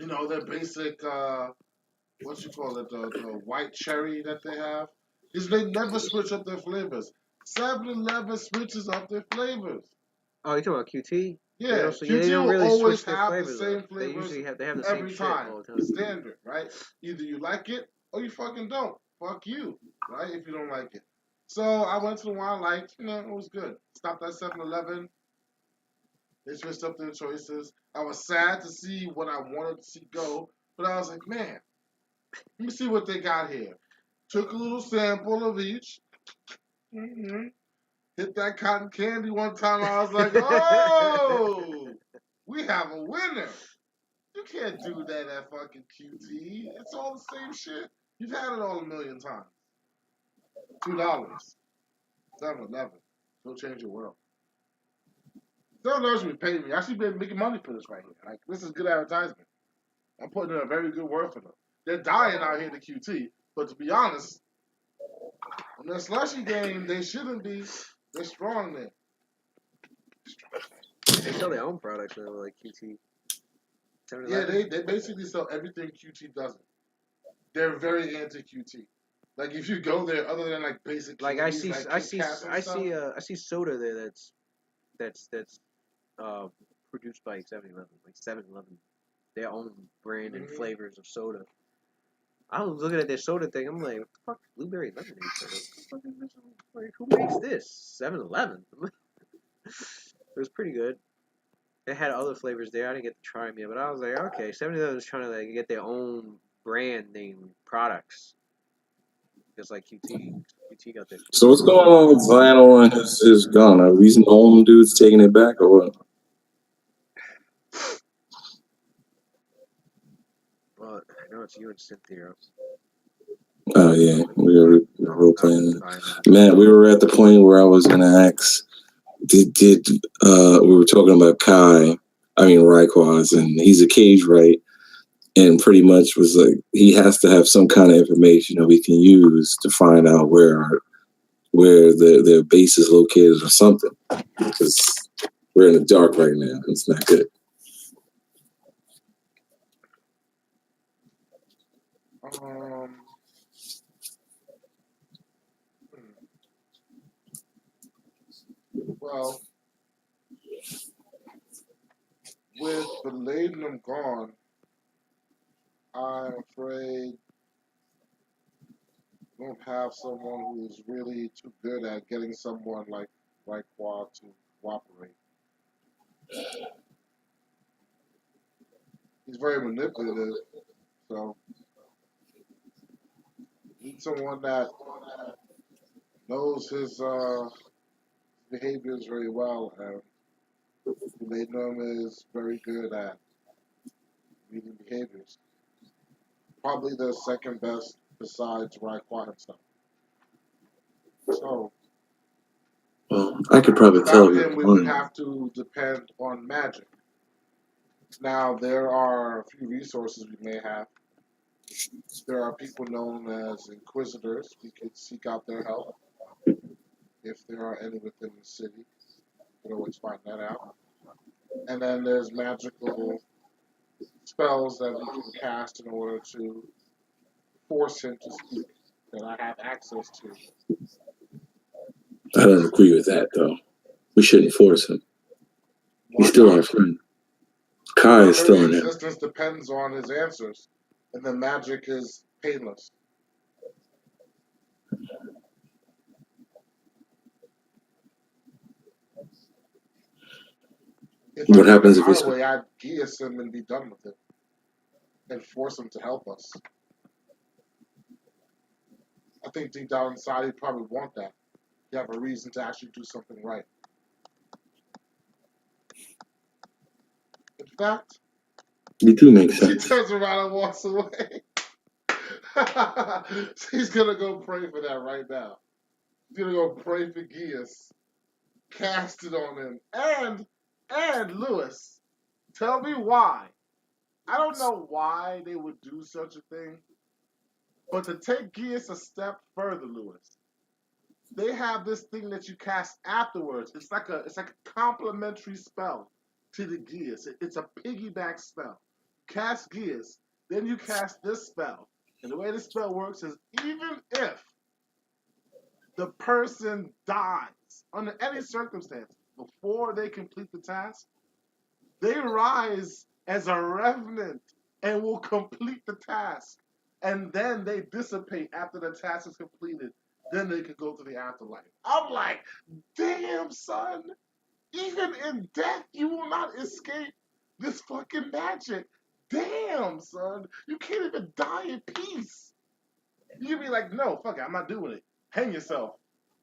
You know, their basic, what you call it, the white cherry that they have. Is they never switch up their flavors. 7-Eleven switches up their flavors. Oh, you talking about QT? They Yeah, don't. Yeah, they QT don't will really always switch their have the flavors up. same They flavors usually have the same every shit time. all the The time. standard, right? Either you like it or you fucking don't. Fuck you, right? If you don't like it. So I went to the one I liked. You know, it was good. Stopped at 7-Eleven. They switched up their choices. I was sad to see what I wanted to see go, but I was like, man, let me see what they got here. Took a little sample of each. hmm Hit that cotton candy one time. I was like, oh, we have a winner. You can't do that at fucking QT. It's all the same shit. You've had it all a million times. $2. 7-Eleven. Don't change your world. 7-Eleven should be paying me. I should be making money for this right here. Like, this is good advertisement. I'm putting in a very good word for them. They're dying out here to QT, but to be honest, in the slushy game, they shouldn't be. They're strong there. They sell their own products now, like QT, Seven Yeah, Eleven. they basically sell everything QT doesn't. They're very anti QT. Like if you go there, other than like basic Like I candies see, like I Kit see, Kats and I stuff. see, I see soda there that's uh produced by 7-Eleven, like 7-Eleven, their own brand and hmm flavors of soda. I was looking at their soda thing. I'm like, what the fuck, blueberry lemonade soda? What the fuck is this? Like, who makes this? 7-Eleven. It was pretty good. They had other flavors there. I didn't get to try them yet, but I was like, okay, 7-Eleven is trying to like get their own brand name products, just like QT got their So what's QT. going on with Vinyl and his gun? Are these gnome dudes taking it back or what? Well, I know it's you and Cynthia. Oh yeah, we were role I'm playing. fine now. Man, we were at the point where I was gonna ask. Did we were talking about Kai? I mean Rayquaza, and he's a cage right, and pretty much was like he has to have some kind of information that we can use to find out where their base is located or something because we're in the dark right now. It's not good. Um. Well, with the Ladenum gone, I'm afraid we don't have someone who's really too good at getting someone like Quad to cooperate. He's very manipulative, so need someone that knows his behaviors very well, and Ladenum is very good at reading behaviors. Probably the second best besides Rayquaza himself. So Well, I could probably tell without if him, you're we would lying. have to depend on magic. Now, there are a few resources we may have. There are people known as inquisitors. We could seek out their help if there are any within the city. We could always find that out. And then there's magical spells that we can cast in order to force him to speak that I have access to. I don't agree with that though. We shouldn't force him. He's Why still our not? friend. Kai Our is very still in him. existence depends on his answers, and the magic is painless. If I What had it happens if my it's way, I'd geas him and be done with it and force him to help us. I think deep down inside he'd probably want that. You have a reason to actually do something right. In fact, you do make she sense? turns around and walks away. She's gonna go pray for that right now. She's gonna go pray for Gias, cast it on him, and Lewis. Tell me why. I don't know why they would do such a thing, but to take Gias a step further, Lewis, they have this thing that you cast afterwards. It's like a complimentary spell to the Gears. It's a piggyback spell. cast Gears, then you cast this spell. And the way this spell works is even if the person dies under any circumstance before they complete the task, they rise as a revenant and will complete the task. And then they dissipate after the task is completed. Then they can go to the afterlife. I'm like, damn, son. Even in death, you will not escape this fucking magic. Damn, son. You can't even die in peace. You can be like, no, fuck it, I'm not doing it. Hang yourself.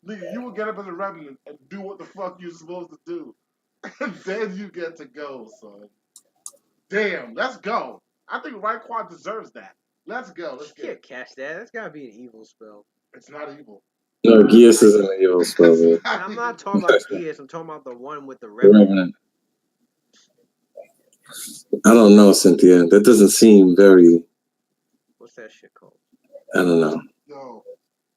Nigga, you will get up as a revenant and do what the fuck you're supposed to do. And then you get to go, son. Damn, let's go. I think Rayquaza deserves that. Let's go. Let's You get it. can't cast that. That's gotta be an evil spell. It's not evil. No, Geass is an evil spell, It's man. not I'm evil. not talking about Gears. I'm talking about the one with the The Revenant. Revenant. I don't know, Cynthia. That doesn't seem very. What's that shit called? I don't know. Yo,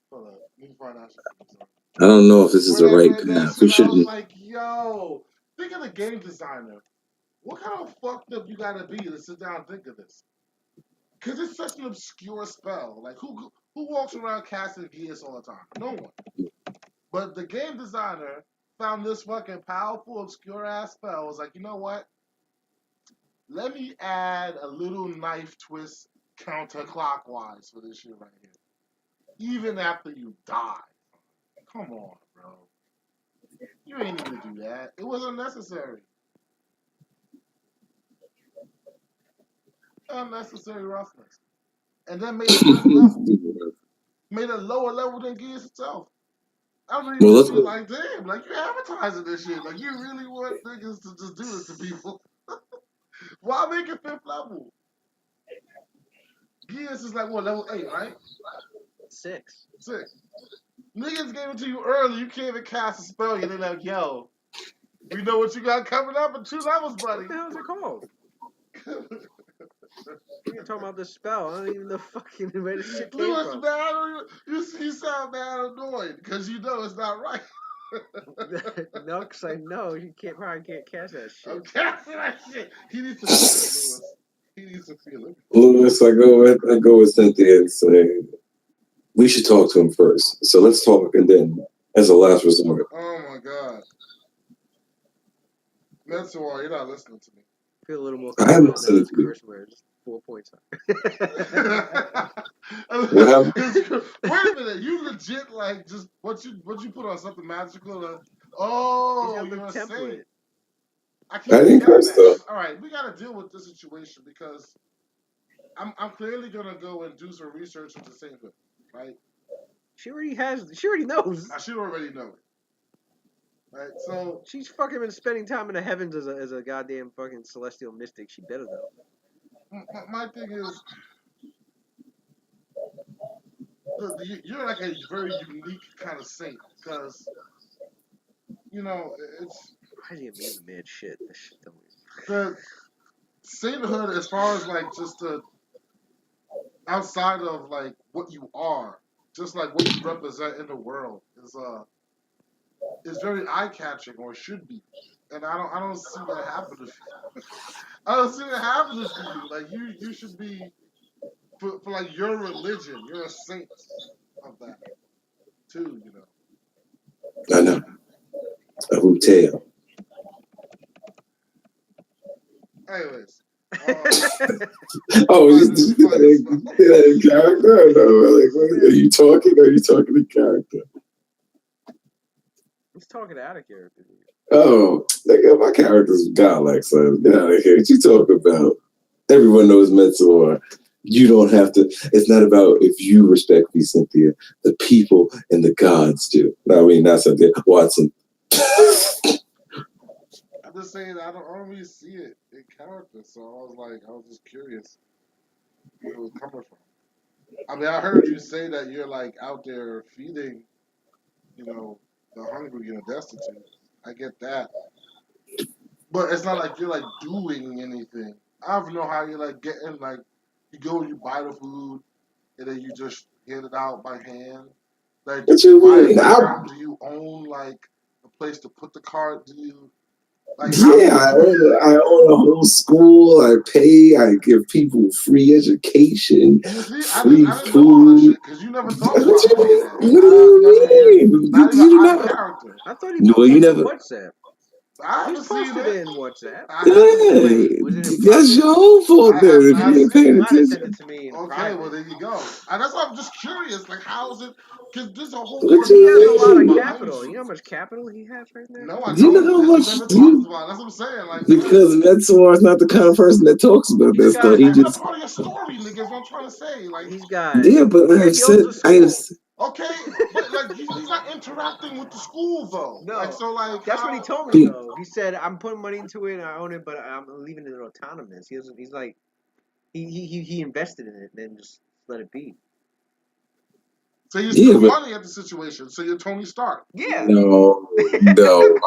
hold up. Let me find out something. I don't know if this is the When I right read that path. We shit, I was shouldn't. like, yo, think of the game designer. What kind of fucked up you gotta be to sit down and think of this? Because it's such an obscure spell. Like, who walks around casting Gears all the time? No one. But the game designer found this fucking powerful, obscure ass spell. Was like, you know what? Let me add a little knife twist counterclockwise for this shit right here. Even after you die. Come on, bro. You ain't need to do that. It wasn't necessary. Unnecessary roughness. And then made it fifth level. Made it lower level than Gears itself. I really Well, let's be like, damn, like you advertising this shit. Like you really want niggas to just do this to people. Why make it fifth level? Gears is like what, level 8, right? 6. 6. Niggas gave it to you early. You can't even cast a spell. You're like, yo, we know what you got coming up in 2 levels, buddy. What the hell is it called? You're talking about this spell. I don't even know fucking where this shit came Lewis, from. man, you sound mad annoyed because you know it's not right. No, because I know you probably can't cast that shit. I'm casting that shit. He needs to feel it, Lewis. He needs to feel it. Lewis, I go with Cynthia and say we should talk to him first. So let's talk, and then as a last resort. Oh my god. Mentor, you're not listening to me. Feel a little more I am confident now. listening It's to you. curse words. 4 points. What happened? Wait a minute, you legit like just what you put on something magical? Oh, You you're a have the template. saint. I I keep didn't forgetting curse that. though. All right, we got to deal with this situation because I'm clearly gonna go and do some research into sainthood, right? She already knows. I should already know it, right? So She's fucking been spending time in the heavens as a goddamn fucking celestial mystic. She better know. my thing is, you're like a very unique kind of saint because you know it's Why is he amazing man shit? This shit don't the sainthood as far as like just the outside of like what you are, just like what you represent in the world is very eye catching or should be, and I don't see that happening. I don't see that happening for you. Like you should be for like your religion. You're a saint of that too. You know. I know. A hotel. Anyways. Oh, you did that in character? Or no, like, are you talking? Or are you talking in character? He's talking out of character. Oh, nigga, my character's godlike, son. Get out of here. What you talking about? Everyone knows Mentor. You don't have to. It's not about if you respect me, Cynthia. The people and the gods do. No, I mean, not Cynthia. Watson. I'm just saying I don't really see it in character, so I was just curious where it was coming from. I mean, I heard you say that you're like out there feeding, you know, the hungry and the destitute. I get that, but it's not like you're like doing anything. I don't know how you're like getting like you go and you buy the food and then you just hand it out by hand. Like, do What you you buy mean? a cart? Do you own like a place to put the cart? Do you Like how Yeah, I own a whole school. I pay. I give people free education, you see, free I didn't know all that food. shit because you never talked What about any of that. you I never hear mean? not even You out of know? character. I thought he Well, posted you it in never. WhatsApp. I He's haven't seen posted it. it in WhatsApp. I haven't seen it. Yeah, Wait, was it in that's private? your own fault I have then if not you ain't seen paying He it. might have sent it attention. to me in Okay, well private. there you go. And that's why I'm just curious. Like, how is it? Because there's a whole What He has a you lot organization of mean? behind capital. You you. know how much capital he has right now? No, I Do you know don't. how This is much? never talked about. That's what I'm saying. Like, what? Because Metsuar is not the kind of person that talks about He's that stuff. That's got He not even a just part of your story, nigga. Is what I'm trying to say. Like, he's got yeah, but yeah, he owns a I have school. okay, but like he's not interacting with the school though. Like, No. so like That's what he how? told me be, though. He said I'm putting money into it and I own it, but I'm leaving it autonomous. He doesn't he's like he invested in it and then just let it be. So you're yeah, still but money at the situation. So you're Tony Stark. Yeah. no,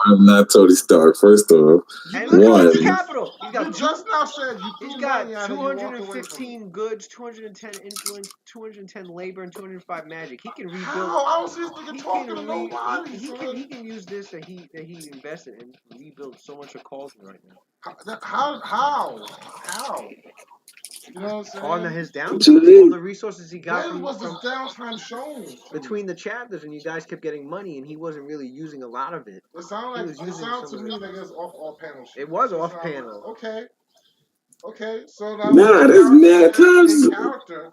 I'm not Tony Stark. First off, You And look how literally much one, just capital. He's you got just now said you he's threw money got at it. You walked away from it. 215 goods, 210 influence, 210 labor, and 205 magic. He can rebuild. How? I don't see this nigga He talking to can nobody, son. he can use this that he invested and rebuild so much of Cauldron right now How? You know what I'm on saying? his what you downtime. All mean? the resources he got When was this from downtime shown to you? between the chapters, and you guys kept getting money, and he wasn't really using a lot of it. He was It using sounds some to of me it. like it's off all panel shit. It was That's what it off sounds like. panel. Okay, okay. So now with Nah, the there's character mad being a times. character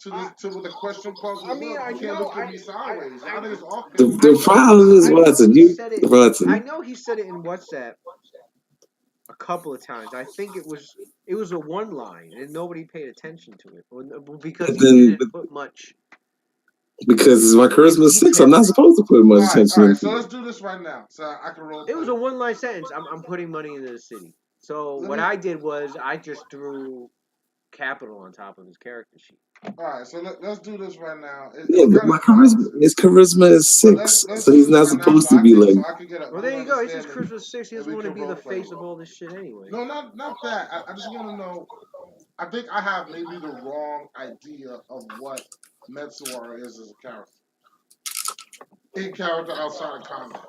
to I this to with the question I puzzle mean look, you you can't know look at me sideways. I I think it's off The, panel the shit. problem is I know Watson. he said it. I Watson. know he said it in WhatsApp a couple of times. I think it was a one line, and nobody paid attention to it because And he then didn't put much. because my charisma is He 6, I'm kept. not supposed to put much All attention right. So into let's it. do this right now, so I can role It play. was a one line sentence. I'm putting money into the city. So Let what me. I did was I just threw capital on top of his character sheet. All right. So let's do this right now. Yeah, It's but kind my of nuanced, charisma is but 6, let's so do he's this not right now, supposed to be like. so I can get a Well, good there you go. It's his understanding, Christmas 6. He and doesn't we want to can be the role play. face of all this shit anyway. No, not that. I just want to know. I think I have maybe the wrong idea of what Metsuar is as a character. A character outside of combat.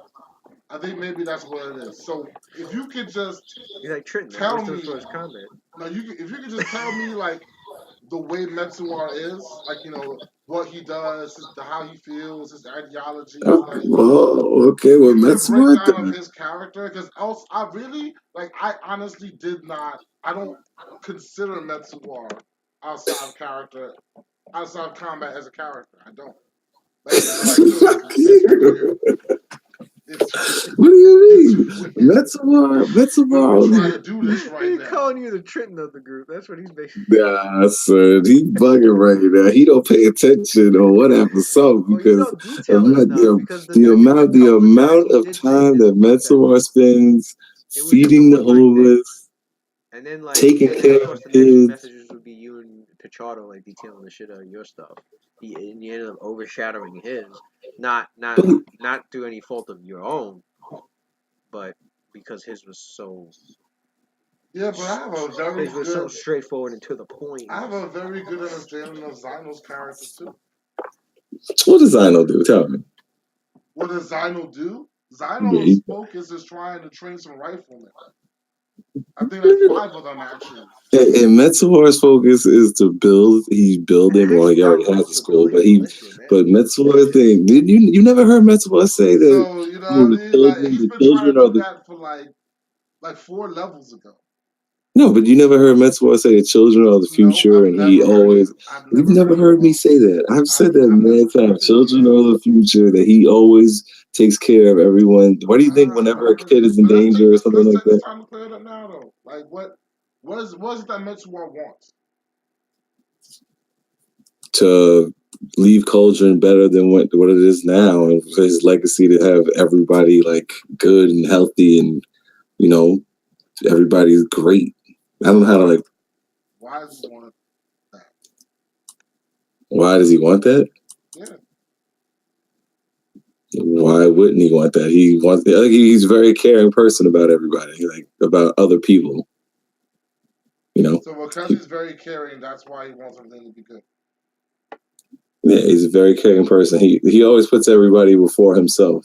I think maybe that's what it is. So if you could just He's like Triton. That tell goes to for me, his combat. no, if you could just tell me like the way Metsuar is, like what he does, how he feels, his ideologies, like Oh, okay, well, give me the that's what breakdown of then. his character because else I really like I honestly did not I don't consider Metsuar outside of character outside of combat as a character. I don't. Like Fuck it's weird. you. It's What do it's you mean? weird when we try to do this right He's now. calling you the Triton of the group. That's what he's basically. Nah, son, he bugging right now. He don't pay attention or whatever song Well, you because don't detail it enough because the couple of times amount he of did say in time his that WhatsApp, Metsuar spends it was just a feeding the one line thing. homeless, And then taking and then care of of course the next kids. messages would be you and Pichardo like detailing the shit out of your stuff. And you ended up overshadowing his, not not But not through any fault of your own, but because his was so Yeah, but straightforward and to the point. I have a very good understanding of Zino's character too. what does Zino do? Tell me. What does Zino do? Yeah, Zino's focus is trying to train some riflemen. I think like 5 of them actually. and Metsuar's focus is to build. He's building. Well, He's he done already has most the of school, building militia, man. but Metsuar thing. Did you never heard Metsuar say that? So you know Oh, what I mean? Like he's the been trying children to are do the that for like 4 levels ago. no, but you never heard Metsuar say the children are the No, future, I've and he never heard always. him. I've You've never never heard him heard me once. say that. I've said that I've many never times. heard him say Children that. are the future. That he always takes care of everyone. Why do you think whenever a kid is in But danger or something let's like take this that, time to clear it up now though. Like what is it that Metsuar wants? to leave Cauldron better than what it is now, and for his legacy to have everybody like good and healthy, and you know everybody's great. I don't know how to like. Why does he want that? Why does he want that? Yeah. Why wouldn't he want that? He wants. He's a very caring person about everybody, like about other people. You know. So because he's very caring, that's why he wants everything to be good. Yeah, he's a very caring person. He always puts everybody before himself.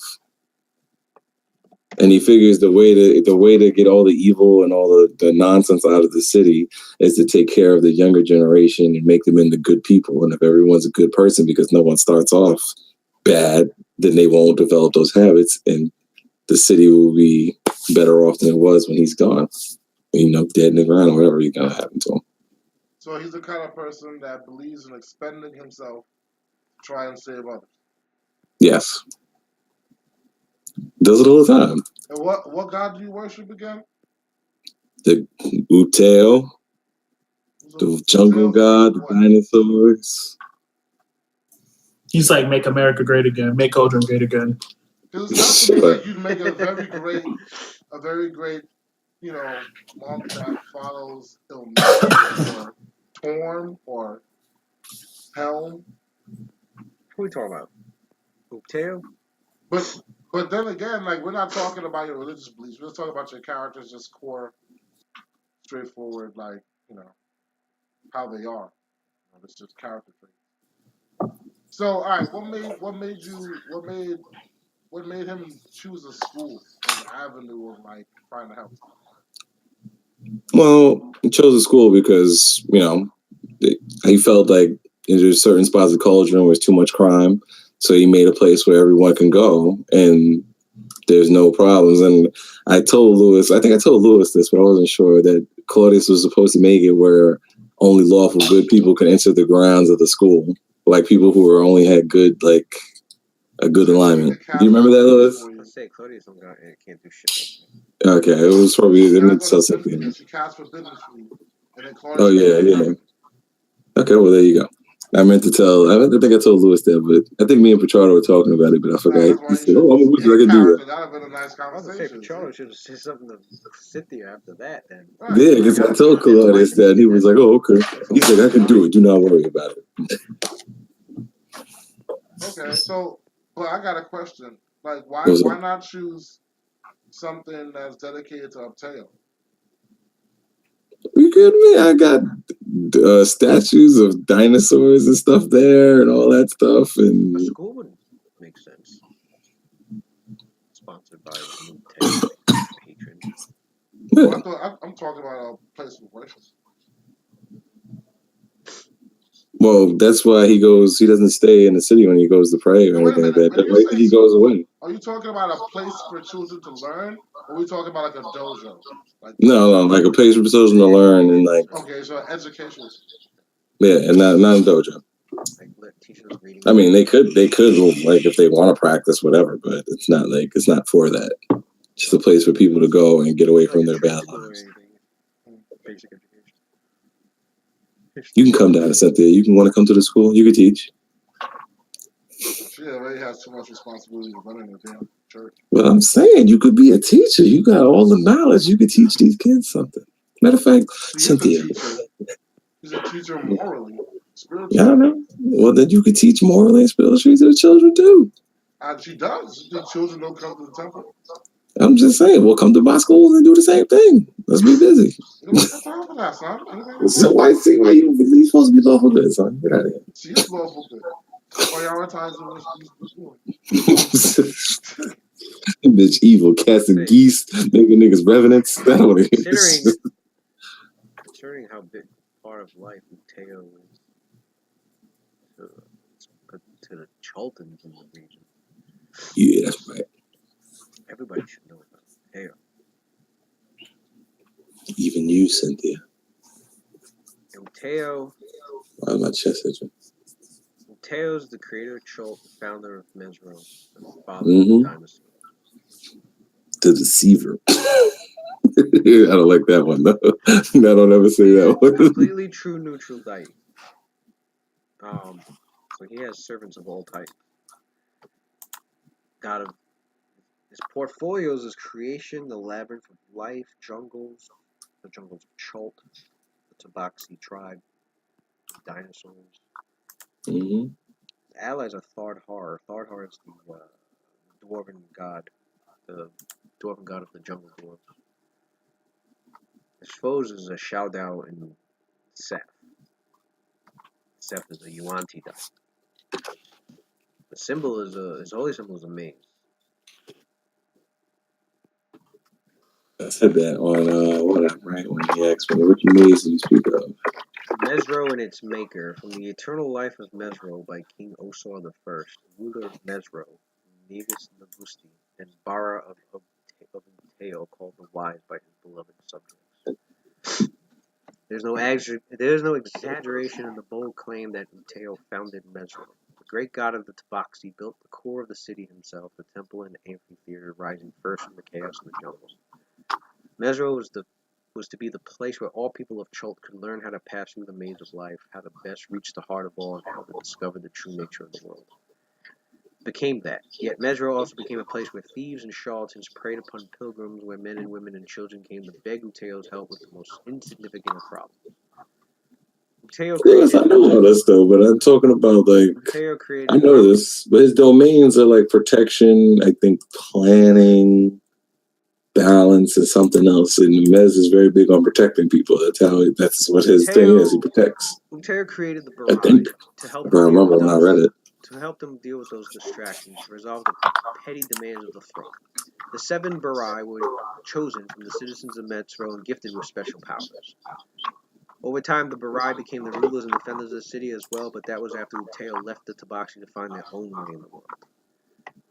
And he figures the way to get all the evil and all the nonsense out of the city is to take care of the younger generation and make them into good people. And if everyone's a good person, because no one starts off bad, then they won't develop those habits, and the city will be better off than it was when he's gone. Dead in the ground or whatever is gonna happen to him. So he's the kind of person that believes in expending himself to try and save others. Yes, does it all the time. And what god do you worship again? The Uteo, the jungle god, the dinosaurs. He's like, make America great again, make Cauldron great again. Because it sounds to me like you'd make a very great, monk that follows Ilmatic or Torm or Helm. Who are we talking about? Uteo? But then again, like, we're not talking about your religious beliefs. We're just talking about your characters, just core, straightforward, like, how they are. It's just character traits. So, all right, what made him choose a school as an avenue of like trying to help? Well, he chose a school because he felt like there's certain spots of Cauldron where there's too much crime, so he made a place where everyone can go and there's no problems. And I think I told Lewis this, but I wasn't sure that Claudius was supposed to make it where only lawful good people can enter the grounds of the school, like people who only had good, like a good alignment. Do you remember that, Lewis? Let's say Claudius can't do shit. Okay, it was probably something. She cast forbidden fruit, and then Oh yeah. Okay, well there you go. I think I told Lewis that, but I think me and Pichardo were talking about it, but I forgot. He said, "Oh, I'm a wizard. I can do that." That would have been a nice conversation. I was gonna say Pichardo should have said something to Cynthia after that. Then yeah, because I told Claudius that, and he was like, "Oh, okay." He's like, "I can do it. Do not worry about it." Okay, so, but I got a question. Like, why not choose something that's dedicated to Uptail? You kidding me? I got statues of dinosaurs and stuff there, and all that stuff, and a school would make sense. Sponsored by the patron. Well, I'm talking about a place of worship. Well, that's why he goes. He doesn't stay in the city when he goes to pray or anything like that. That's why he goes away. Are you talking about a place for children to learn, or are we talking about like a dojo? No, like a place for children to learn and like. Okay, so educational. Yeah, and not a dojo. Like let teachers reading. I mean, they could like if they want to practice whatever, but it's not for that. It's just a place for people to go and get away from their bad lives. Basic education. You can come down to Cynthia. You can want to come to the school. You can teach. She already has too much responsibility to running a damn church. But I'm saying you could be a teacher. You got all the knowledge. You could teach these kids something. Matter of fact, Cynthia. She's a teacher morally, spiritually. I don't know. Well, then you could teach morally and spiritually to the children too. And she does. The children don't come to the temple. I'm just saying, we'll come to my schools and do the same thing. Let's be busy. You don't have time for that, son. So why you supposed to be lawful good, son? Get out of here. She is lawful good. Prioritizing what she's doing. Bitch evil, casting geese, making niggas revenants. That don't even considering how big part of life Uteo is to the Chaltons in the region. Yeah, that's right. Everybody should know about Uteo. Even you, Cynthia. Uteo. Why my chest itching? Uteo is the creator of Chult, founder of Mesro, and the father of the dinosaur. The deceiver. I don't like that one though. I don't ever say that one. Completely true neutral deity. So he has servants of all types. God of his portfolios is creation, the labyrinth of life, jungles, the jungles of Chult, the Tabaxi tribe, dinosaurs. Mm-hmm. His allies are Thardhar. Thardhar is the dwarven god, the dwarven god of the jungle dwarves. His foes is a Shaodao and Seth. Seth is a Yuan-Ti god. The symbol is his holy symbol is a maze. I said that on what up, right? When he asked me, which maze do you speak of? Mesro and its maker, from the eternal life of Mesro by King Osar the First, ruler of Mesro, Negus Nagusti, and Bara of Uteo, called the Wise by his beloved subjects. There's no exaggeration in the bold claim that Uteo founded Mesro. The great god of the Tabaxi built the core of the city himself, the temple and amphitheater rising first from the chaos of the jungle. Mesro was to be the place where all people of Chult could learn how to pass through the maze of life, how to best reach the heart of all, and how to discover the true nature of the world. It became that. Yet Mesro also became a place where thieves and charlatans preyed upon pilgrims, where men and women and children came to beg Uteo's help with the most insignificant of problems. Yes, I know all this though, but I'm talking about like I know this, but his domains are like protection, I think planning, balance, and something else. And Mez is very big on protecting people. That's what his thing is. He protects. Uteo created the I Barai think. to help If I remember, when I read it. To help them deal with those distractions, to resolve the petty demands of the throne. The 7 Barai were chosen from the citizens of Mesro and gifted with special powers. Over time, the Barai became the rulers and defenders of the city as well, but that was after Uteo left the Tabaxi to find their own way in the world.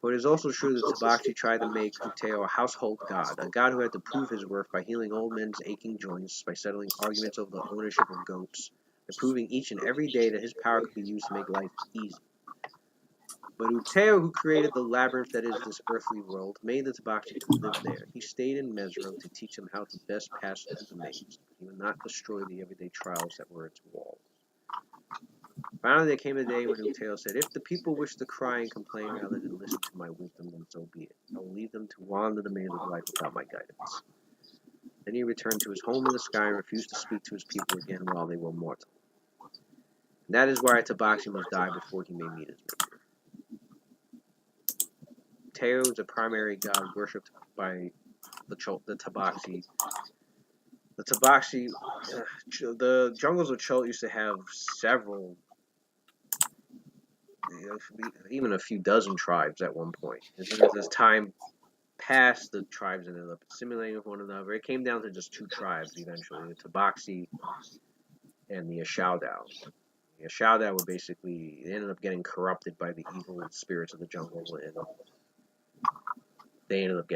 But it is also true that Tabaxi tried to make Uteo a household god, a god who had to prove his worth by healing old men's aching joints, by settling arguments over the ownership of goats, by proving each and every day that his power could be used to make life easy. But Uteo, who created the labyrinth that is this earthly world, made the Tabaxi to live there. He stayed in Mesro to teach them how to best pass through the maze. He would not destroy the everyday trials that were its walls. Finally, there came a day when Uteo said, "If the people wish to cry and complain rather than listen to my wisdom, then so be it. I will leave them to wander the maze of life without my guidance." Then he returned to his home in the sky and refused to speak to his people again while they were mortal. And that is why a Tabaxi must die before he may meet his maker. Uteo is a primary god worshipped by the Tabaxi. The Tabaxi, the jungles of Chult used to have several, even a few dozen tribes at one point. As time passed, the tribes ended up assimilating with one another. It came down to just 2 tribes eventually, the Tabaxi and the Ashaudao. The Ashaudao were basically, they ended up getting corrupted by the evil spirits of the jungle, and they ended up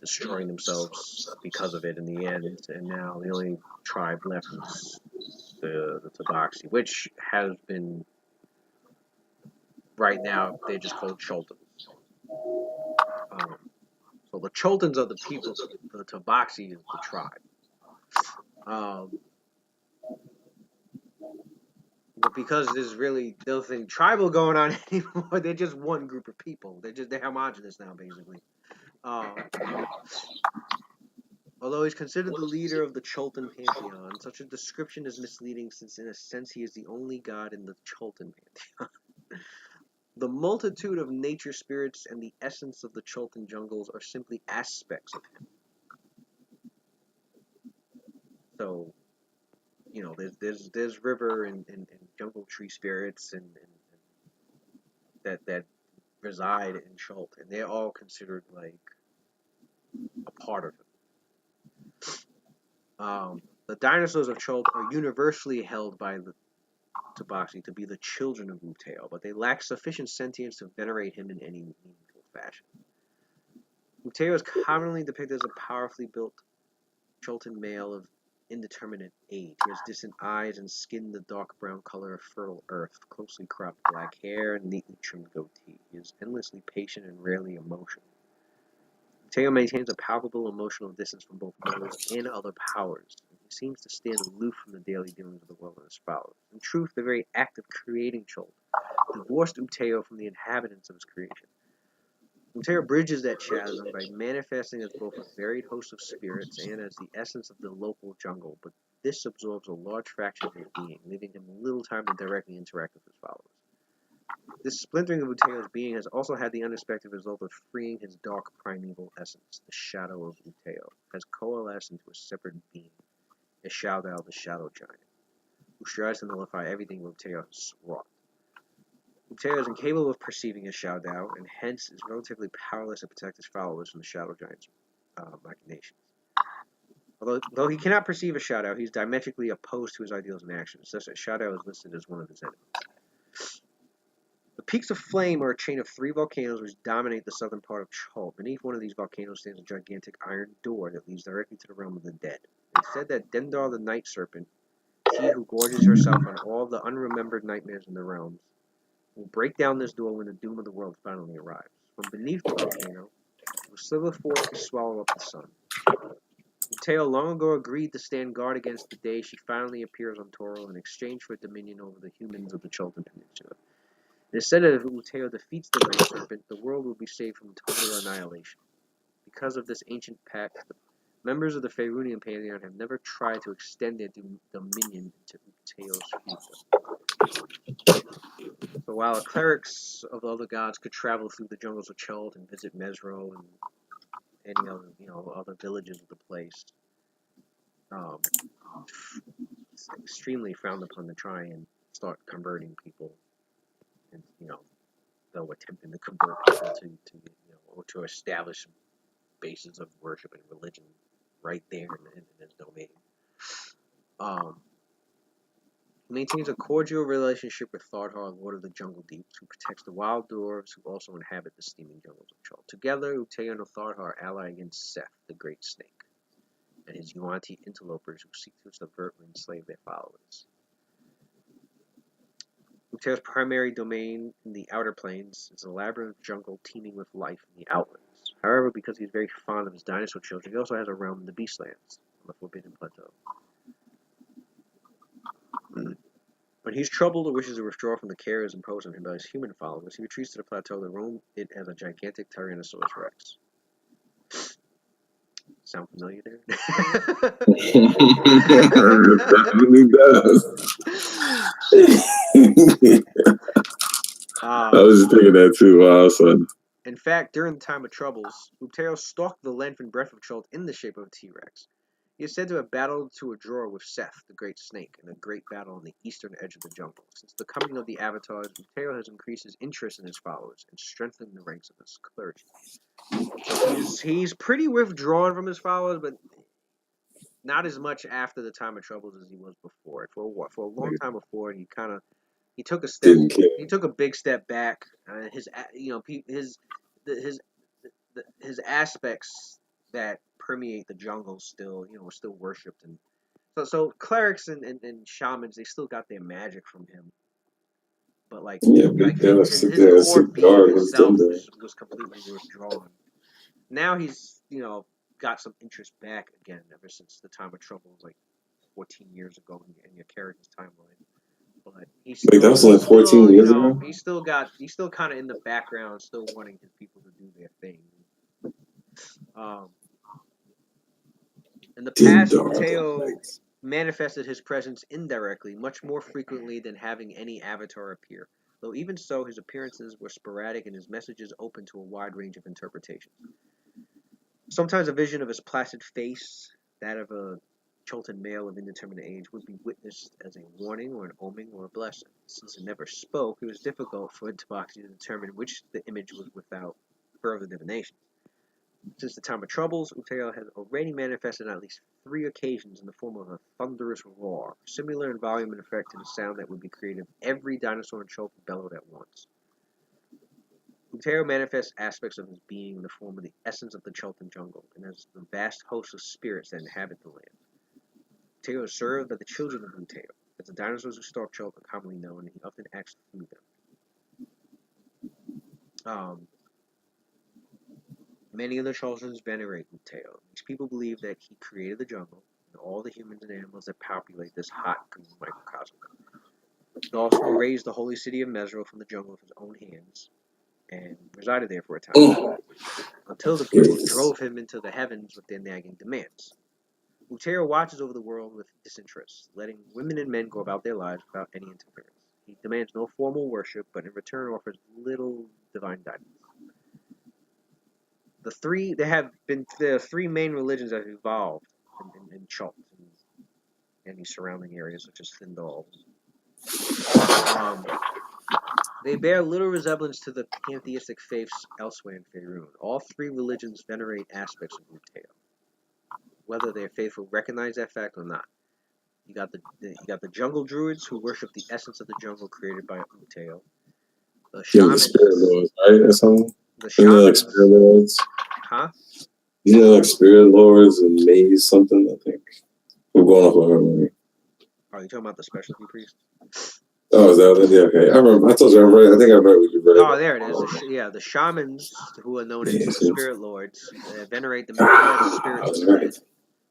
destroying themselves because of it in the end. And now the only tribe left is the Tabaxi, which has been, right now, they're just called Choltons. So the Choltons are the people, the Tabaxi is the tribe. But because there's really nothing tribal going on anymore, they're just one group of people. They're homogenous now, basically. Although he's considered the leader of the Cholton pantheon, such a description is misleading since in a sense he is the only god in the Cholton pantheon. The multitude of nature spirits and the essence of the Cholton jungles are simply aspects of him. So, there's river and jungle tree spirits and that reside in Chult, and they're all considered like a part of it. The dinosaurs of Chult are universally held by the Tabaxi to be the children of Uteo, but they lack sufficient sentience to venerate him in any meaningful fashion. Uteo is commonly depicted as a powerfully built Cholton male of indeterminate age. He has distant eyes and skin the dark brown color of fertile earth, closely cropped black hair, and neatly trimmed goatee. He is endlessly patient and rarely emotional. Uteo maintains a palpable emotional distance from both mortals and other powers. He seems to stand aloof from the daily dealings of the world and his followers. In truth, the very act of creating Chult divorced Uteo from the inhabitants of his creation. Uteo bridges that chasm by manifesting as both a varied host of spirits and as the essence of the local jungle, but this absorbs a large fraction of his being, leaving him little time to directly interact with his followers. This splintering of Uteo's being has also had the unexpected result of freeing his dark primeval essence. The shadow of Uteo has coalesced into a separate being, Ashaudao the Shadow Giant, who strives to nullify everything Uteo has wrought. Uteo is incapable of perceiving Ashaudao, and hence is relatively powerless to protect his followers from the Shadow Giant's machinations. Though he cannot perceive a shadow, he is diametrically opposed to his ideals and actions, such that shadow is listed as one of his enemies. The peaks of flame are a chain of 3 volcanoes which dominate the southern part of Chult. Beneath one of these volcanoes stands a gigantic iron door that leads directly to the realm of the dead. It is said that Dendar the Night Serpent, she who gorges herself on all the unremembered nightmares in the realms, will break down this door when the doom of the world finally arrives. From beneath the volcano, will slither forth to swallow up the sun. Uteo long ago agreed to stand guard against the day she finally appears on Toro in exchange for dominion over the humans of the Chultan Peninsula. It is said that if Uteo defeats the Night Serpent, the world will be saved from total annihilation. Because of this ancient pact, the members of the Faerunian Pantheon have never tried to extend their dominion into Uteo's future. So while the clerics of the other gods could travel through the jungles of Chult and visit Mesro and any other, other villages of the place, it's extremely frowned upon to try and start converting people, and though attempting to convert people or to establish bases of worship and religion right there in his domain. He maintains a cordial relationship with Thardhar, Lord of the Jungle Deeps, who protects the wild dwarves who also inhabit the steaming jungles of Chult. Together, Uteo and Thardhar ally against Seth, the Great Snake, and his Yuan-Ti interlopers who seek to subvert and enslave their followers. Uteo's primary domain in the Outer Plains is a labyrinth jungle teeming with life in the Outlands. However, because he is very fond of his dinosaur children, he also has a realm in the Beastlands, on the Forbidden Plateau. When he's troubled or wishes to withdraw from the cares imposed on him by his human followers, he retreats to the plateau to roam it as a gigantic Tyrannosaurus Rex. Sound familiar there? Definitely does. I was just thinking that too. Wow, son. In fact, during the time of troubles, Uteo stalked the length and breadth of Chult in the shape of a T-Rex. He is said to have battled to a draw with Seth, the Great Snake, in a great battle on the eastern edge of the jungle. Since the coming of the Avatars, Uteo has increased his interest in his followers and strengthened the ranks of his clergy. So he's pretty withdrawn from his followers, but not as much after the time of troubles as he was before. For a long time before, he took a step. He took a big step back. His aspects that permeate the jungle still still worshipped, and so clerics and shamans, they still got their magic from him, but his core being itself was completely withdrawn. Now he's got some interest back again ever since the time of trouble, like 14 years ago in your character's timeline. But he's still, that was like 14 years ago. He's still kind of in the background, still wanting his people to do their thing. In the past, Uteo manifested his presence indirectly, much more frequently than having any avatar appear. Though even so, his appearances were sporadic and his messages open to a wide range of interpretations. Sometimes a vision of his placid face, that of a Chultan male of indeterminate age, would be witnessed as a warning or an omen or a blessing. Since it never spoke, it was difficult for Tabaxi to determine which the image was without further divination. Since the time of troubles, Uteo has already manifested on at least 3 occasions in the form of a thunderous roar, similar in volume and effect to the sound that would be created if every dinosaur in Chult bellowed at once. Uteo manifests aspects of his being in the form of the essence of the Chultan jungle, and as the vast host of spirits that inhabit the land. Uteo is served by the children of Uteo, as the dinosaurs who stalk Chult are commonly known, and he often acts through them. Many of the Chultans venerate Uteo. These people believe that he created the jungle and all the humans and animals that populate this hot green microcosm. He also raised the holy city of Mesro from the jungle with his own hands and resided there for a time, until the people drove him into the heavens with their nagging demands. Uteo watches over the world with disinterest, letting women and men go about their lives without any interference. He demands no formal worship, but in return offers little divine guidance. The 3 main religions that have evolved in Chult and the surrounding areas, such as Thindal. They bear little resemblance to the pantheistic faiths elsewhere in Faerun. All 3 religions venerate aspects of Uteo. whether their faithful recognize that fact or not. You got the jungle druids who worship the essence of the jungle created by Uteo. The Yeah, the spirit shamans, lords, right? Or something. the Isn't there like spirit shamans, lords? huh? Isn't there like spirit lords and maze something? I think we're going off of her memory. Are you talking about the specialty priest? Oh, is that what? Yeah, okay. I remember. I told you I read. I think I read what you read. Oh, there it is. The shamans, who are known as Yeah, the so spirit lords, venerate the myriad I spirits was right.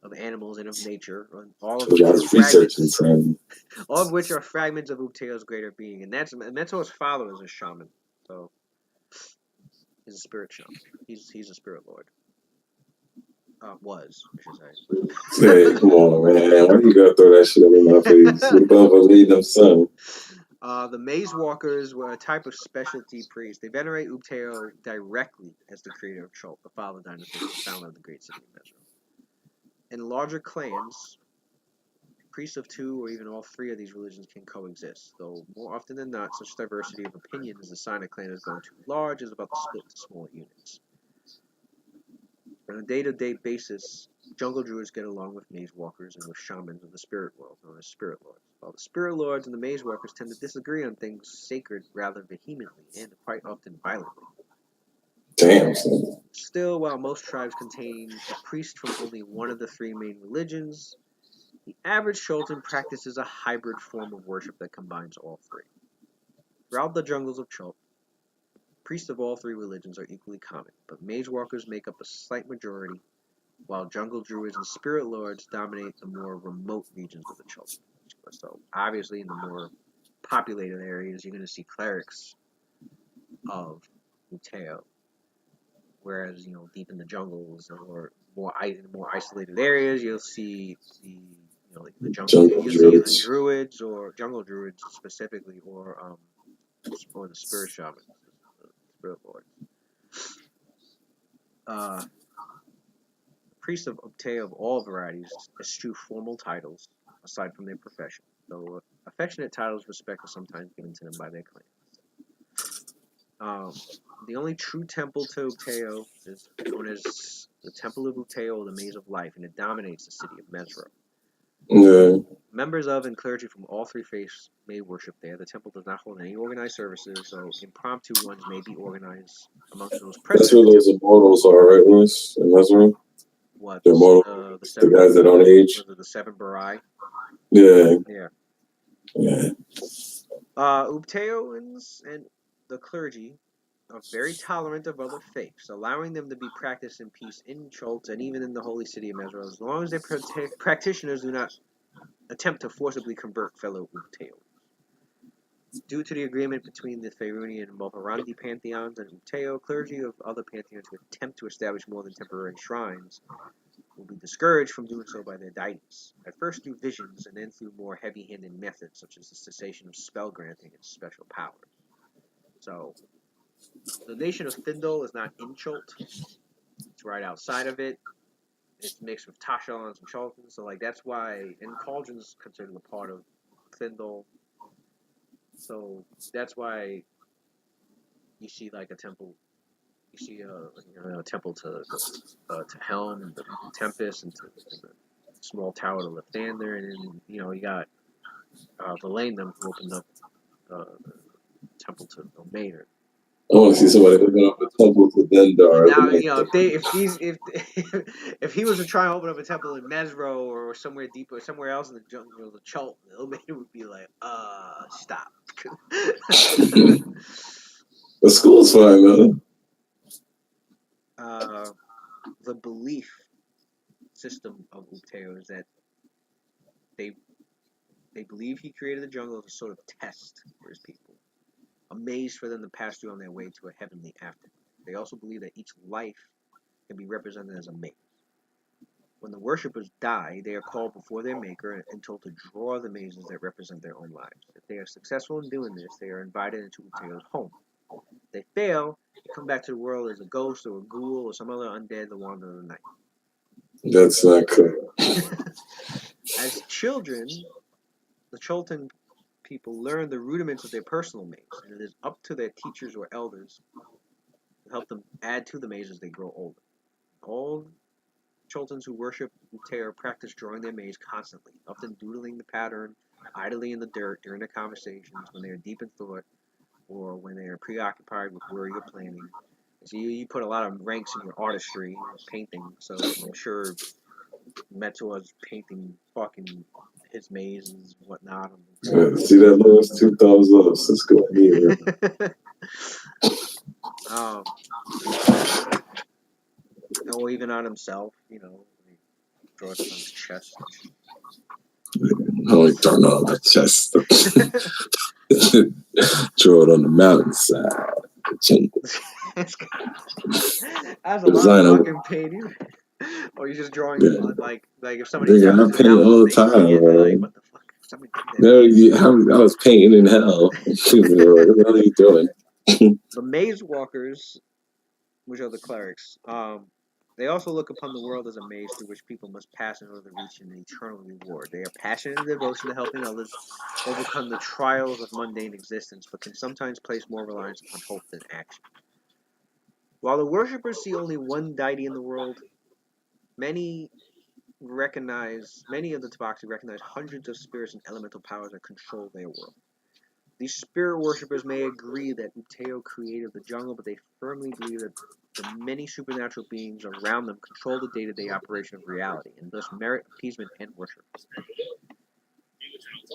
of animals and of nature, all of Told you which I are was researching, fragments, son. all of which are fragments of Uteo's greater being, and that's his father is a shaman, so he's a spirit shaman. He's a spirit lord. Was I should say. Hey, come on, man. Why you gotta throw that shit up in my face? What about us leading them son? The Maze Walkers were a type of specialty priest. They venerate Upteo directly as the creator of Chult, the father dynasty, the founder of the great city of Mesro. In larger clans, priests of two or even all three of these religions can coexist, though more often than not, such diversity of opinion is a sign a clan has grown too large is about to split into smaller units. On a day-to-day basis, jungle druids get along with maze walkers and with shamans of the spirit world, known as spirit lords, while the spirit lords and the maze walkers tend to disagree on things sacred rather vehemently and quite often violently. Damn, son. Still, while most tribes contain a priest from only one of the three main religions, the average Cholton practices a hybrid form of worship that combines all three. Throughout the jungles of Chult, priests of all three religions are equally common, but maze walkers make up a slight majority, while jungle druids and spirit lords dominate the more remote regions of the Chult. So, obviously, in the more populated areas, you're going to see clerics of Uteo, whereas deep in the jungles or more isolated areas, you'll see the jungle. Jungle You'll see the druids. druids or jungle druids specifically, or the spirit shamans, the spirit lords. Priests of Upteo of all varieties eschew formal titles aside from their profession, though affectionate titles of respect are sometimes given to them by their clans. The only true temple to Upteo is known as the Temple of Upteo, or the Maze of Life, and it dominates the city of Mesro. Yeah. Members of and clergy from all three faiths may worship there. The temple does not hold any organized services, though impromptu ones may be organized amongst those present That's at where the those temple. immortals are, right, Lewis? In Mesro? What The immortals, the the seven? guys that don't age. Was it the seven Barai? Yeah. Yeah. Yeah. Upteoans and the clergy are very tolerant of other faiths, allowing them to be practiced in peace in Chult and even in the holy city of Mesro, as long as their practitioners do not attempt to forcibly convert fellow Upteoans. Due to the agreement between the Faeruni and Moharandi pantheons and Uteo, clergy of other pantheons who attempt to establish more than temporary shrines will be discouraged from doing so by their deities, at first through visions and then through more heavy-handed methods such as the cessation of spell granting and special powers. So, the nation of Thindol is not in Chult. It's right outside of it. It's mixed with Tashalans and Choltans, so that's why, and Cauldron's considered a part of Thindol. So that's why you see a temple. You see a temple to Helm and the Tempest and the small tower to Lathander, and then you got Valandum who opened up the temple to Maynard. I want to see somebody open up a temple to And Dendar. now if he was to try and open up a temple in Mesro or somewhere deeper, somewhere else in the jungle, the Chult, Maynard would be like, stop. The school's fine, man. The belief system of Upteo is that they believe he created the jungle as a sort of test for his people, a maze for them to pass through on their way to a heavenly afterlife. They also believe that each life can be represented as a maze. When the worshippers die, they are called before their maker and told to draw the mazes that represent their own lives. If they are successful in doing this, they are invited into Upteo's home. If they fail, they come back to the world as a ghost or a ghoul or some other undead that wander in the night. That's not cool. As children, the Cholton people learn the rudiments of their personal maze, and it is up to their teachers or elders to help them add to the maze as they grow older. All Choltons who worship Uteo practice drawing their maze constantly, often doodling the pattern idly in the dirt during their conversations when they are deep in thought or when they are preoccupied with worry or planning. So you put a lot of ranks in your artistry, painting, so I'm sure Meteor's painting fucking his mazes and whatnot. Yeah, see that lowest 2 thumbs up. So it's going here. um, or even on himself, he draws it on his chest. Only throwing on the chest. Draw it on the mountainside. That's a lot of fucking painting. Or you're just drawing Yeah. like if somebody Nigga, taps I into the paint mountain, all the they see time, it, they're like, bro. what the fuck? Somebody did that. Yeah, I was painting in hell. People were like, what are you doing? The maze walkers, which are the clerics, they also look upon the world as a maze through which people must pass in order to reach an eternal reward. They are passionate in devotion to helping others overcome the trials of mundane existence, but can sometimes place more reliance upon hope than action. While the worshippers see only one deity in the world, many of the Tabaxi recognize hundreds of spirits and elemental powers that control their world. These spirit worshippers may agree that Uteo created the jungle, but they firmly believe that the many supernatural beings around them control the day-to-day operation of reality, and thus merit appeasement and worship.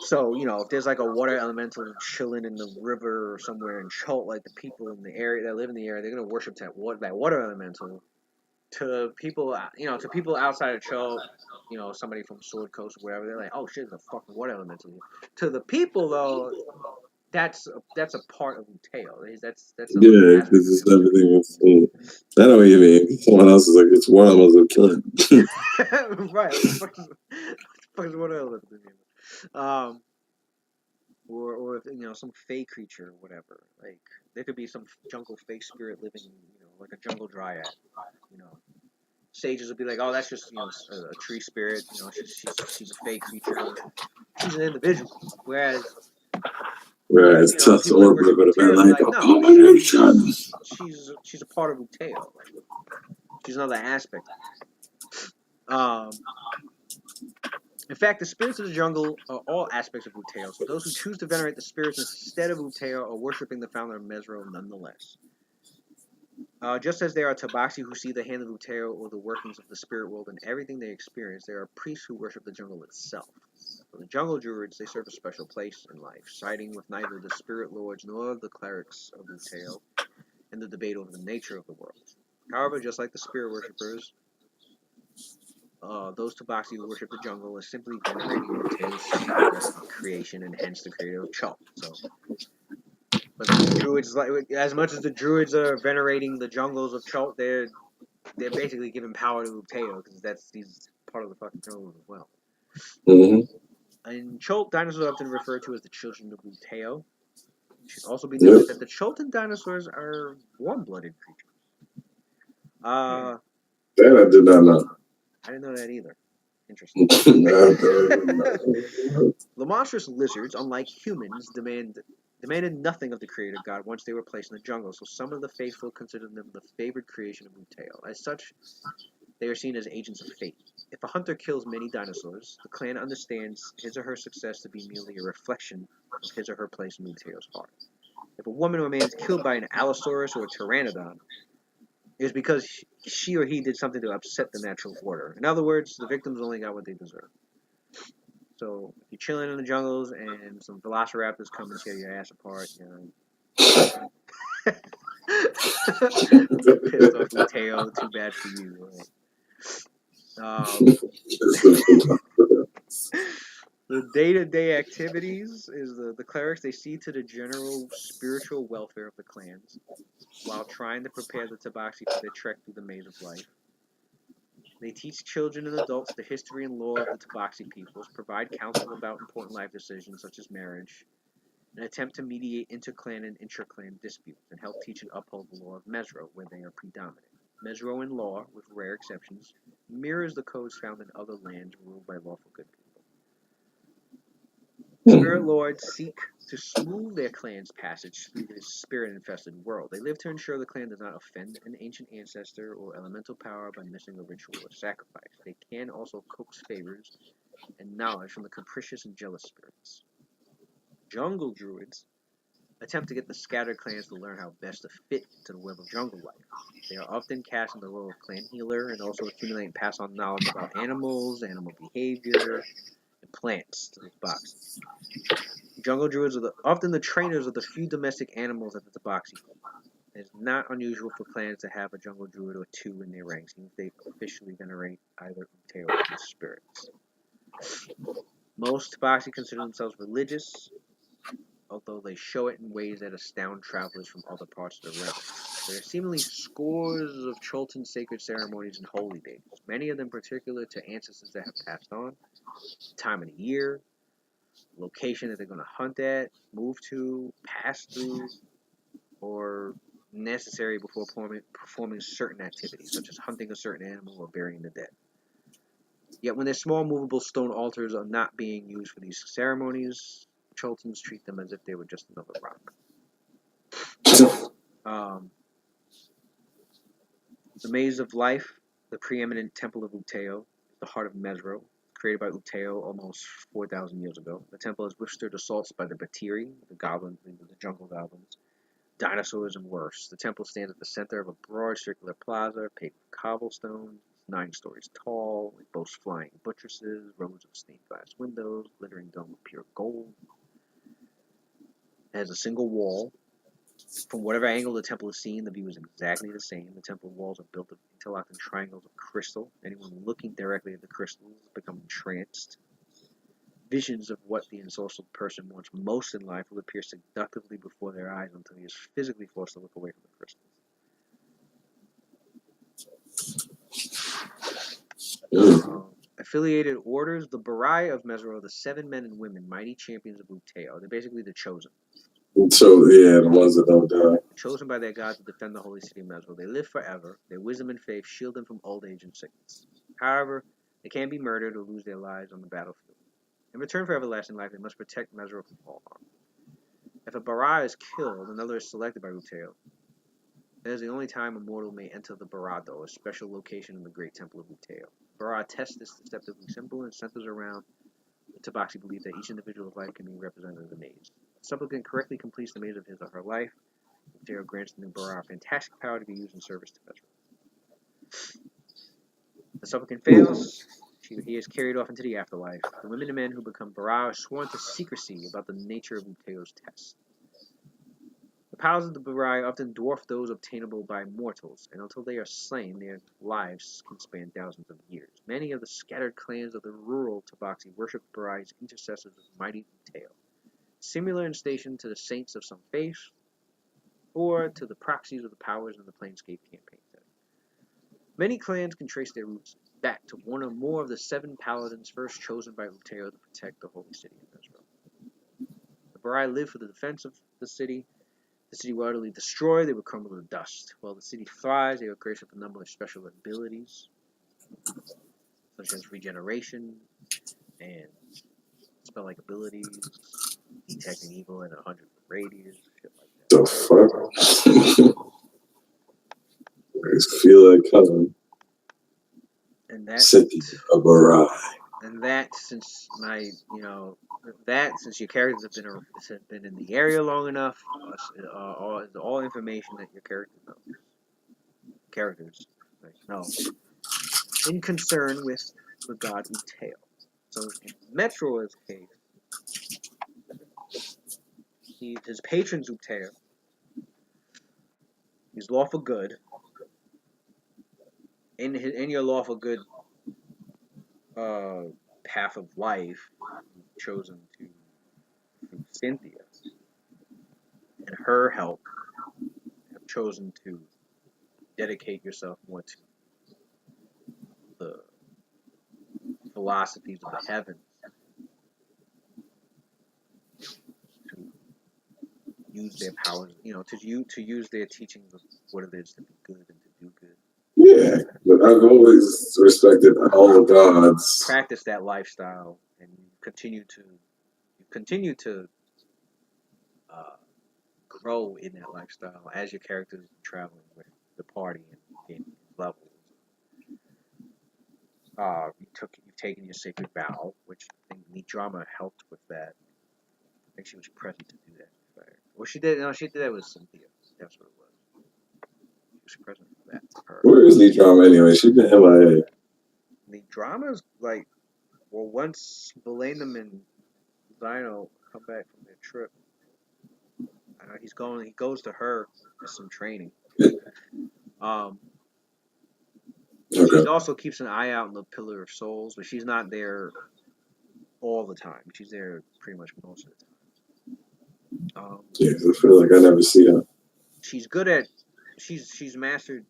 So, if there's like a water elemental chilling in the river or somewhere in Chult, like the people in the area that live in the area, they're gonna worship that water elemental. To people, to people outside of Chult, somebody from Sword Coast or wherever, they're like, oh shit, there's a fucking water elemental here. To the people though, that's a part of Uteo. That's a little Yeah, aspect because of it's him. everything was. I know what you mean. Someone else is like, it's one of us will kill him. Right? What the fuck is water elemental? Or if, some fey creature or whatever. Like there could be some jungle fey spirit living, like a jungle dryad. You know, sages would be like, oh, that's just a tree spirit. She's a fey creature. She's an individual. Whereas Whereas Tuff's people that Orbiter worship would have been Uteo, they're like, like, oh no, my god, son. she's a part of Uteo. Like she's another aspect. In fact, the spirits of the jungle are all aspects of Uteo, so those who choose to venerate the spirits instead of Uteo are worshipping the founder of Mesro nonetheless. Just as there are Tabaxi who see the hand of Uteo or the workings of the spirit world in everything they experience, there are priests who worship the jungle itself. For the jungle druids, they serve a special place in life, siding with neither the spirit lords nor the clerics of Uteo in the debate over the nature of the world. However, just like the spirit worshippers, those Tabaxi who worship the jungle are simply venerating Uteo's creation and hence the creator of Chult. But the druids, as much as the druids are venerating the jungles of Chult, they're basically giving power to Uteo because he's part of the fucking jungle as well. Mm-hmm. In Chult, dinosaurs are often referred to as the children of Uteo. It should also be noted that the Cholton dinosaurs are warm-blooded creatures. That I did not know. I didn't know that either. Interesting. The monstrous lizards, unlike humans, demanded nothing of the creator god once they were placed in the jungle, so some of the faithful considered them the favored creation of Uteo. As such, they are seen as agents of fate. If a hunter kills many dinosaurs, the clan understands his or her success to be merely a reflection of his or her place in Uteo's heart. If a woman or man is killed by an Allosaurus or a Pteranodon, it is because she or he did something to upset the natural order. In other words, the victims only got what they deserved. So if you're chilling in the jungles and some velociraptors come and tear your ass apart, pissed off Uteo, too bad for you. Right? The day-to-day activities is the clerics. They see to the general spiritual welfare of the clans while trying to prepare the Tabaxi for their trek through the maze of life. They teach children and adults the history and lore of the Tabaxi peoples, provide counsel about important life decisions such as marriage, and attempt to mediate inter-clan and intra-clan disputes, and help teach and uphold the law of Mesro, where they are predominant. Mesroan law, with rare exceptions, mirrors the codes found in other lands ruled by lawful good people. Spirit lords seek to smooth their clan's passage through this spirit-infested world. They live to ensure the clan does not offend an ancient ancestor or elemental power by missing a ritual or sacrifice. They can also coax favors and knowledge from the capricious and jealous spirits. Jungle druids attempt to get the scattered clans to learn how best to fit into the web of jungle life. They are often cast in the role of clan healer and also accumulate and pass on knowledge about animals, animal behavior, and plants to the tabaxi. Jungle druids are often the trainers of the few domestic animals at the tabaxi. It is not unusual for clans to have a jungle druid or two in their ranks, even if they officially venerate either Uteo or his spirits. Most tabaxi consider themselves religious, although they show it in ways that astound travelers from other parts of the realm. There are seemingly scores of Cholton sacred ceremonies and holy days, many of them particular to ancestors that have passed on, time of the year, location that they're going to hunt at, move to, pass through, or necessary before performing certain activities, such as hunting a certain animal or burying the dead. Yet when their small movable stone altars are not being used for these ceremonies, Choltons treat them as if they were just another rock. The Maze of Life, the preeminent temple of Uteo, is the heart of Mesro, created by Uteo almost 4,000 years ago. The temple has withstood assaults by the Batiri, the jungle goblins, dinosaurs, and worse. The temple stands at the center of a broad circular plaza paved with cobblestones. It's 9 stories tall. It boasts flying buttresses, rows of stained glass windows, glittering dome of pure gold. It has a single wall. From whatever angle the temple is seen, the view is exactly the same. The temple walls are built of interlocking triangles of crystal. Anyone looking directly at the crystals become entranced. Visions of what the ensorcelled person wants most in life will appear seductively before their eyes until he is physically forced to look away from the crystals. Affiliated orders, the Barai of Mesro are the 7 men and women, mighty champions of Uteo. They're basically the chosen. So, yeah, the ones that don't die. Chosen by their god to defend the holy city of Mesro. They live forever. Their wisdom and faith shield them from old age and sickness. However, they can be murdered or lose their lives on the battlefield. In return for everlasting life, they must protect Mesro from all harm. If a Bara is killed, another is selected by Uteo. That is the only time a mortal may enter the Barado, a special location in the great temple of Uteo. Bara tests this deceptively simple and centers around the Tabaxi belief that each individual's life can be represented in the maze. If a supplicant correctly completes the maze of his or her life, Uteo grants the new Bara fantastic power to be used in service to Mesro. If the supplicant fails, he is carried off into the afterlife. The women and men who become Bara are sworn to secrecy about the nature of Uteo's test. The powers of the Barai often dwarf those obtainable by mortals, and until they are slain, their lives can span thousands of years. Many of the scattered clans of the rural Tabaxi worship Barai's intercessors of mighty Uteo, similar in station to the saints of some faiths, or to the proxies of the powers in the Planescape campaign setting. Many clans can trace their roots back to one or more of the 7 paladins first chosen by Uteo to protect the holy city of Israel. The Barai live for the defense of the city. The city will utterly destroy, they will crumble to dust. While the city thrives, they are graced with a number of special abilities, such as regeneration and spell-like abilities, detecting evil at 100 radius, shit like that. The fuck? I just feel it coming. And that, City of Barai. And that, since since your characters have been in the area long enough, all information that your characters know in concern with the god Uteo. So in Metro's case, his patron's Uteo. He's lawful good. In your lawful good path of life, you've chosen to, through Cynthia and her help, have chosen to dedicate yourself more to the philosophies of the heavens, to use their powers, to use their teachings of what it is to be good and to do good. Yeah, but I've always respected all gods. Practice that lifestyle, and you continue to grow in that lifestyle as your characters are traveling with the party and gaining levels. You've taken your sacred vow, which I think the drama helped with that. I think she was present to do that. Well, she did. No, she did that with Cynthia. That's what it was. She was present for that. For her. Where is the drama anyway? She been MIA. The drama's like, well, once Belanum and Dino come back from their trip, I know he goes to her for some training. Um, Okay. She also keeps an eye out on the Pillar of Souls, but she's not there all the time. She's there pretty much most of the time. Yeah, I feel like I never see her. She's good at. She's mastered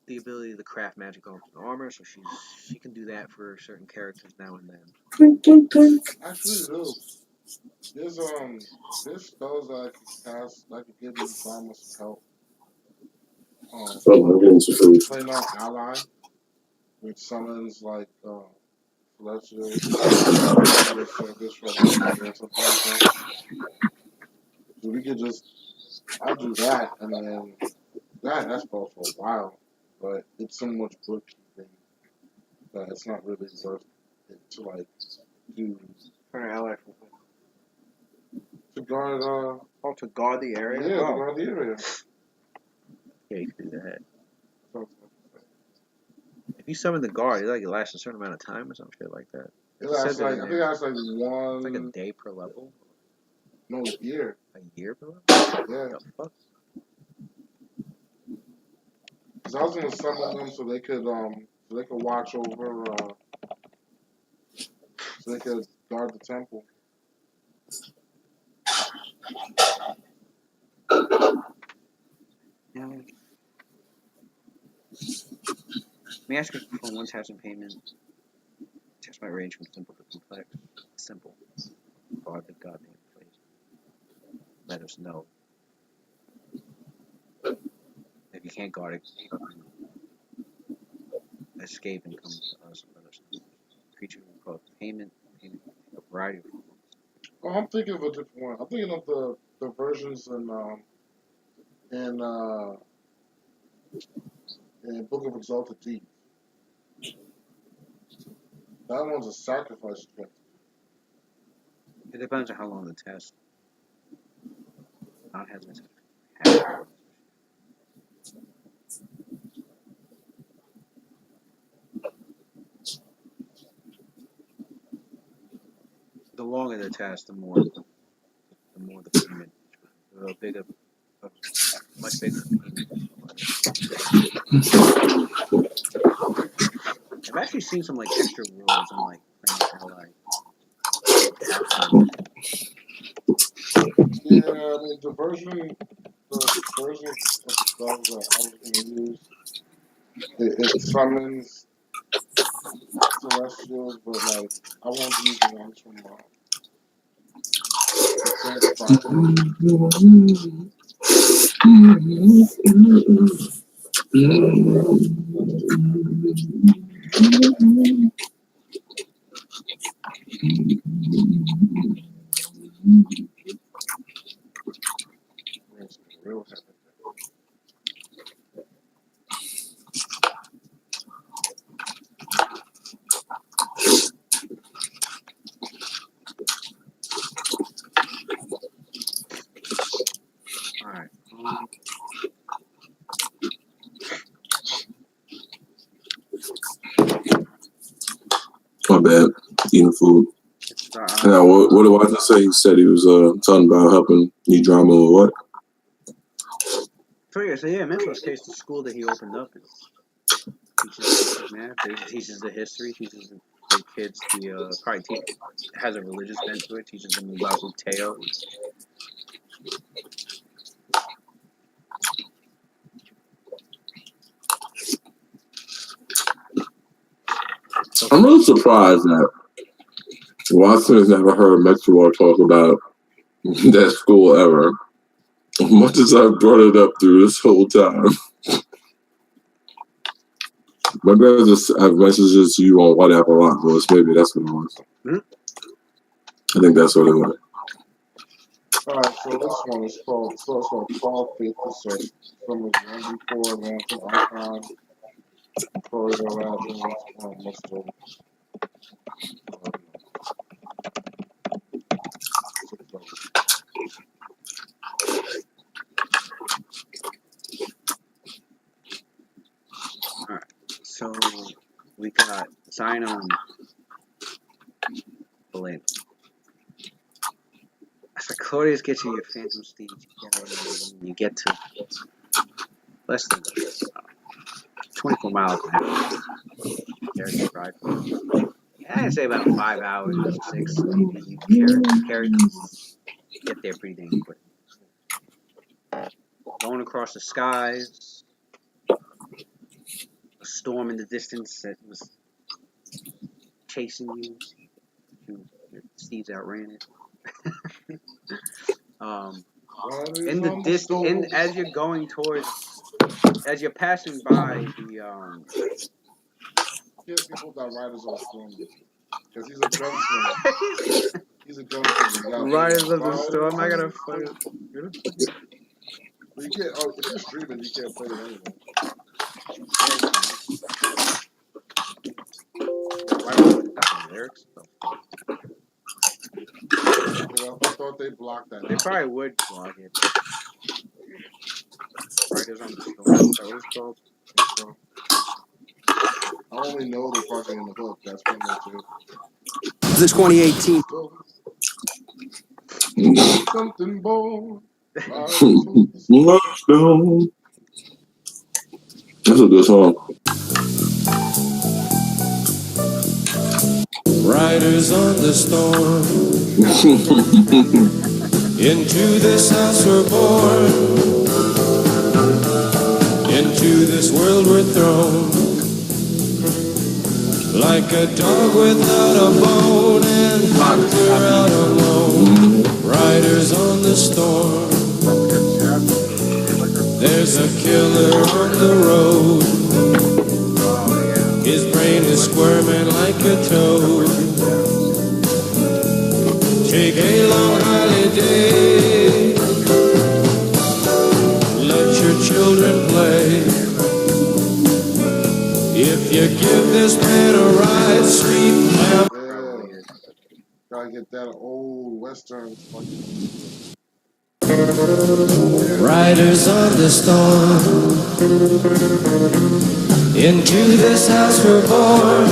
the ability to craft magic armor, so she can do that for certain characters now and then. Actually, do. There's spells that I could cast that could give these drama some help. I'm getting some food. Playing on ally, which summons like celestial service for like or something like that. So we could just I'll do that and then that spell for a while, but it's so much bookkeeping that it's not really worth it to like do For an ally to guard to guard the area. to guard the area. Yeah, you can do that. If you summon the guard, it lasts a certain amount of time or some shit like that. It lasts like I think it lasts like one. It's like a day per level. No, year. A year per level? Yeah. What the fuck? Cause I was gonna summon them so they could watch over so they could guard the temple. Now, let me ask you for one task and payment. Test my range from simple to complex. Simple. Guard the goddamn place. Let us know. If you can't guard it, escape and come to us and let us know. Creature will call payment a variety of forms. Oh, I'm thinking of a different one. I'm thinking of the versions in Book of Exalted Deeds. That one's a sacrifice. It depends on how long the test. Not has it. The longer the test, the more the payment. The bigger, much bigger payment. I've actually seen some like extra rules on like ally. Yeah, I mean the version of the spells that I was gonna use, it summons celestials, but like I won't be using ones from real heaven. Alright. My bad. Eating food. Now, what did Watson say? He said he was talking about helping you drama or what? So yeah, Mentor's case, the school that he opened up teaches math, teaches the history, teaches the kids has a religious bent to it, teaches them about Uteo. I'm really surprised that Watson has never heard Metro talk about that school ever. As much as I've brought it up through this whole time. Maybe I've messages to you on WhatsApp a lot, Louis. Maybe that's what it was. I think that's what it was. Alright, so this one is called, so it's called Faith to Serve. From his one before Lantern Icon, Florida Lanterns, Mustard. Alright, so we got Zion Berlin. So Claudius gets you your Phantom Steed. You get to less than 24 miles an hour. There's your ride. I'd say about 5 hours, 6 maybe. You carry get there pretty dang quick. Going across the skies, a storm in the distance that was chasing you. Your steeds outran it. In the distance, as you're going towards, as you're passing by the People that riders on Storm because he's a gunslinger. He's a gunslinger. Riders of the Storm. I gotta find it. But you can't. Oh, if you're streaming, you can't play it anyway. Lyrics. I thought they blocked that. They probably would block it. Riders on the Storm. Is that what it's called? So, I only know the fucking in the hook. That's pretty much it. This is 2018. Something bold. That's a good song. Riders on the storm. Into this house we're born. Into this world we're thrown. Like a dog without a bone and hunter out alone. Riders on the storm. There's a killer on the road. His brain is squirming like a toad. Take a long holiday. Let your children play. If you give this man a ride, sweet lamb. Gotta get that old western fucking. Riders on the storm. Into this house we're born.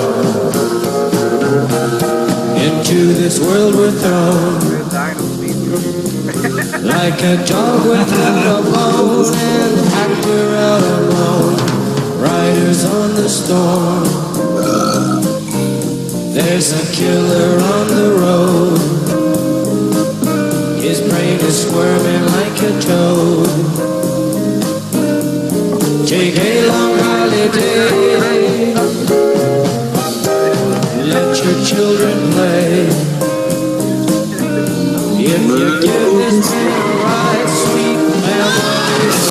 Into this world we're thrown. Like a dog without a bone and actor out alone. Riders on the storm. There's a killer on the road. His brain is squirming like a toad. Take a long holiday. Let your children play. If you give this man a ride, sweet memories.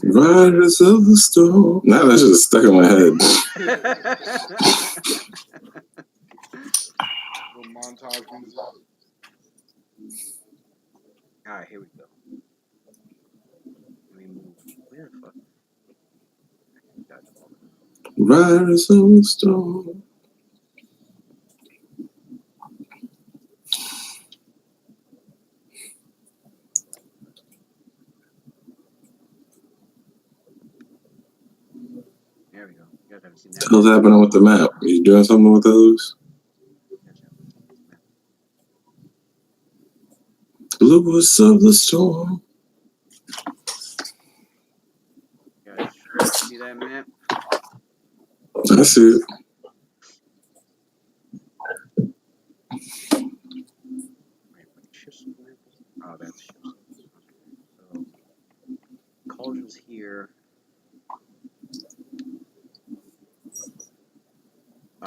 Riders of the Storm. Now that's just stuck in my head. Montage music. Alright, here we go. Let me move. Where the fuck? Riders of the Storm. There we go. You guys haven't seen that. What's happening with the map? You doing something with those? Lewis of the Storm. You guys see that map? I see it. Oh, that's ships. So, Cauldron's here.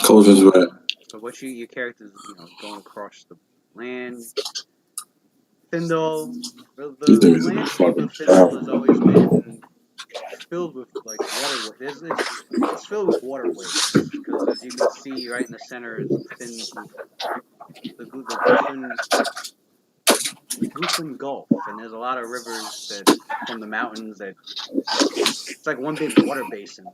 Cauldron's right. So what your character's, going across the land. Findle, the landscape of Findle has always been filled with like water. It's filled with waterways because as you can see right in the center is the Goofen Gulf, and there's a lot of rivers that from the mountains that it's like one big water basin.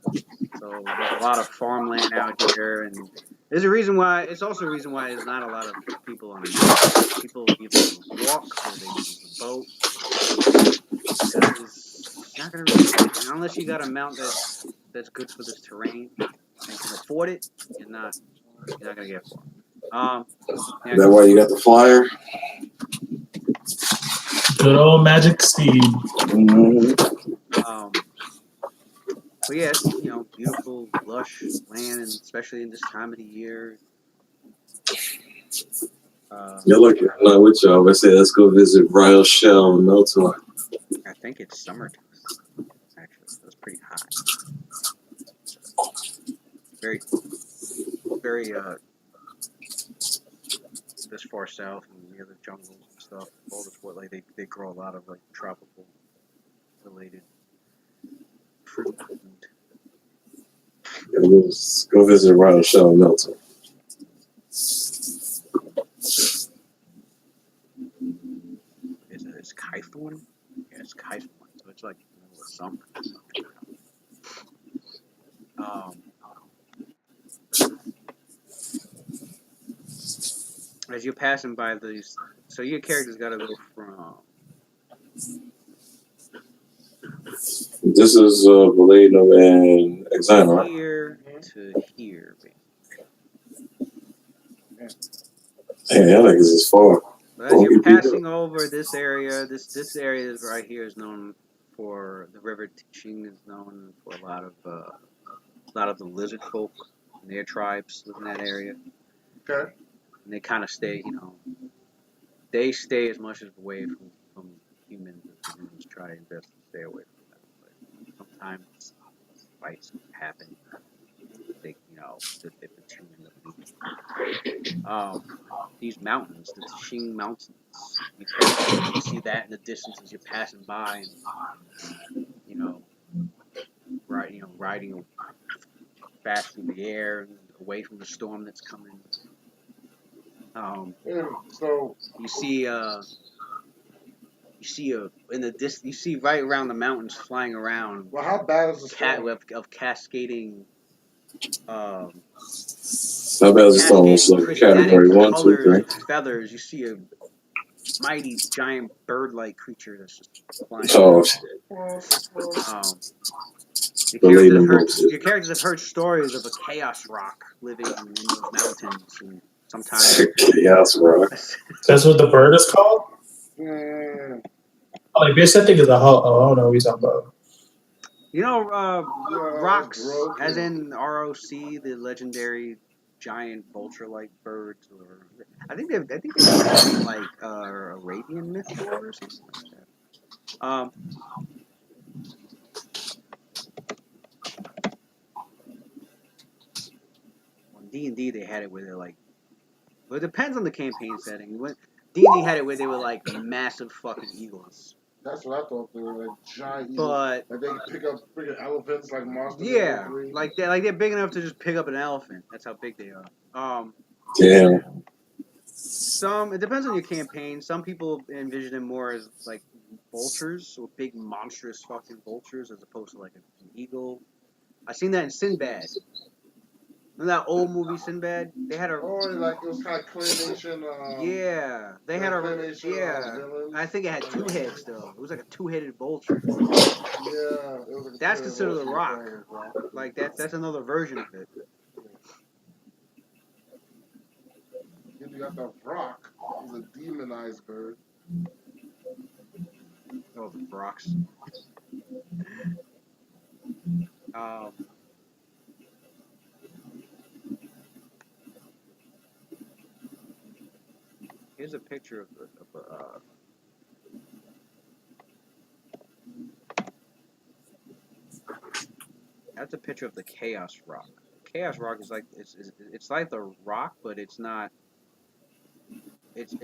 So there's a lot of farmland out here, and there's a reason why. It's also a reason why there's not a lot of people on the mountain. People either walk or they use a boat because it's not gonna really unless you got a mount that's good for this terrain and can afford it. You're not gonna get far. Yeah, Is that why you got the flyer? Good old Magic Steed. But yeah, it's beautiful, lush land, and especially in this time of the year. Yeah, look, I'm not with y'all. I say let's go visit Royal Shell and Meltor. I think it's summertime. Actually, so it's pretty hot. Very, very this far south and near the jungles and stuff. All this what like they grow a lot of like tropical related fruit. Yeah, let's go visit Royal Shell and Meltor. It's Kythorn? Yeah, it's Kythorn. So it's like in the middle of summer. As you're passing by these, so your character's got to go from This is Valeno and Exana, right? here to here, basically. Hey, I think this is far. But as you're passing over this area, this area is right here is known for the river Tishing is known for a lot of the lizard folk and their tribes live in that area. Okay. And they kind of stay, they stay as much as away from humans as the humans try their best to stay away from them. But sometimes fights happen. They, the two end up losing. These mountains, the Tishing Mountains, you see that in the distance as you're passing by, and riding fast through the air and away from the storm that's coming. So you see in the you see right around the mountains flying around. well, how bad is the storm? Of cascading. How bad is the storm? It's like category 1, 2, 3. Of feathers. You see a mighty giant bird-like creature that's just flying. Oh, Your characters have heard stories of a chaos rock living in those mountains, and sometimes Chaos rock. That's what the bird is called? Mm. Like, bitch, that thing is a hoe. Oh, I don't know what you're talking about. Rocks, as in ROC, the legendary giant vulture-like birds, or I think they've like Arabian myth lore or something like that. D&D they had it where they're like, well, it depends on the campaign setting. When D&D had it where they were like massive fucking eagles. That's what I thought. They were like giant eagles. But like they could pick up freaking elephants like monsters. Yeah, like they're big enough to just pick up an elephant. That's how big they are. Damn. It depends on your campaign. Some people envision them more as like vultures, or big monstrous fucking vultures, as opposed to like an eagle. I seen that in Sinbad. Remember that old movie Sinbad? They had a like it was kind of claymation. yeah, they had a villains. I think it had two heads though. It was like a two-headed vulture. Yeah, it was like That's considered a rock. Like that's another version of it. If you got the rock, he's a demonized bird. Oh, the rocks. Here's a picture of that's a picture of the Chaos Rock. Chaos Rock is like it's like the rock, but it's not. It's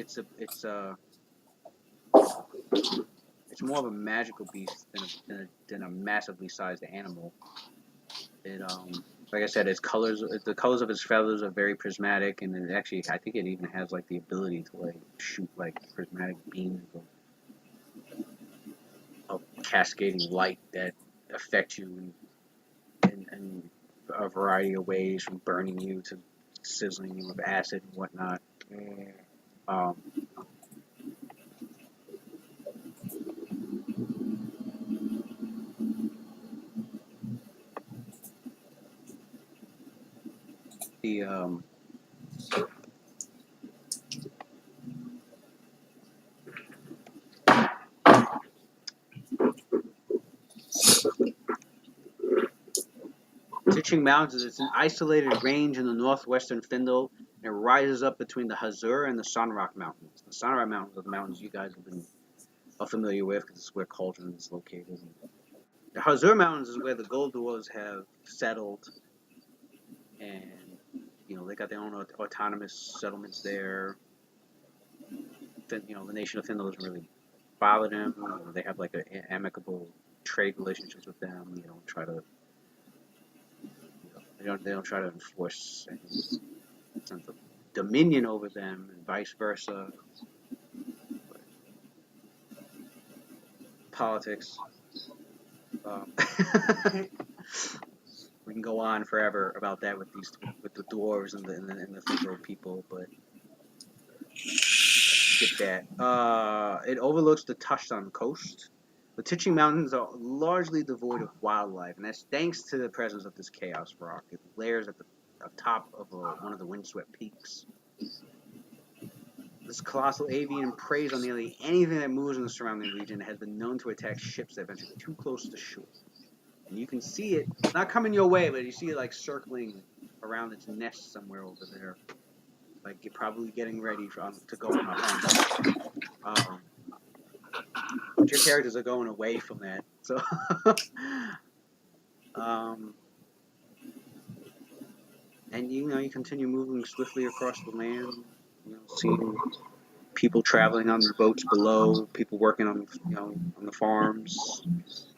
it's more of a magical beast than a massively sized animal. It like I said, the colors of its feathers are very prismatic, and it actually I think it even has like the ability to like shoot like prismatic beams of cascading light that affect you in a variety of ways, from burning you to sizzling you with acid and whatnot. Um, the Titching Mountains is an isolated range in the northwestern Findle, and it rises up between the Hazur and the Sunrock Mountains. The Sunrock Mountains are the mountains you guys are familiar with, because it's where Cauldron is located. The Hazur Mountains is where the Gold Dwarves have settled, and they got their own autonomous settlements there. The nation of Findle doesn't really bother them. They have like amicable trade relationships with them. They don't try to enforce any sense of dominion over them, and vice versa. But politics. We can go on forever about that with the dwarves and the Findle people, but skip that. It overlooks the Tushan coast. The Titching Mountains are largely devoid of wildlife, and that's thanks to the presence of this chaos rock. It layers at the top of one of the windswept peaks. This colossal avian preys on nearly anything that moves in the surrounding region, and has been known to attack ships that venture too close to shore. And you can see it, not coming your way, but you see it like circling around its nest somewhere over there. Like you're probably getting ready to go on a hunt. But your characters are going away from that. So, and you continue moving swiftly across the land, seeing people traveling on the boats below, people working on on the farms,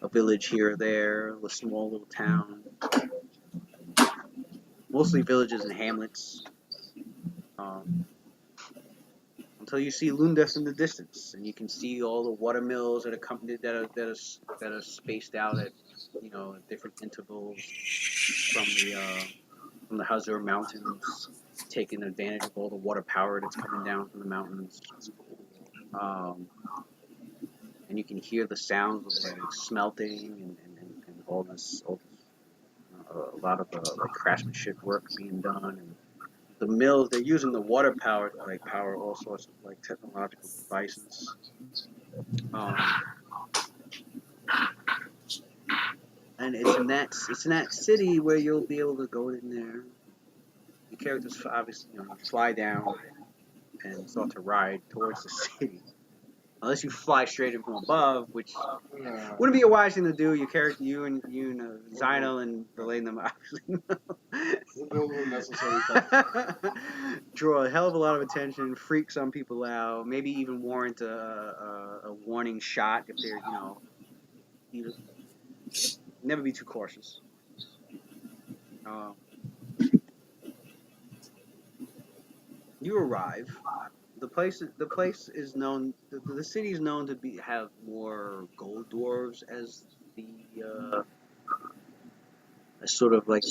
a village here or there, a small little town, mostly villages and hamlets. Until you see Lundeth in the distance, and you can see all the water mills that are spaced out at different intervals from the Hazur Mountains, taking advantage of all the water power that's coming down from the mountains. And you can hear the sounds of like smelting and all this a lot of like craftsmanship work being done, and the mills, they're using the water power to like power all sorts of like technological devices. And it's in that city where you'll be able to go in there. Your characters obviously fly down and start to ride towards the city. Unless you fly straight in from above, which wouldn't be a wise thing to do. Your character, you and Zyno and Delaney, obviously draw a hell of a lot of attention, freak some people out, maybe even warrant a warning shot if they're never be too cautious. You arrive. The place is known. The city is known to have more gold dwarves as as sort of like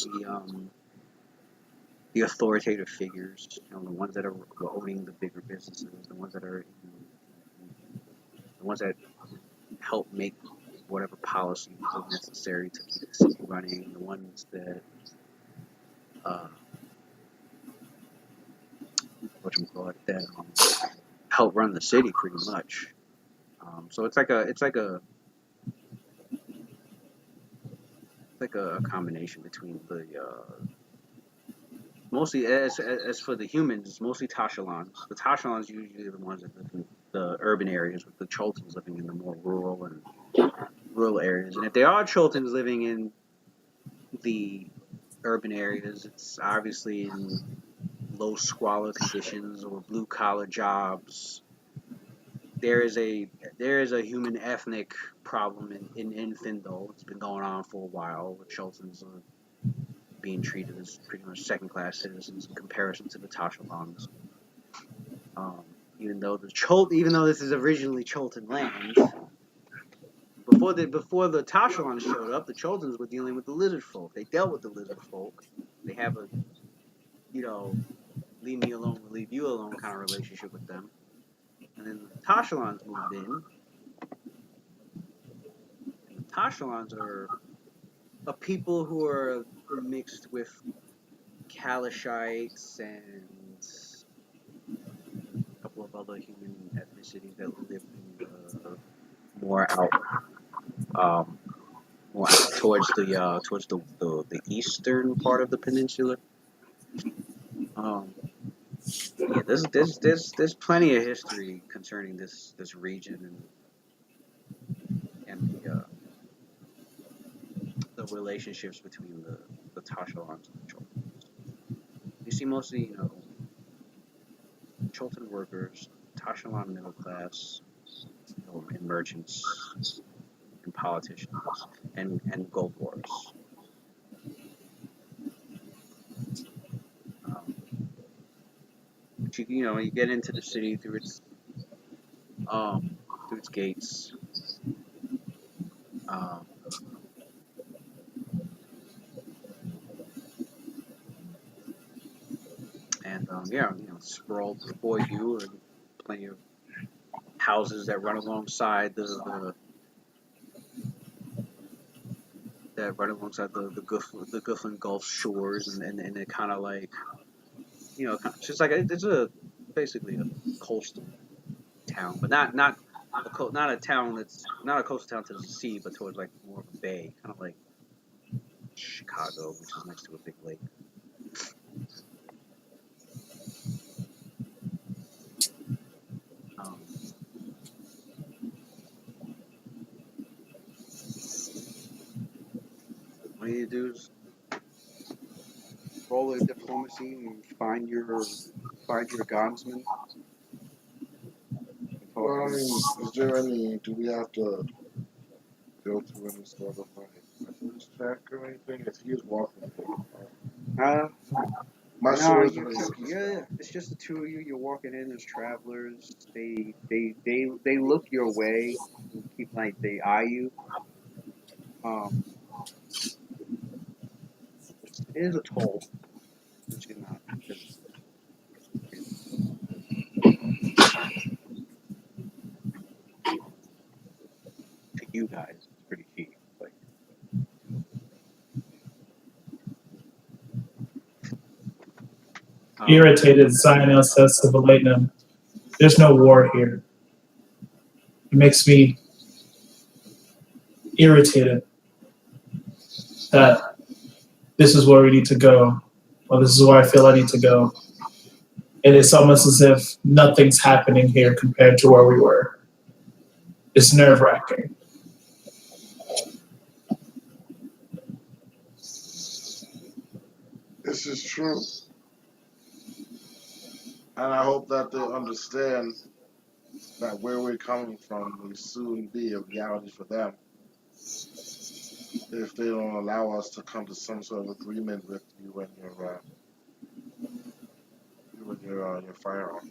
the authoritative figures. The ones that are owning the bigger businesses, the ones that help make whatever policies are necessary to keep the city running. The ones that help run the city pretty much. So it's like a combination between the mostly as for the humans, it's mostly Tashalans. The Tashalans usually are the ones that live in the urban areas, with the Choltons living in the more rural areas. And if there are Choltons living in the urban areas, it's obviously in low squalor conditions or blue collar jobs. there is a human ethnic problem in Findle. It's been going on for a while. The Chultans are being treated as pretty much second-class citizens in comparison to the Tashalans. Um, even though this is originally Choltan land, before the Tashalans showed up, the Choltans were dealing with the lizard folk. They dealt with the lizard folk. They have a leave me alone, we'll leave you alone kind of relationship with them. And then the Tashalans moved in. And the Tashalans are a people who are mixed with Kalishites and a couple of other human ethnicities that live in the more out, um, more out towards the eastern part of the peninsula. Yeah, there's plenty of history concerning this region and the relationships between the Tashalans and the Choltans. You see mostly, Choltan workers, Tashalan middle class, and merchants and politicians and gold wars. Um, but you get into the city through its gates. Um, and yeah, sprawled before you are plenty of houses that run alongside the Guffin Gulf shores, and it kind of like it's just like basically a coastal town, but not a town that's not a coastal town to the sea, but towards like more of a bay, kind of like Chicago, which is next to a big lake. Um, what you do is roll a diplomacy and find your guardsman. Well, I mean, do we have to go through any sort of like weapons check or anything? If he is walking Uh, my no, sword's in his yeah, it's just the two of you. You're walking in as travelers. They look your way, and keep like they eye you. Um, it is a toll, which is not because to you guys it's pretty cheap. Like, um, Irritated, Zionel says to Valatinum, there's no war here. It makes me irritated that this is where we need to go, or this is where I feel I need to go. And it's almost as if nothing's happening here compared to where we were. It's nerve wracking. This is true. And I hope that they understand that where we're coming from will soon be a reality for them if they don't allow us to come to some sort of agreement with you and your firearm.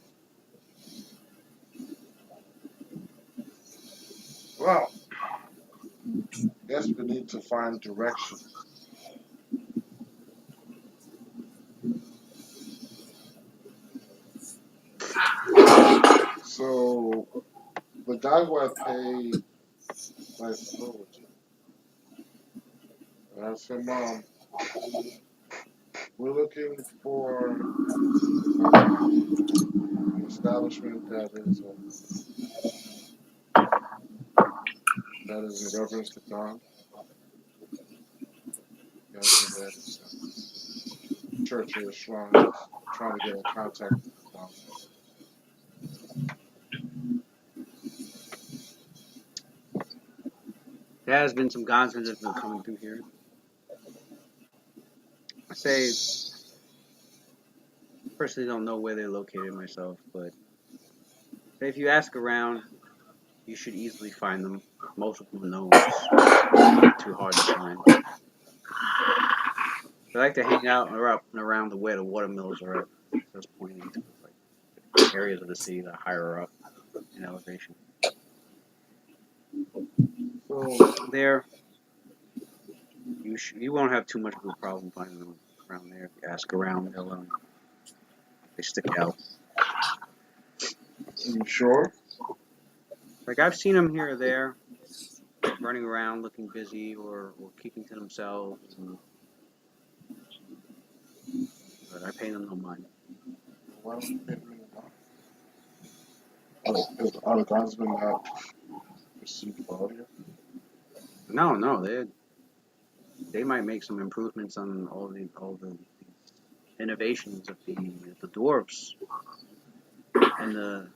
Well, guess we need to find direction. So the guy who I paid my silver to, I said, Mom, we're looking for an establishment that is in reverence to God. You know, so that church is strong. Just trying to get in contact with God. there has been some guardsmen that have been coming through here. I say personally don't know where they're located myself, but if you ask around, You should easily find them. Most of them know it's not too hard to find. They like to hang out up and around where the watermills are at. Just pointing to like areas of the city that are higher up in elevation. So there, you won't have too much of a problem finding them around there. If you ask around, they stick out. You sure? Like I've seen them here or there, running around looking busy or keeping to themselves. But I pay them no mind. Why don't you pay me the other guardsmen not received audio? No, they might make some improvements on all the innovations of the dwarves and the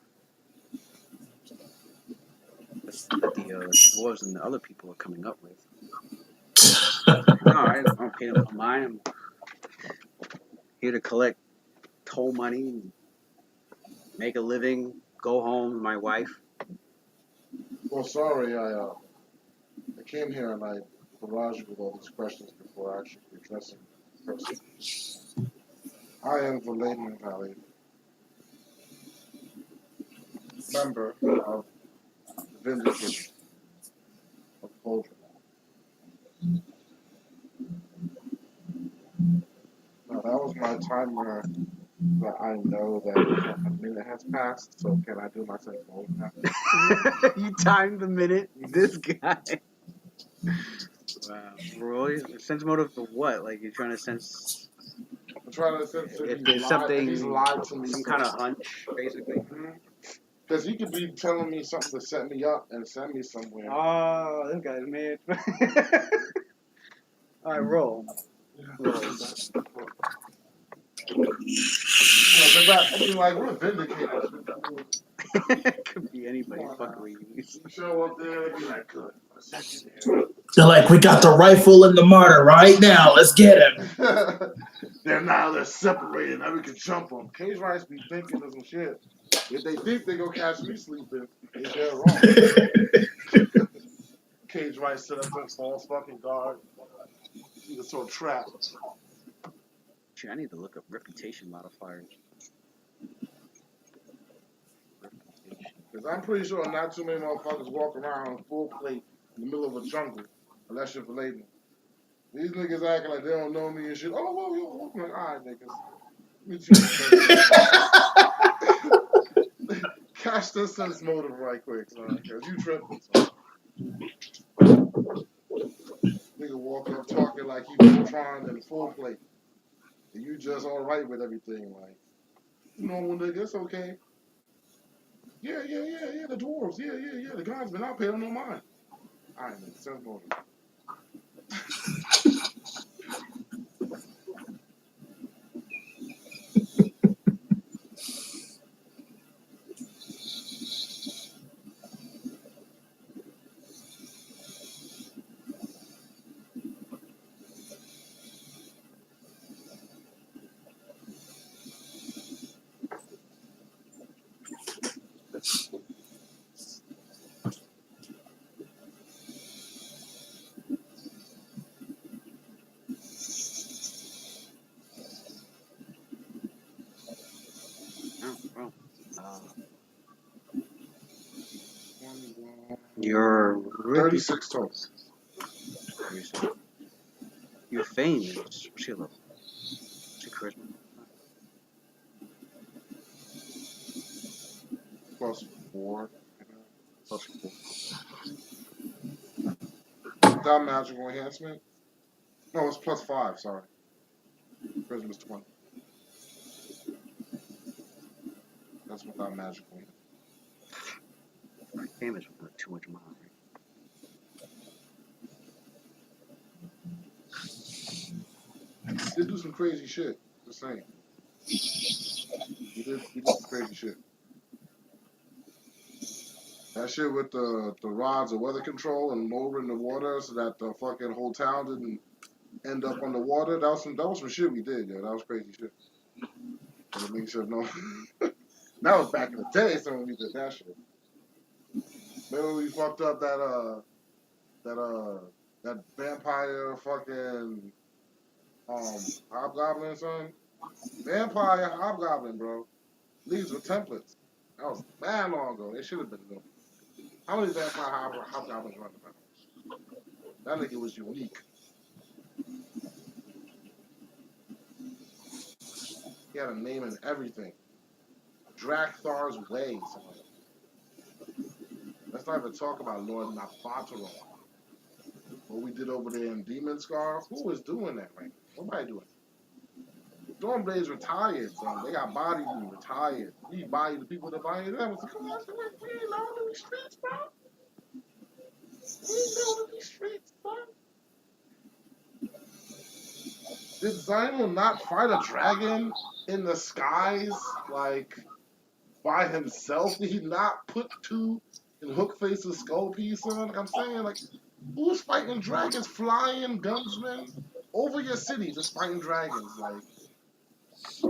dwarves and the other people are coming up with. No, I don't pay them no mind. I'm here to collect toll money, make a living, go home with my wife. Well, sorry, I came here and I barraged you with all these questions before actually addressing the person. I am the Layden Valley, member of the Vindicated of Cauldron. Now, that was my timer that I know that a minute has passed, so can I do my sense mode now? You timed the minute. This guy. Wow. Roy, sense motive for what? Like you're trying to sense I'm trying to sense if there's if he's something, lied to me. some kind of hunch, basically. Because he could be telling me something to set me up and send me somewhere. Oh, this guy's mad. All right, roll. I mean, like, we're vindicated. Could be anybody. Fuckery. You show up there, and be like, good. There. They're like, we got the rifle and the martyr right now. Let's get him. They're separated. Now we can jump them. Cage Rice be thinking of some shit. If they think they gonna catch me sleeping, they're wrong. Cage Rice set up some false fucking guard. He was so trapped. Gee, I need to look up reputation modifiers. Because I'm pretty sure not too many motherfuckers walk around full plate in the middle of a jungle unless you're related. These niggas acting like they don't know me and shit. Oh, whoa, yo, I'm like, all right, niggas. Me too. Catch this sense motive right quick, son. Because you tripping, son. Nigga walk up talking like he Voltron and full plate. And you just all right with everything. Like, normal nigga, it's okay. Yeah, the dwarves. Yeah. The guys been out paying on no mind. All right, nigga, sense motive. Oh, well. Your 36 total. Your fame is what's your level? What's your charisma? +4. +4. Without magical enhancement? No, it's +5, sorry. Charisma's 20. That's without magical enhancement. My fame is not too much mine, right? He did do some crazy shit. Just saying. He did some crazy shit. That shit with the rods of weather control and lowering the water so that the fucking whole town didn't end up underwater. That was some shit we did, yo. That was crazy shit. And to make sure no that was back in the day, so when we did that shit. Remember we fucked up that vampire fucking hobgoblin son? Vampire hobgoblin, bro. These were templates. That was mad long ago. They should have been doing. How many vampire hobgoblins running around? That nigga was unique. He had a name and everything. Drakthar's Way, son. Let's not even talk about Lord Nabatoro. What we did over there in Demon Scar. Who is doing that right now? Nobody doing it. Stormblade's retired, son. They got bodied and retired. We bodied the people that bodied them. Come on, we ain't known in these streets, bro. We ain't known in these streets, bro. Did Zymo not fight a dragon in the skies, like, by himself? Did he not put two in Hookface's skull piece on? Like I'm saying, like, who's fighting dragons, flying gunsmen over your city, just fighting dragons? Like,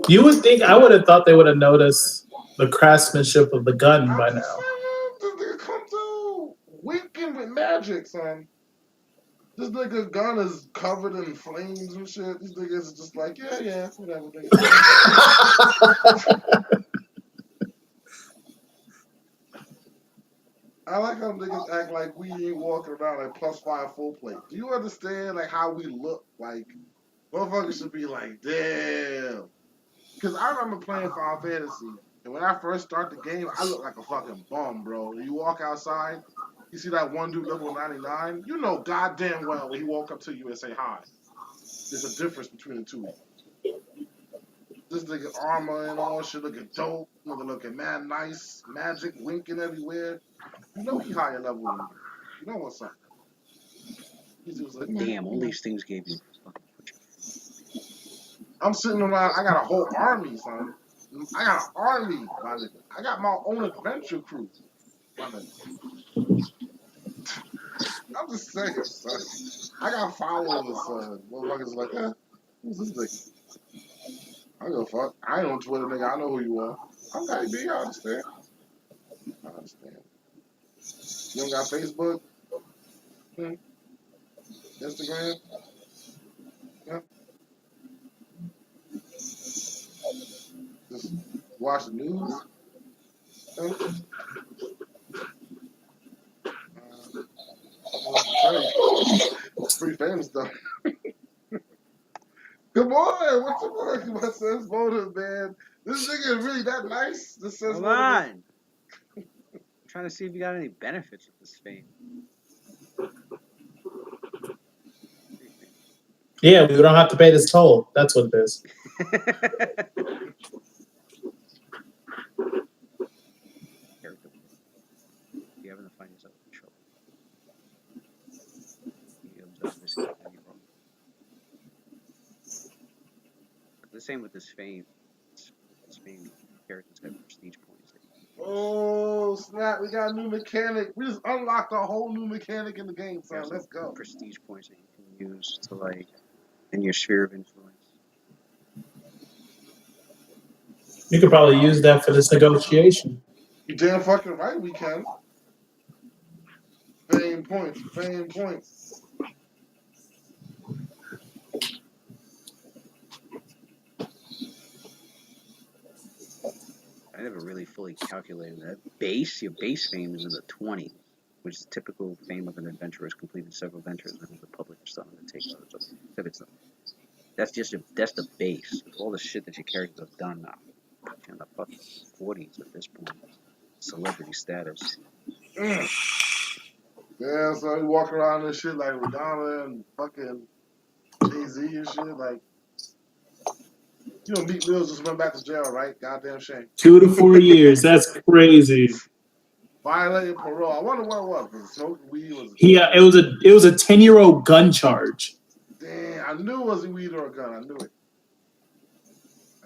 You would think I would have thought they would have noticed the craftsmanship of the gun I'm by just now. saying, this nigga come through winking with magic, son. This nigga gun is covered in flames and shit. These niggas is just like, yeah, whatever, nigga. I like how niggas act like we ain't walking around like +5 full plate. Do you understand like how we look? Like motherfuckers should be like, damn. Cause I remember playing Final Fantasy, and when I first start the game, I look like a fucking bum, bro. You walk outside, you see that one dude level 99, you know goddamn well when he walk up to you and say hi. There's a difference between the two of you. This nigga armor and all shit looking dope, nigga looking mad nice, magic winking everywhere. You know he higher level than you. You know what's up. He's just like, Damn, all these things gave you. I'm sitting around, I got a whole army, son. I got an army, my nigga. I got my own adventure crew, my nigga. I'm just saying, son. I got followers, son. Motherfuckers like, who's this nigga? I don't give a fuck. I ain't on Twitter, nigga. I know who you are. Okay, B, I understand. I understand. You don't got Facebook? Instagram? Yeah. Just watch the news? Yeah. Tell you. It's pretty famous, though. Come on, what's the word? What says motive, man? This nigga is really that nice. This says Hold motive. on. I'm trying to see if you got any benefits with this fame. Yeah, we don't have to pay this toll. That's what it is. You haven't find yourself in trouble. You observe this activity wrong. The same with this fame. This fame characters got prestige points. Oh, snap. We got a new mechanic. We just unlocked a whole new mechanic in the game, son. Let's go. Prestige points that you can use to like in your sphere of influence. You could probably use that for this negotiation. You damn fucking right we can. Fame points. Fame points. I never really fully calculated that. Your base fame is in the 20s, which is typical fame of an adventurer has completed several ventures and the public is starting to take others. So if it's that's the base. All the shit that your characters have done now. In the fucking 40s at this point. Celebrity status. Yeah, so you walk around and shit like Madonna and fucking Jay-Z and shit. Like, you know, Meek Mills just went back to jail, right? Goddamn shame. 2 to 4 years. That's crazy. Violated parole. I wonder what it was. Was it smoking weed? Was it It was a 10-year-old gun charge. Damn, I knew it wasn't weed or a gun. I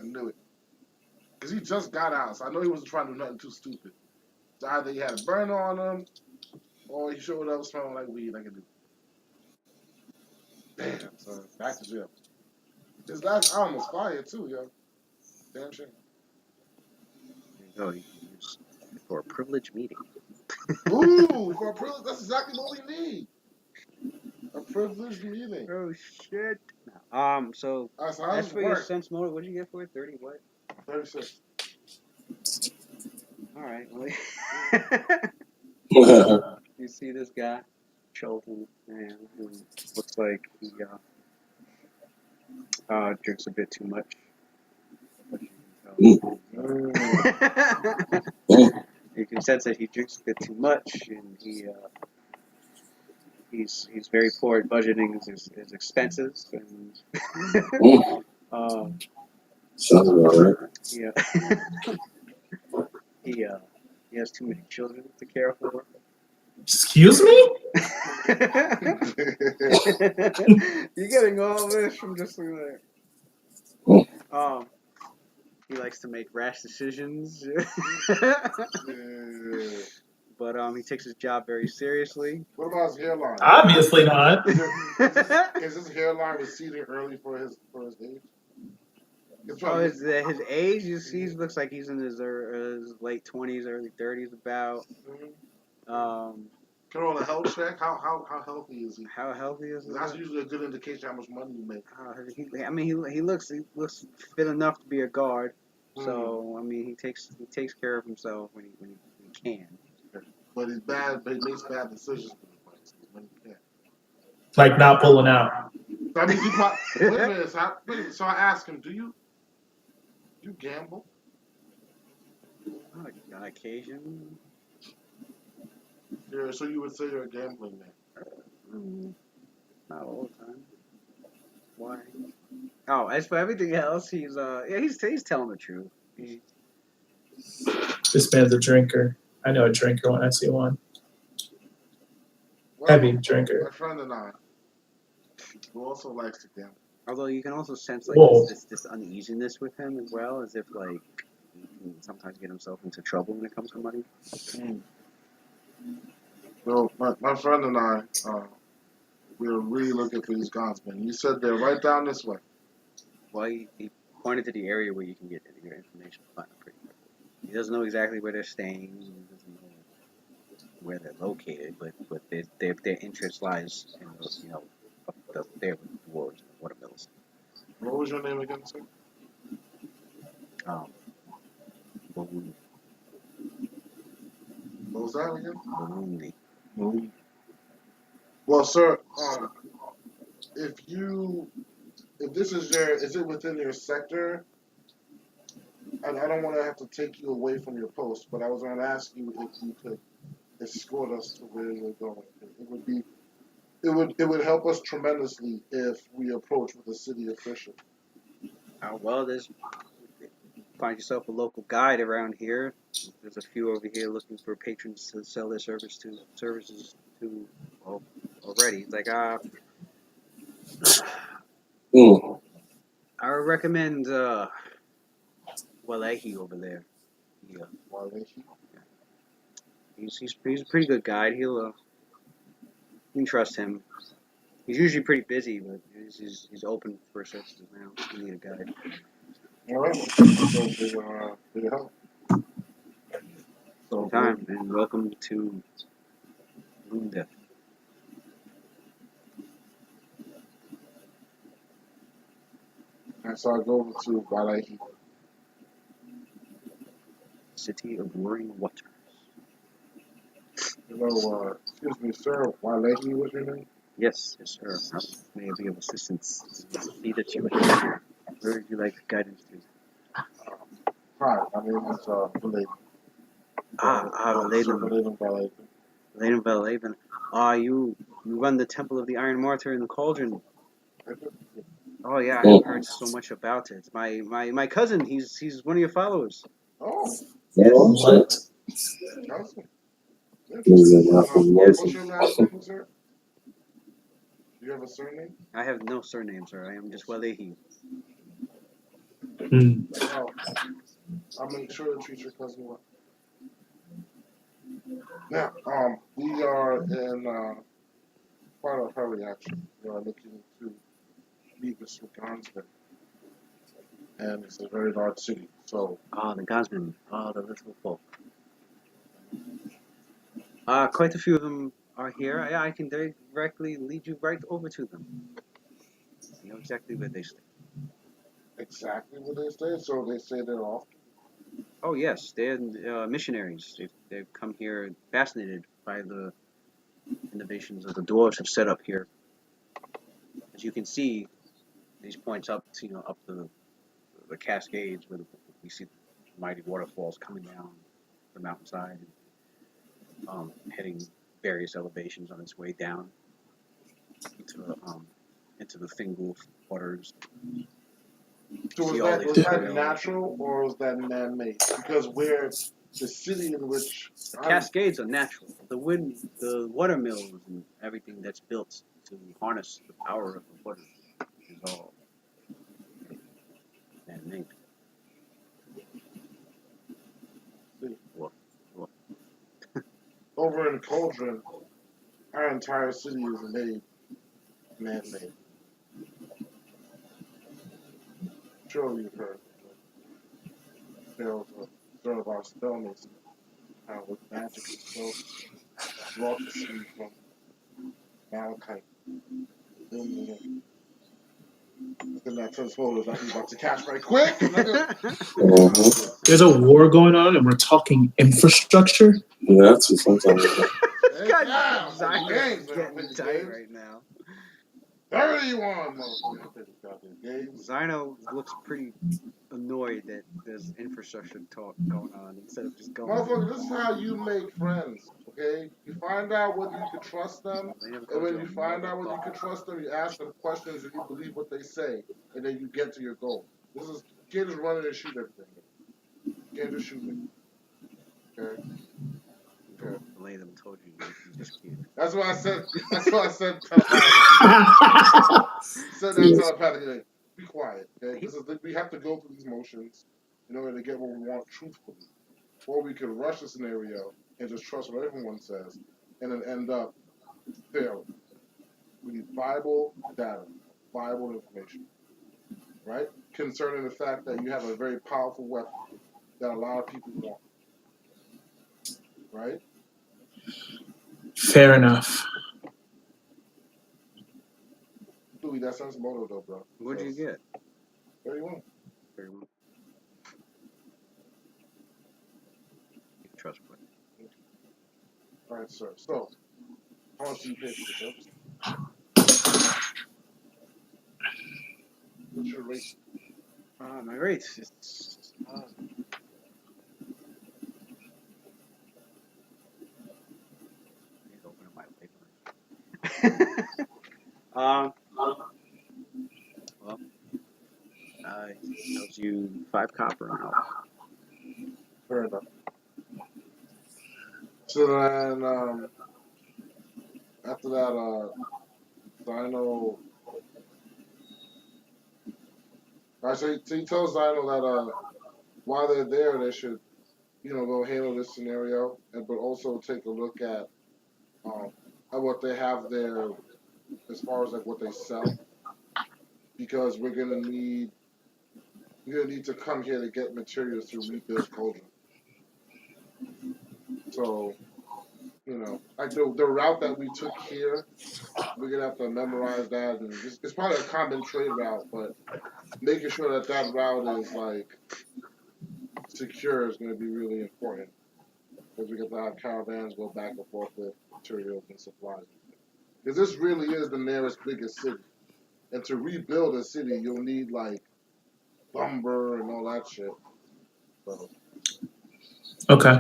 knew it. Because he just got out, so I know he wasn't trying to do nothing too stupid. So either he had a burner on him, or he showed up smelling like weed like a dude. Damn, so back to jail. His last album was fire, too, yo. Damn shame. There you go. You can use it for a privileged meeting. Ooh, for a privilege, that's exactly what we need. A privileged meeting. Oh shit. So All right, so how as does it for your work? sense motor, what did you get for it? 30 what? 36. All right. Well, you see this guy, Chilton, man, who looks like he drinks a bit too much. But you can tell. You can sense that he drinks a bit too much, and he's very poor at budgeting his expenses, and Sounds about right. yeah, he he has too many children to care for. Excuse me? You're getting all this from just looking at he likes to make rash decisions. Yeah. But he takes his job very seriously. What about his hairline? Obviously not. Is his hairline receding early for his age? It's Oh, probably his age, he looks like he's in his late 20s, early 30s about. Can roll a health check. How healthy is he? How healthy is he? That's usually a good indication how much money you make. He looks fit enough to be a guard. So I mean, he takes care of himself when he can. But he's bad. But he makes bad decisions when he can't. Like not pulling out. That means he probably. Wait a minute. So I asked him, do you gamble? On occasion. Yeah. So you would say you're a gambling man. Not all the time. Why? Oh, as for everything else, he's telling the truth. This man's a drinker. I know a drinker when I see one. Well, Heavy drinker. My friend and I, who also likes to gamble. Although you can also sense like Whoa. this uneasiness with him as well, as if like he can sometimes get himself into trouble when it comes to money. So my friend and I, we were really looking for these gunsmen. You said they're right down this way. Well, he pointed to the area where you can get your information from pretty quickly. He doesn't know exactly where they're staying. He doesn't know where they're located, but their interest lies in those, up there with the wars and the watermills. What was your name again, sir? Burundi. What was that again? Burundi. Well, sir, if this is it within your sector? And I don't want to have to take you away from your post, but I was going to ask you if you could escort us to where you're going. It would help us tremendously if we approach with a city official. Well, find yourself a local guide around here. There's a few over here looking for patrons to sell their services to already. It's like I would recommend Walehi over there. Yeah. Walehi? He's a pretty good guide. You can trust him. He's usually pretty busy, but he's open for services now. You need a guide. All right. So for your help. So Time and welcome to Moon Death. And so I go over to Walehi. City of Roaring Waters. Excuse me, sir. Walehi was your name? Yes, sir. How may I be of assistance? See that you are here. Where would you like guidance to? Hi, my name is Valaden. Valaden. Valaden. You run the Temple of the Iron Martyr in the Cauldron. Oh yeah, I've heard so much about it. My cousin, he's one of your followers. Oh. Yes. What? What's your last name, sir? Do you have a surname? I have no surname, sir. I am just Walehi. Oh, I'll make sure to treat your cousin well. Now, we are in quite a hurry, actually. We are looking to meet Mr. Gonsman. And it's a very large city, so... the Gonsman. The little folk. Quite a few of them are here. I can directly lead you right over to them. I know exactly where they stay. Exactly what they say. So they say they're off. Oh yes, they're missionaries. They've come here fascinated by the innovations that the dwarves have set up here. As you can see, these points up, to, up the Cascades where we see the mighty waterfalls coming down the mountainside, and heading various elevations on its way down into the Thingol waters. So See all was these that trails. natural or was that man-made? Because we're the city in which The Cascades are natural. The wind, the water mills, and everything that's built to harness the power of the water is all man-made. Well, well, over in Cauldron, our entire city is made man-made. Surely you've heard tales of sort of our spellmaking, how with magic and spells brought the city from malachite. And then that transformed like he's about to catch right quick. Mhm. There's a war going on, and we're talking infrastructure. Yeah, that's what sometimes. this Hey, guy yeah, play the Zyno's games, man. getting Play the tight games. right now. 31, motherfucker. Play the goddamn games. Zyno looks pretty annoyed that there's infrastructure talk going on instead of just going. Motherfucker, this is how you make friends, okay? You find out whether you can trust them, They never and called when you a you find out whether you can motherfucker. trust them, you ask them questions and you believe what they say, and then you get to your goal. This is, you can't just run in and shoot everything. You can't just shoot me, okay? Okay. Lay them told you you just kid. That's why I said, telepathically. Said that Yes. telepathically. Like, be quiet, okay? He, We have to go through these motions in order to get what we want truthfully. Or we could rush the scenario and just trust what everyone says and then end up failing. We need Bible data, Bible information, right? Concerning the fact that you have a very powerful weapon that a lot of people want, right? Fair enough. Louis, that sounds moto though, bro. what'd you get? 31. Very well. You can trust me. All right, sir. So, how much do you pay for the service? What's your rate? My rates. It's need to open up my paper. Well, it tells you 5 copper an hour. Fair enough. So then, after that, Dino. All right, so you tell Dino that while they're there, they should, go handle this scenario, but also take a look um, at what they have there as far as like what they sell, because we're gonna need to come here to get materials to rebuild Cauldron. So, like the route that we took here, we're gonna have to memorize that, and it's probably a common trade route, but making sure that that route is like secure is gonna be really important because we get to have caravans go back and forth with materials and supplies. Because this really is the nearest biggest city. And to rebuild a city, you'll need like lumber and all that shit. So, Okay.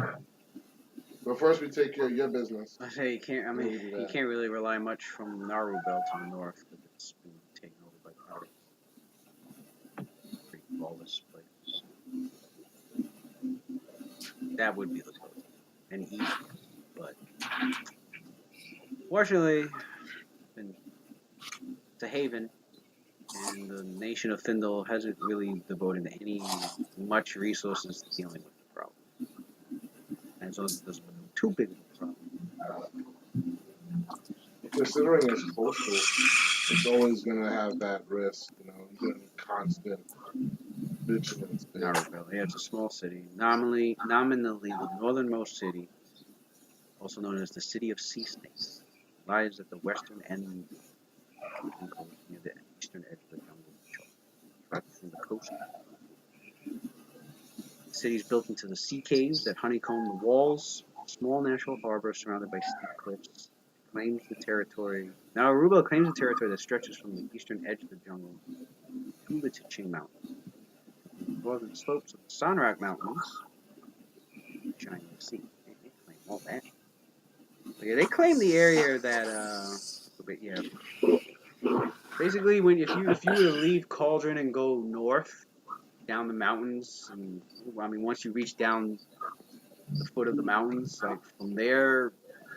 but first we take care of your business. I say you can't. I Then mean, we do you that. can't really rely much from Naru Belt to the north because it's been taken over by pirates. Pretty lawless place. That would be the coast, and east, but fortunately, it's a haven, and the nation of Thindle hasn't really devoted any much resources to dealing with the problem. And so it's too big of a problem. Considering it's coastal, it's always gonna have that risk. You're gonna need constant vigilance there. Naruville, yeah, it's a small city, nominally the northernmost city also known as the City of Sea Snakes, lies at the western end of the coast near the eastern edge of the jungle of Chow, directly from the coast. The city is built into the sea caves that honeycomb the walls. A small natural harbor surrounded by steep cliffs claims the territory. Now, Aruba claims a territory that stretches from the eastern edge of the jungle to the Tiching Mountains, from the northern slopes of the Sonrak Mountains, the Shining Sea. They claim all that. But yeah, they claim the area that yeah. Basically, if you were to leave Cauldron and go north down the mountains, and I mean once you reach down the foot of the mountains, like from there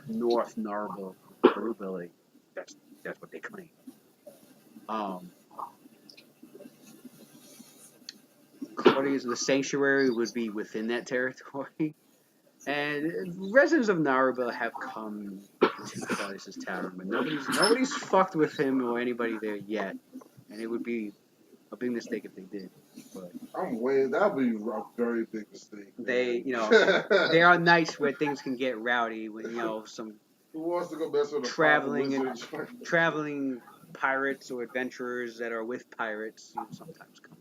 north Narba, Aruba, like that's what they claim. Claudius, the sanctuary would be within that territory, and residents of Narba have come to Claudius's tavern, but nobody's fucked with him or anybody there yet, and it would be a big mistake if they did. But that'd be a very big mistake. they, Man. there are nights where things can get rowdy when some Who wants to go mess with a traveling pirates or adventurers that are with pirates, sometimes come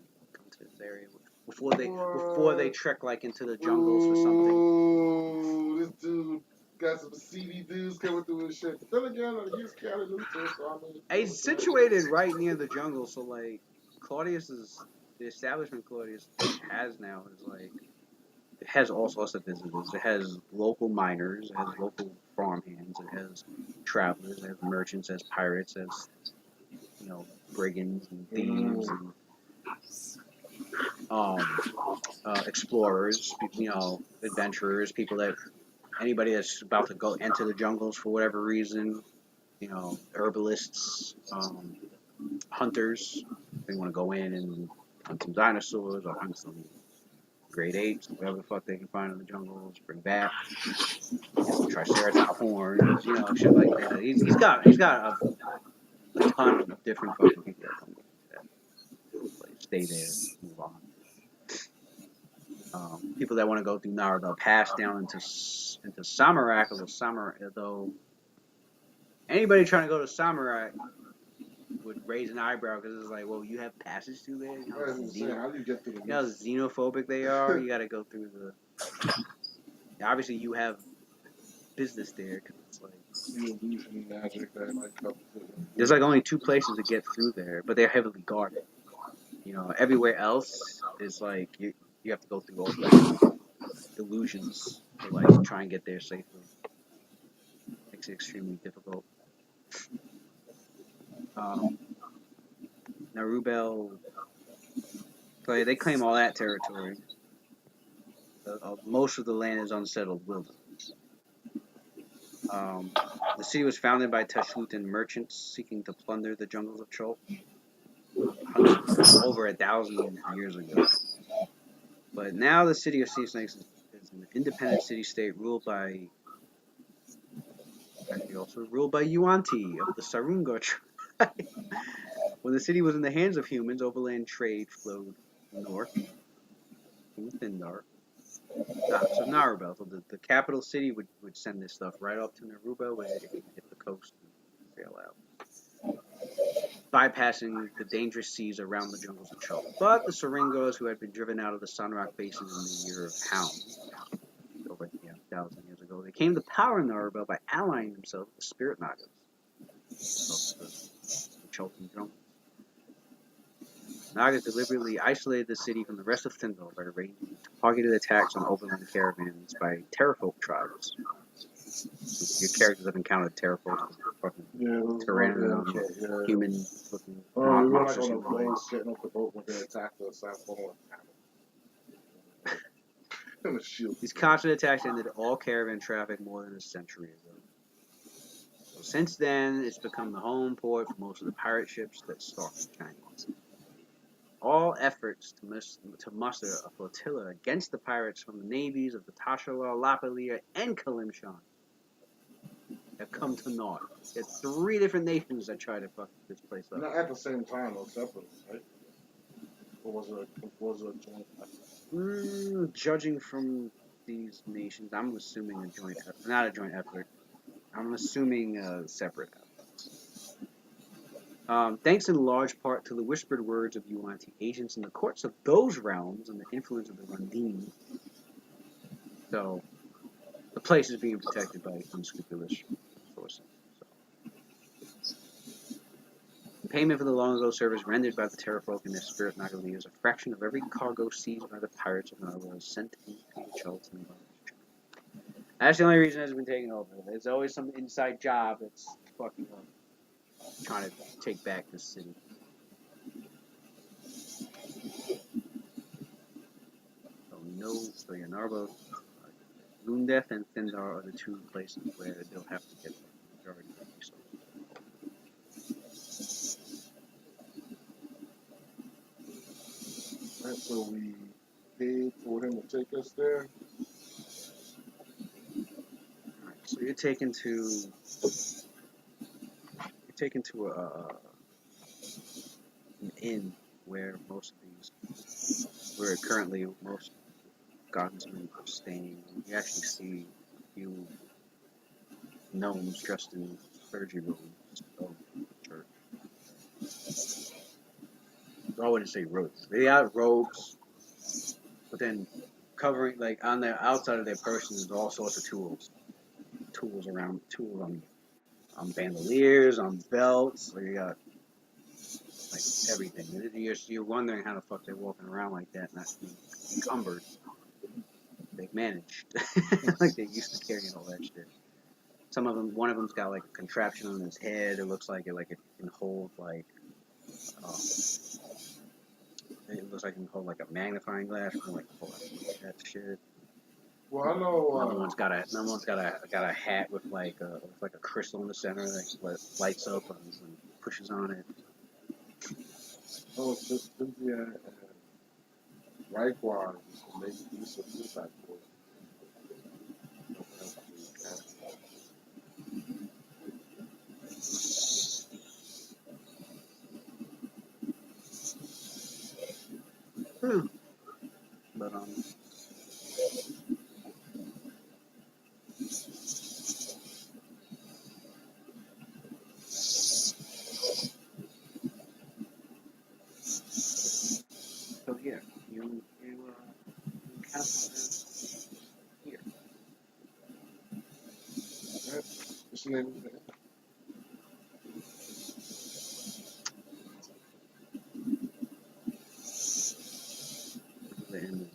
to this area before they trek like into the jungles for something. Ooh, this dude got some seedy dudes coming through his shit. But then again, he's Cali Luther, so I mean. It's situated right near the jungle, so like the establishment Claudius has now is like it has all sorts of visitors. It has local miners, it has local farmhands, it has travelers, it has merchants, it has pirates, it has brigands and thieves and explorers, adventurers, anybody that's about to go enter the jungles for whatever reason, herbalists, hunters. They want to go in and hunt some dinosaurs or hunt some great apes, whatever the fuck they can find in the jungles, bring back. Some triceratops horns, shit like that. He's got a ton of different fucking people that come to that place, stay there, move on. People that want to go through Narabel Pass down into Samarak, though anybody trying to go to Samarak would raise an eyebrow because it's like, well, you have passes through there. How do you get through how xenophobic they are. You got to go through obviously, you have business there because it's like there's like only 2 places to get through there, but they're heavily guarded. Everywhere else is like you have to go through all the illusions to like try and get there safely. Makes it extremely difficult. Narubel, so they claim all that territory. Most of the land is unsettled wilderness. The city was founded by Tashlutan merchants seeking to plunder the jungles of Chol over 1,000 years ago. But now the city of Sea Snakes is an independent city-state ruled by Yuan-Ti of the Sarunga tribe. When the city was in the hands of humans, overland trade flowed north through Thindar. So Narubel, so the capital city would send this stuff right up to Naruba where it could hit the coast and sail out, bypassing the dangerous seas around the jungles of Chol. But the Saringos, who had been driven out of the Sunrock Basin in the year of Hound, over 1,000 years ago, they came to power in Narubel by allying themselves with the Spirit Nagas of the Cholton jungles. Nagas deliberately isolated the city from the rest of Thindar by arranging targeted attacks on overland caravans by terrafolk tribes. Your characters have encountered terrafolk, fucking pteranodon, human-looking monsters. On a boat, getting off the boat when they attack the South Pole. These constant attacks ended all caravan traffic more than a century ago. So since then, it's become the home port for most of the pirate ships that stalk the Chinese. All efforts to muster a flotilla against the pirates from the navies of the Tashala, Lapalia, and Kalimshan have come to naught. There's 3 different nations that try to fuck this place up. Not at the same time, though, separately, right? Or was it a joint? Judging from these nations, I'm assuming not a joint effort. I'm assuming a separate effort. Thanks in large part to the whispered words of UNT agents in the courts of those realms and the influence of the Rundine. So, the place is being protected by unscrupulous sources. So. In payment for the long ago service rendered by the Terrafolk and their spirit Nagalis, a fraction of every cargo seized by the pirates of Narwhal is sent into the Charlton Barge. That's the only reason it's been taken over. There's always some inside job that's fucking up, trying to take back this city. So Narbo, Lundeth and Thindar are the two places where they'll have to get the majority of the resources. Right, so we paid for him to take us there. Alright, so you're taken to an inn where currently most guardsmen are staying. You actually see a few gnomes dressed in clergy robes of the church. I wouldn't say robes. They are robes, but then covering, like, on the outside of their persons is all sorts of tools. Tools on bandoliers, on belts. So you got like everything. You're wondering how the fuck they're walking around like that, not being encumbered. They've managed, like they're used to carrying all that shit. One of them's got like a contraption on his head. It looks like it can hold like, it looks like it can hold like a magnifying glass, or like pull out that shit. Well, I know. Another one's got a hat with like a crystal in the center that lights up and pushes on it. Oh, it's just Cynthia and Raekwon to make use of suicide force. But so here you encounter here. What's the name of it? The end.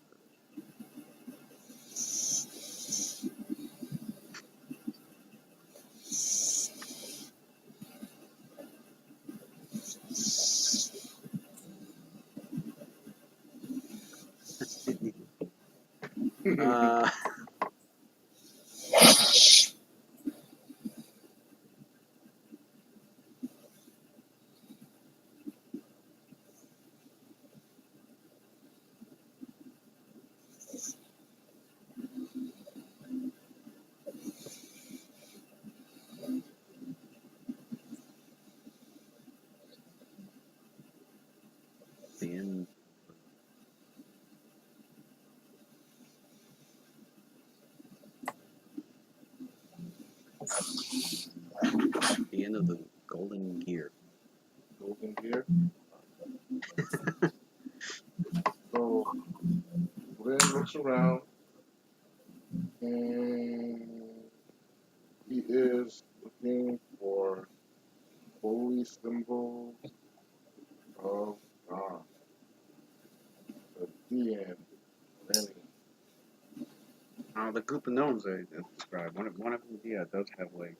The end. The end of the golden gear. Golden Gear. So Lynn looks around and he is looking for holy symbol of God. The DN. The group of gnomes I described. One of them, yeah, does have like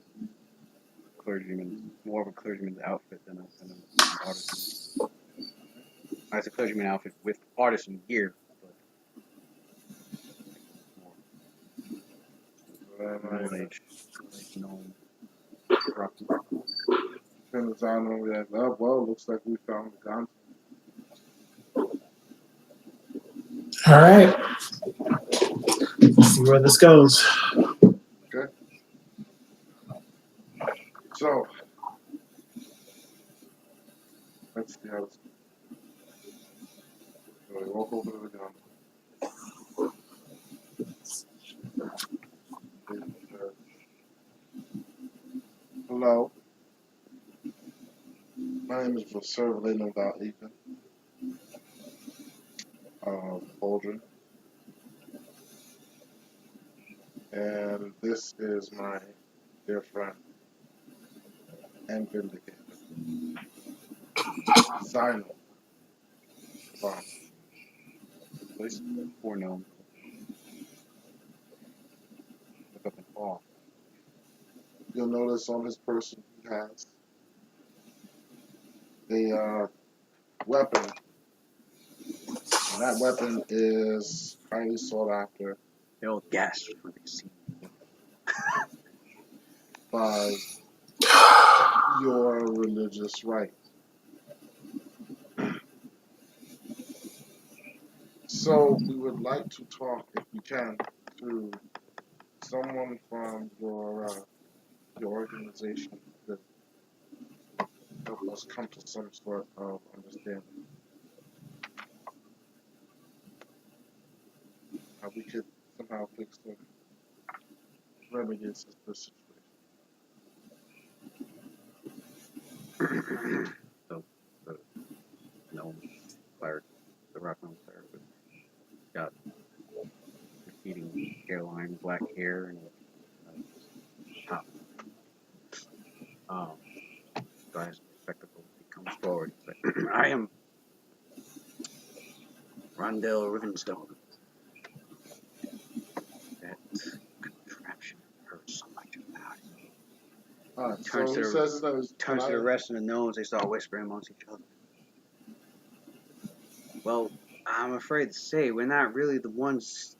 more of a clergyman's outfit than an artisan. It's a clergyman outfit with artisan gear, but middle age gnome. Depends on over that. Oh, well, looks like we found the gun. All right. Let's see where this goes. Okay. So let's see how this goes. So we walk over to the gun. Hello. My name is Reserve No Doubt Ethan. Baldwin. And this is my dear friend and vindicator, Zino. Goodbye. Place or no. Look up and fall. You'll notice on his person he has a weapon, and that weapon is highly sought after They all gasped when they see me. by your religious right. So we would like to talk, if we can, to someone from your organization that help us come to some sort of understanding. How we could somehow fix the remedies of this situation. So, the gnome cleric, the rock gnome cleric, got graffiti hairline, black hair, and top. Guys, spectacles. He comes forward. He's like, I am Rondell Rivenstone. That contraption hurts so much about. Alright, so Turns he to the says his name is turns to the rest of the gnomes. They start whispering amongst each other. Well, I'm afraid to say we're not really the ones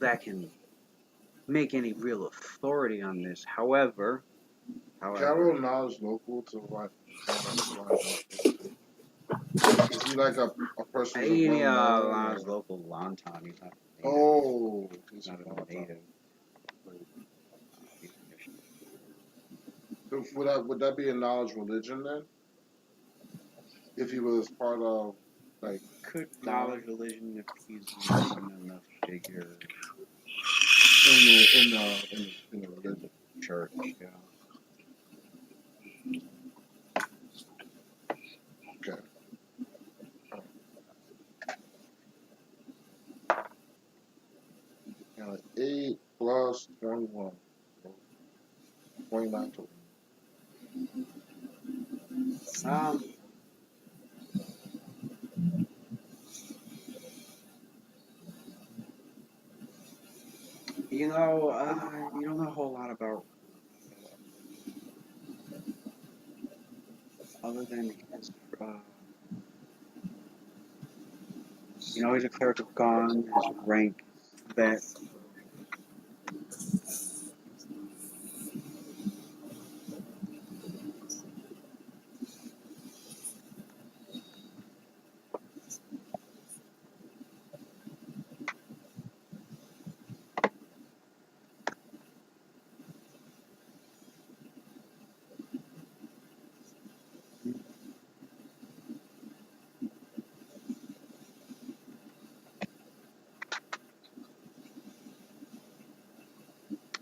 that can make any real authority on this. However, Carol knowledge local to what? Is he like a person who's he well known? is local Lantan. He's not native. Oh, He's not a native. Would that be a knowledge religion then? If he was part of like Could knowledge religion if he's an enough figure in the religion. church, yeah. Okay. 8 plus 21. 29 total. You don't know a whole lot about other than his, he's a cleric of Gon, his rank, that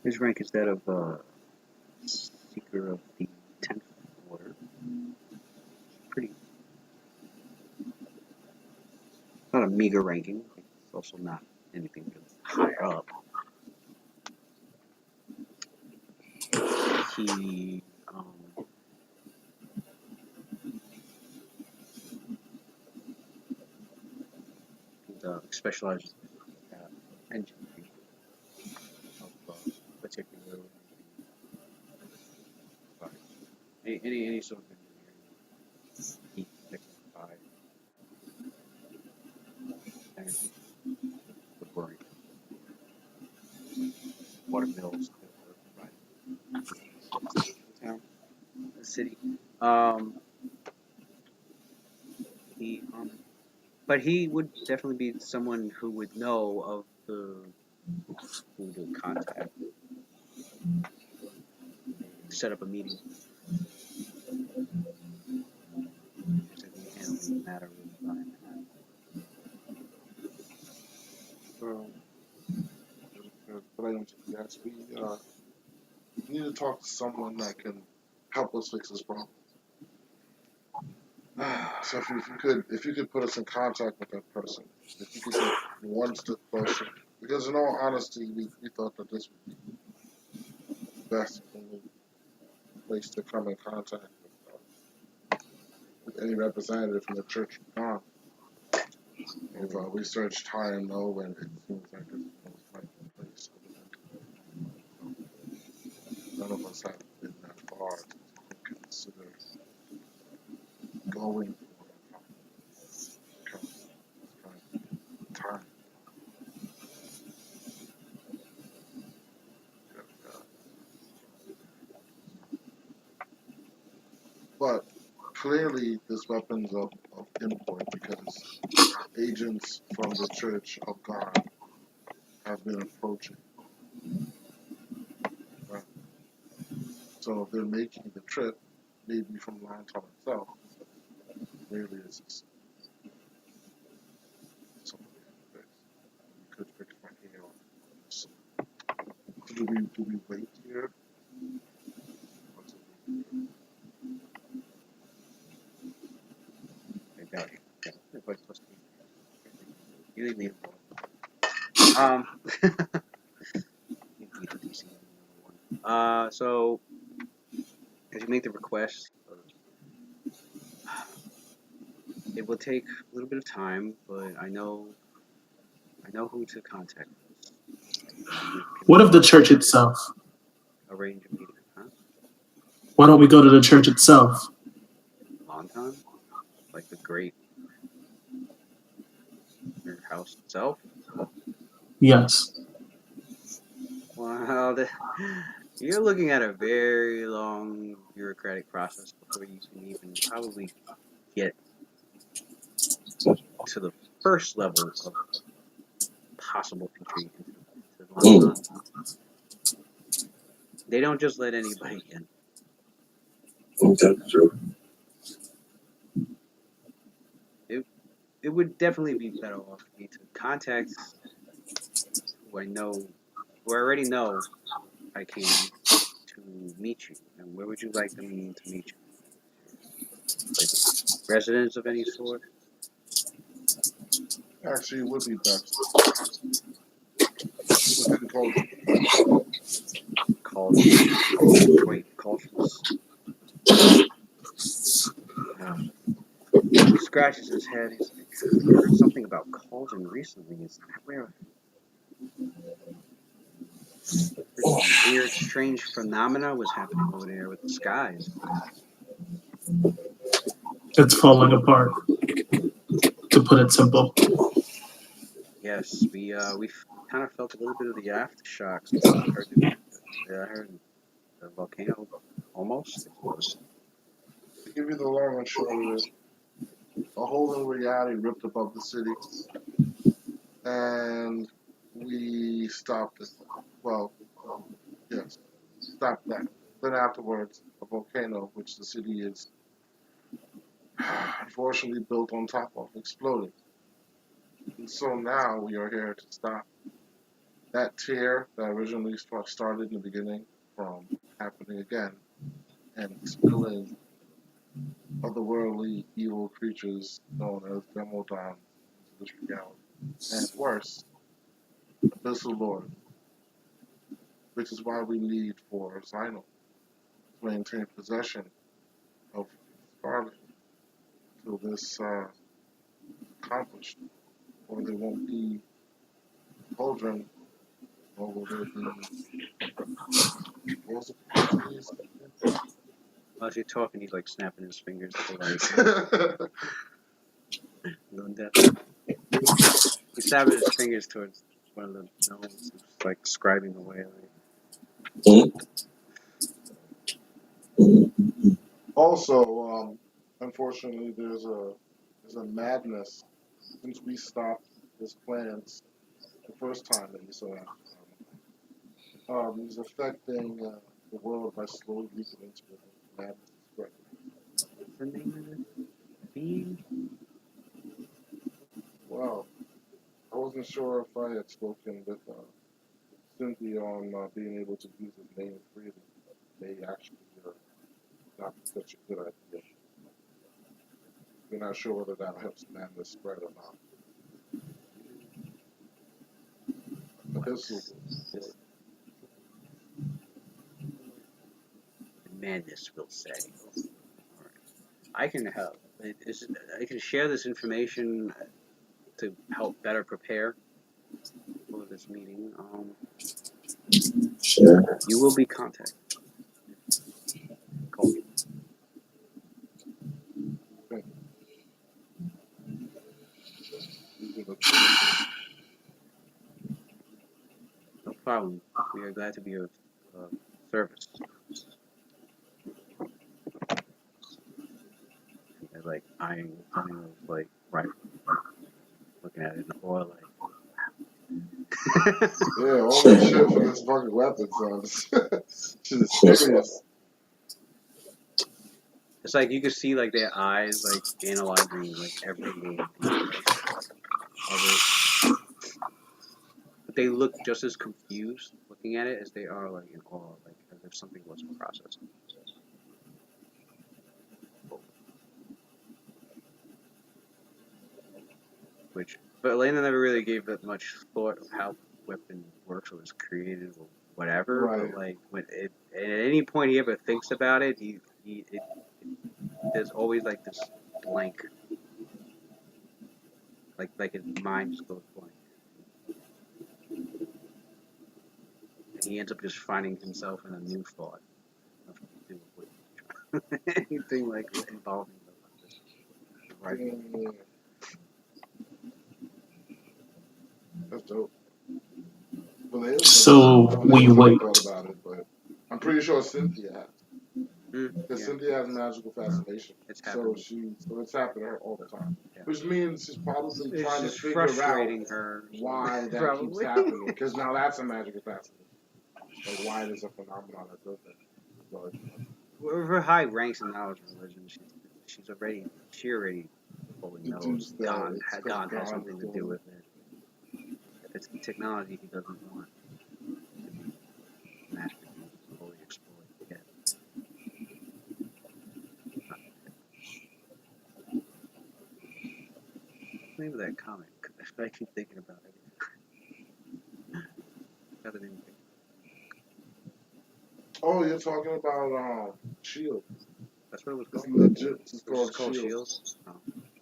his rank is that of Seeker of the 10th Order. Pretty, not a meager ranking. It's also not anything really higher up. He specializes in engineering of particular any sort of engineering. Heat, technical energy, woodworking, water mills, town, the city. But he would definitely be someone who would know of who to contact. Set up a meeting. Just like we handle the matter with Brian. But I don't yes, We need to talk to someone that can help us fix this problem. So if you could put us in contact with that person, if you could get one step closer, because in all honesty, we thought that this would be the best only place to come in contact with any representative from the Church of God. We've researched high and low, and it seems like this is the most likely place. None of us have been that far to consider going for it because it's kind of time. But clearly, this weapon's of import because agents from the Church of God have been approaching. Right? So if they're making the trip, maybe from Downtime itself, clearly it's something we could fix right here. So do we wait here? Everybody's supposed to be. You leave me alone. So as you make the request, it will take a little bit of time, but I know who to contact. What of the church itself? Arrange a meeting, huh? Why don't we go to the church itself? Long time, like the great your house itself. Yes. Well, you're looking at a very long bureaucratic process before you can even probably get to the first level of possible entry into the Mm. London. They don't just let anybody in. That's true. It would definitely be better off for me to contact who I already know I came to meet you. And where would you like them to meet you? Like residents of any sort? Actually, it would be best within culture. Cauldrons. Wait, cauldrons. Uh, he scratches his head. He's like, I heard something about cauldron recently. Is that where some weird, strange phenomena was happening over there with the skies? It's falling apart, to put it simple. Yes, we kind of felt a little bit of the aftershocks. I heard the volcano almost exploded. To give you the long and short of it, a hole in reality ripped above the city, and we stopped it. Well, yes, stopped that. Then afterwards, a volcano, which the city is unfortunately built on top of, exploded. And so now we are here to stop that tear that originally started in the beginning from happening again and spilling otherworldly evil creatures known as Demodons into this reality. And worse, Abyssal Lord, which is why we need for Xyno to maintain possession of Scarlet until this is accomplished, or there won't be Cauldron, or will there be, what was the Portuguese? As you're talking, he's like snapping his fingers to like Lunda. He's snapping his fingers towards one of the gnomes, who's like scribing away. Like, Also, unfortunately, there's a madness since we stopped his plans the first time that he saw after. He's affecting the world by slowly leaking into it. Madness is spreading. what's the name of this being? Well, I wasn't sure if I had spoken with Cynthia on being able to use his name freely may actually not be such a good idea. We're not sure whether that helps madness spread or not. But this will This madness will say. All right. I can help. I can share this information to help better prepare for this meeting. Sure. You will be contacted. Call me. No problem. We are glad to be of service. And like eyeing those like rifles, looking at it in awe, like. Yeah, all that shit for this fucking weapon, son. Shit is serious. It's like you could see like their eyes like analyzing like every little detail of it. But they look just as confused looking at it as they are like in awe, like as if something wasn't processed. But Elena never really gave that much thought of how the weapon works or was created or whatever. Right. But like at any point he ever thinks about it, there's always like this blank, like his mind just goes blank. And he ends up just finding himself in a new thought. Nothing to do with anything like involving the rifle. Yeah. That's dope. So we wait. Thought about it, but I'm pretty sure Cynthia has. Because Yeah, Cynthia has magical fascination. it's So happening. it's happening to her all the time. Yeah. Which means she's probably It's trying to just figure out frustrating her. why that Probably. keeps happening. Because now that's a magical fascination. Like why it is a phenomenon that does that. But, With her high ranks and knowledge of religion, she already fully knows deduce that God it's 'cause God has God something to is do doing with it. It's technology he doesn't want to be mass produced, fully exploited yet. Name of that comic? I keep thinking about it. Got the name of it. Oh, you're talking about Shield. That's what it was It's called. legit. It's It was called Shield. Shield. Oh.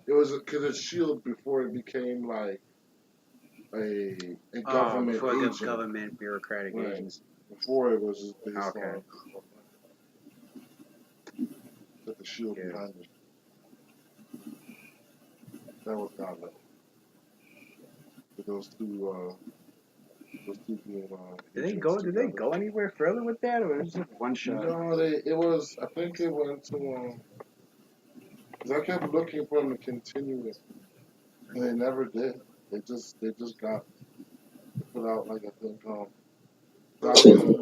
It was because it's Shield before it became like a government Before the agent. government bureaucratic Right. agency. Before it was just based Okay. on with the shield Yeah. behind it. That was godlike. With those two being Did they agents go? Did they together. go anywhere further with that, or was it just one shot? No, it was. I think it went to. Cause I kept looking for them to continue it, and they never did. They just got put out like I think volume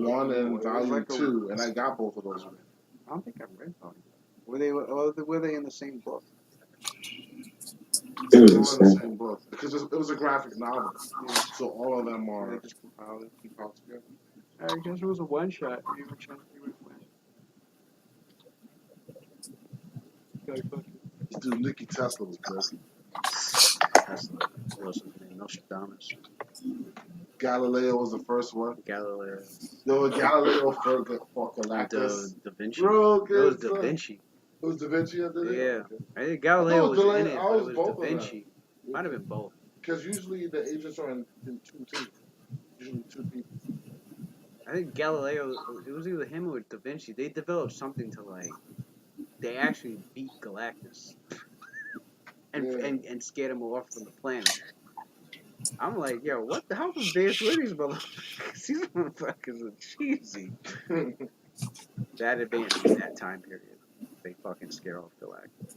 1 and volume 2, and I got both of those. I don't think I read volume. Were they in the same book? It was All the in the same. same book because it was a graphic novel, Yeah. so all of them They are just compiled it. compiled together. I guess it was a one shot. You would win. This dude Nicky Tesla was good. Tesla. What else was his name? Nostradamus. Galileo was the first one. Galileo. Yo, Galileo for Galactus. Da Vinci. Bro, It was good Da son. Vinci. It was Da Vinci that did it? Yeah. Okay. I think Galileo was in it, I but was it was both Da of them. Vinci. Might have been both. Because usually the agents are in two teams. Usually two people. I think Galileo, it was either him or Da Vinci. They developed something to like, they actually beat Galactus and scared him off from the planet. I'm like, yo, what the hell advanced were these motherfuckers? These motherfuckers are cheesy. That advanced in that time period. They fucking scare off Galactus.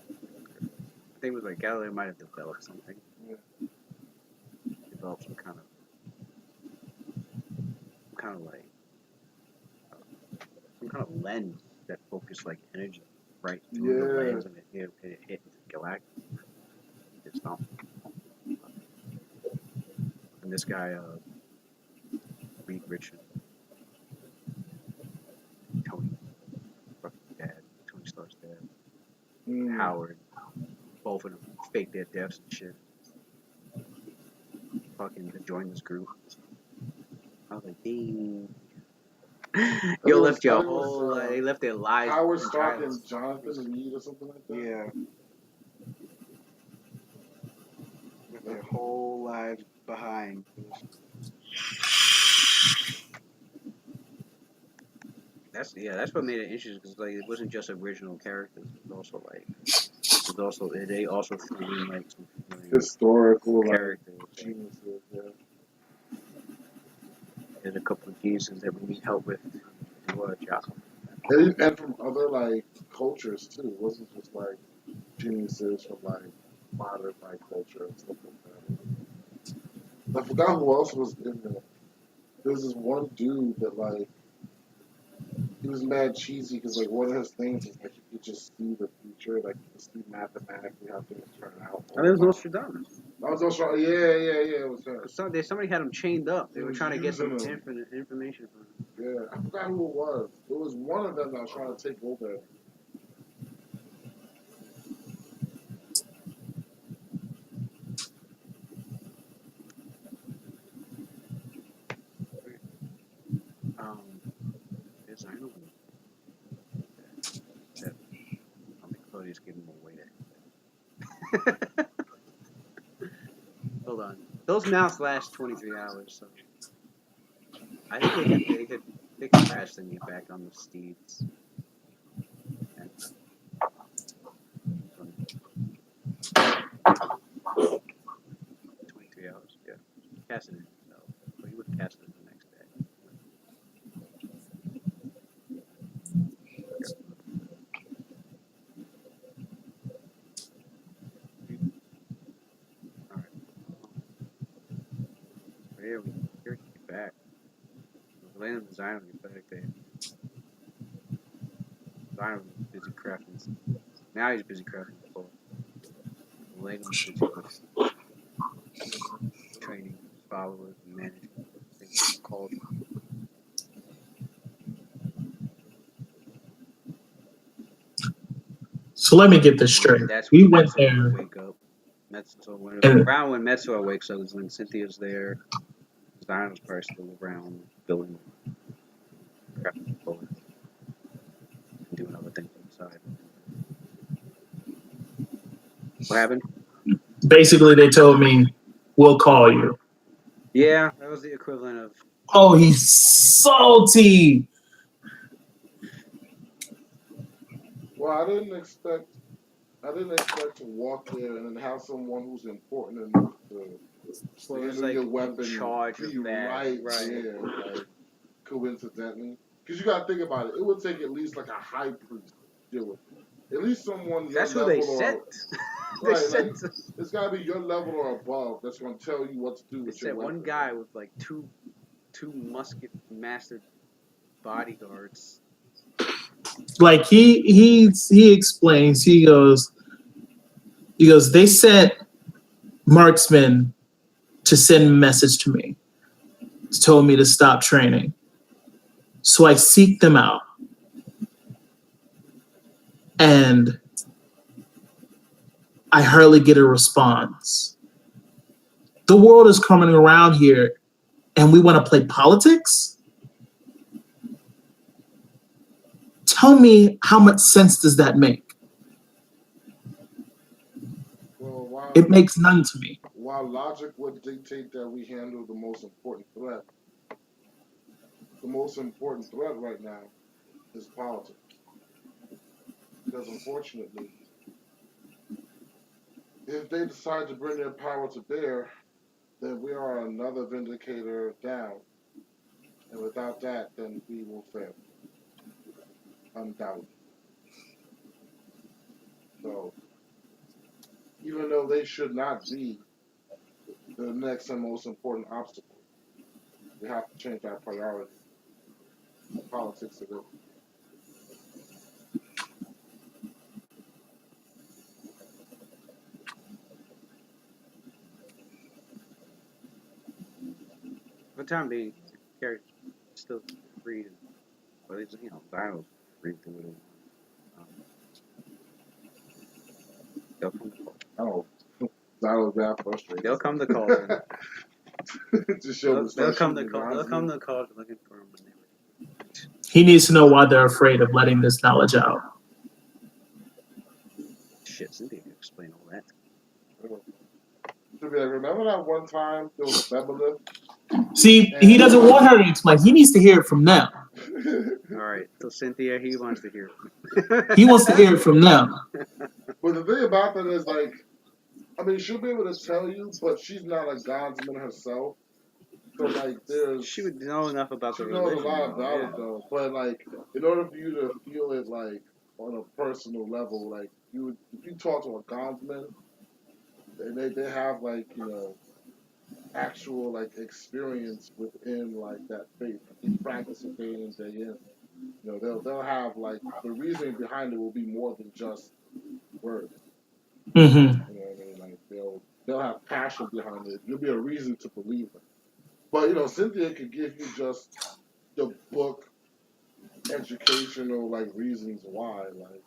I think it was like Galileo might have developed something. Yeah. Developed some kind of lens that focused like energy right through the lens, and it hit into Galactus. It stopped. And this guy, Richard, Tony, fucking dad, Tony Stark's dad, Howard, both of them faked their deaths and shit. Fucking to join this group. I was like, dang. Yo left your whole life. They left their lives. Howard Stark and Jonathan Reed or something like that. Yeah. Left their whole lives behind. That's what made it interesting because like it wasn't just original characters. It was also like they also threw in like some Historical characters. geniuses. Yeah. There's a couple of geniuses that we need help with. Do a job. And from other like cultures too. It wasn't just like geniuses from like modern like culture and stuff like that. I forgot who else was in there. There was this one dude that like he was mad cheesy because like one of his things is like you could just see the future, like you could see mathematically how things turn out. I mean, it was Nostradamus. That was also yeah, it was her. Somebody had him chained up. They He were was trying to get some using him. information from him. Yeah, I forgot who it was. It was one of them that was trying to take over. Designer. I mean, Claudia's giving him away there. Hold on. Those mounts last 23 hours, so I think they could crash and get back on the steeds. And, 23 hours, yeah. Cast it in himself, but he would cast it the next day. Alright. Here we get back. Land and designer get back there. Designer was busy crafting. Now he's busy crafting the boat. Land was busy with training followers and managing things called. So let me get this straight. That's We when went Metsu there. wake up. So when And- around when Metsu wakes up is when Cynthia's there. Zion's probably still around building crafting bullets and doing other things inside. What happened? Basically, they told me, we'll call you. Yeah, that was the equivalent of. Oh, he's salty. Well, I didn't expect to walk there and then have someone who's important enough to handle like your weapon in charge be of that, right there, like coincidentally. Because you gotta think about it. It would take at least like a high priest to deal with it. At least someone your That's who level they or sent. right, They like, it's gotta be your level or above that's gonna tell you what to do with your sent weapon. one guy with like two musket master bodyguards. Like he explains. He goes. They sent marksmen to send a message to me. Told me to stop training. So I seek them out. And I hardly get a response. The world is coming around here and we want to play politics? Tell me, how much sense does that make? Well, It makes none to me. while logic would dictate that we handle the most important threat right now is politics. Because unfortunately, if they decide to bring their power to bear, then we are another vindicator down. And without that, then we will fail. Undoubtedly. So, even though they should not be the next and most important obstacle, we have to change our priority. Politics of it. For the time being, still free to, but it's, Vinyls free to do what they want. Um, they'll come to Cauldron. Oh, that was that frustrating. They'll come to Cauldron. To show They'll, the they'll start come to shooting Cauldron. They'll guns. come to Cauldron looking for him when they were. He needs to know why they're afraid of letting this knowledge out. Shit, Cynthia can explain all that. To be like, remember that one time there was a Beverly? See, he doesn't want her to explain. He needs to hear it from them. All right, so Cynthia, he wants to hear. He wants to hear it from them. But the thing about that is, like, I mean, she'll be able to tell you, but she's not a godsman herself. So, like, She would know enough about she the knows religion. a lot about yeah. it, though. But, like, in order for you to feel it, like, on a personal level, like, if you talk to a godsman, they have, like, actual, like, experience within, like, that faith. They practice it day in, day in. They'll have, like, the reasoning behind it will be more than just words. Mm-hmm. You know what I mean? Like, they'll have passion behind it. There'll be a reason to believe it. But, Cynthia could give you just the book educational, like, reasons why, like.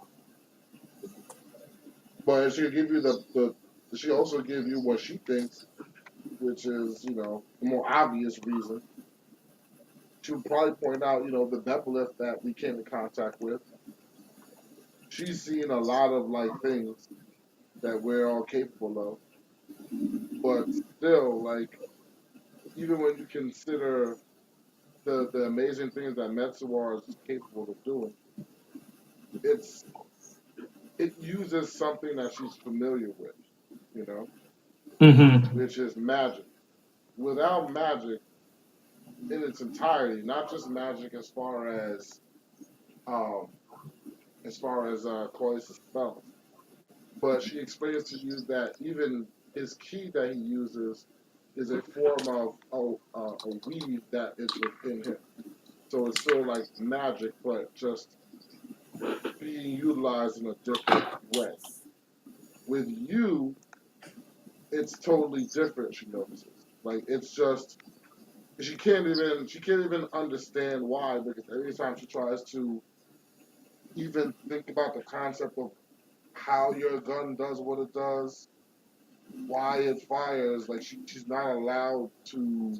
But she could give you she also give you what she thinks, which is, the more obvious reason. She would probably point out, the Bepalith that we came in contact with. She's seen a lot of, like, things that we're all capable of. But still, like, even when you consider the amazing things that Metsuar is capable of doing, it uses something that she's familiar with, Mm-hmm. which is magic. Without magic in its entirety, not just magic um as far as Claudius' spells, but she explains to you that even his key that he uses is a form of a weave that is within him. So it's still like magic, but just being utilized in a different way. With you, it's totally different. She notices, like it's just she can't even understand why, because every time she tries to even think about the concept of how your gun does what it does, why it fires, like she's not allowed to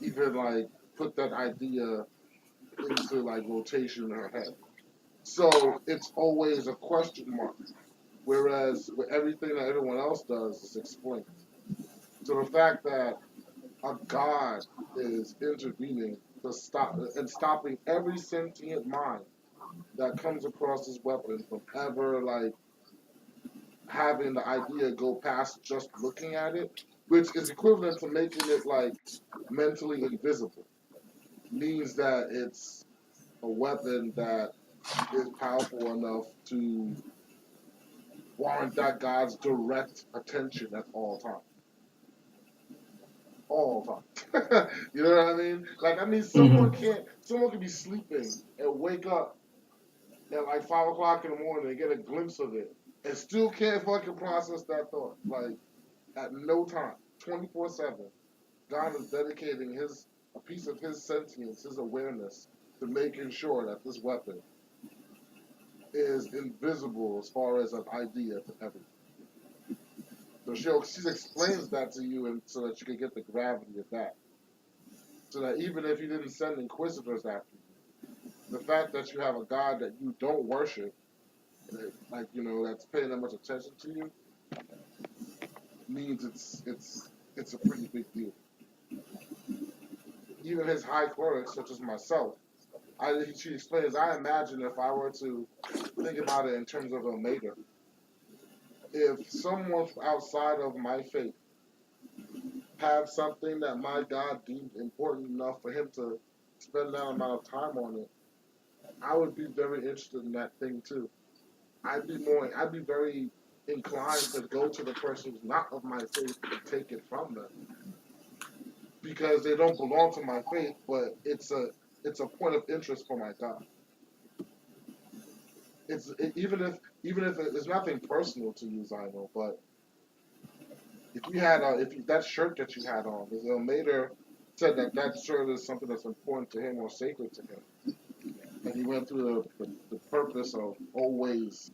even like put that idea into like rotation in her head. So it's always a question mark. Whereas with everything that everyone else does is explained. So the fact that a god is intervening to stop and stopping every sentient mind that comes across this weapon from ever like having the idea go past just looking at it, which is equivalent to making it like mentally invisible, means that it's a weapon that is powerful enough to warrant that god's direct attention at all times. All time. You know what I mean? Like, I mean, Mm-hmm. someone could be sleeping and wake up at like 5 o'clock in the morning and get a glimpse of it and still can't fucking process that thought. Like, at no time, 24/7, God is dedicating a piece of his sentience, his awareness, to making sure that this weapon is invisible as far as an idea to everyone. So she explains that to you, and so that you can get the gravity of that. So that even if you didn't send inquisitors after you, the fact that you have a God that you don't worship, like that's paying that much attention to you, means it's a pretty big deal. Even his high clerics, such as myself, she explains. I imagine if I were to think about it in terms of a mater, if someone outside of my faith had something that my God deemed important enough for him to spend that amount of time on it, I would be very interested in that thing too. I'd be very inclined to go to the person who's not of my faith and take it from them because they don't belong to my faith, but it's a point of interest for my God. Even if it's nothing personal to you, Zino, but if that shirt that you had on, is a mater said that that shirt is something that's important to him or sacred to him. And he went through the purpose of always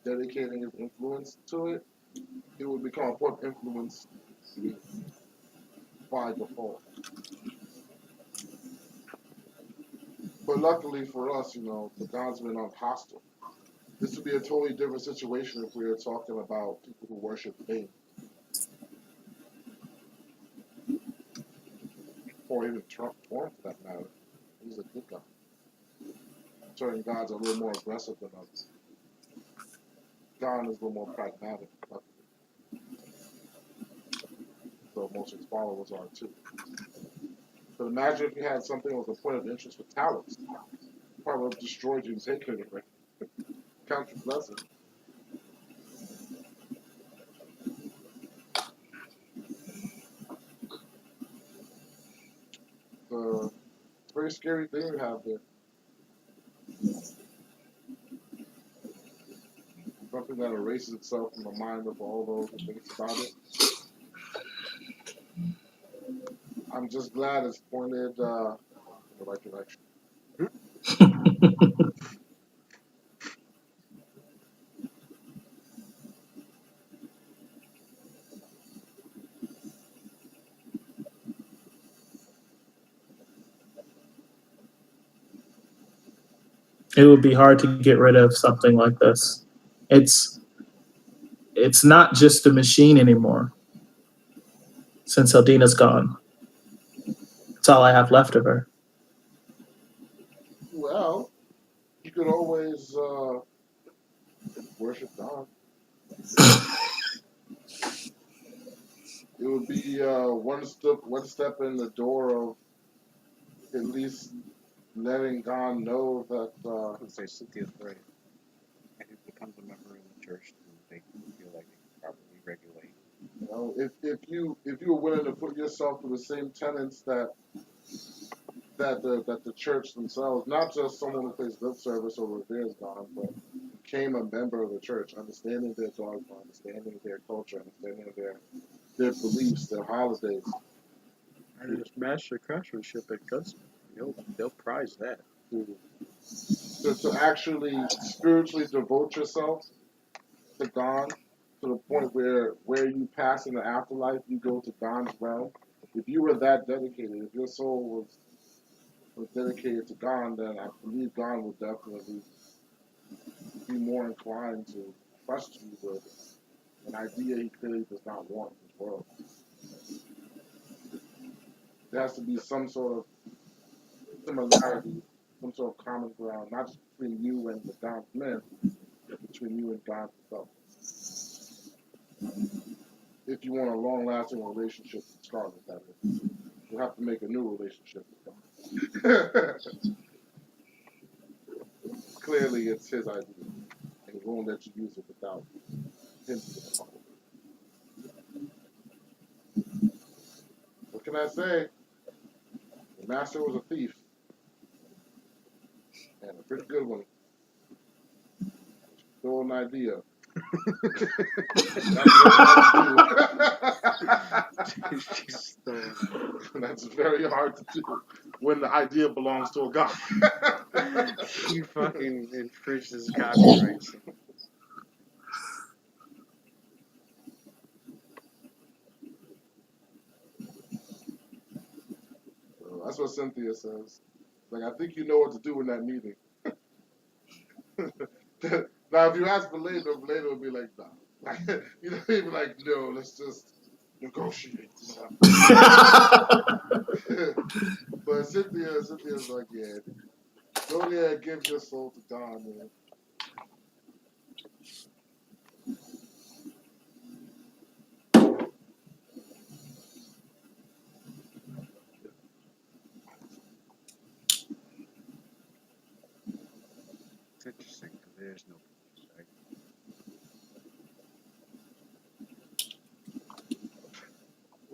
dedicating his influence to it, it would become a important influence by default. But luckily for us, the God's been hostile. This would be a totally different situation if we were talking about people who worship Bane. Or even Trump, for that matter. He's a good guy. Certain gods are a little more aggressive than others. God is a little more pragmatic. So most of his followers are too. But imagine if you had something that was a point of interest for talents. Probably would have destroyed you and taken it away. Count your blessings. It's a very scary thing you have there. Something that erases itself from the mind of all those who thinks about it. I'm just glad it's pointed in the right direction. It would be hard to get rid of something like this. It's it's not just a machine anymore. Since Eldina's gone, that's all I have left of her. Well, you could always worship God. It would be one step in the door of at least letting God know that I would say Cynthia's right. And it becomes a member of the church, and they feel like they can properly regulate. if you were willing to put yourself through the same tenets that the church themselves, not just someone who pays lip service or reveres God, but became a member of the church, understanding their dogma, understanding their culture, understanding their beliefs, their holidays. And it's master craftsmanship at custom. They'll prize that. To actually spiritually devote yourself to God to the point where you pass in the afterlife, you go to God's realm. If you were that dedicated, if your soul was dedicated to God, then I believe God would definitely be more inclined to trust you with an idea he clearly does not want in this world. There has to be some sort of similarity, some sort of common ground, not just between you and the God's men, but between you and God himself. If you want a long-lasting relationship with Scarlet, that is, you'll have to make a new relationship with God. Clearly, it's his idea, and he won't let you use it without him being a part of it. What can I say? The master was a thief, and a pretty good one. Stole an idea. That's very hard to do. That's very hard to do when the idea belongs to a god. You fucking infringed his copyrights. So that's what Cynthia says. Like, I think you know what to do in that meeting. Now, if you ask Belado will be like, nah. Like, he'd be like, no, let's just negotiate. But Cynthia's like, yeah, go there, give your soul to God, man. It's interesting because there's no peace, right?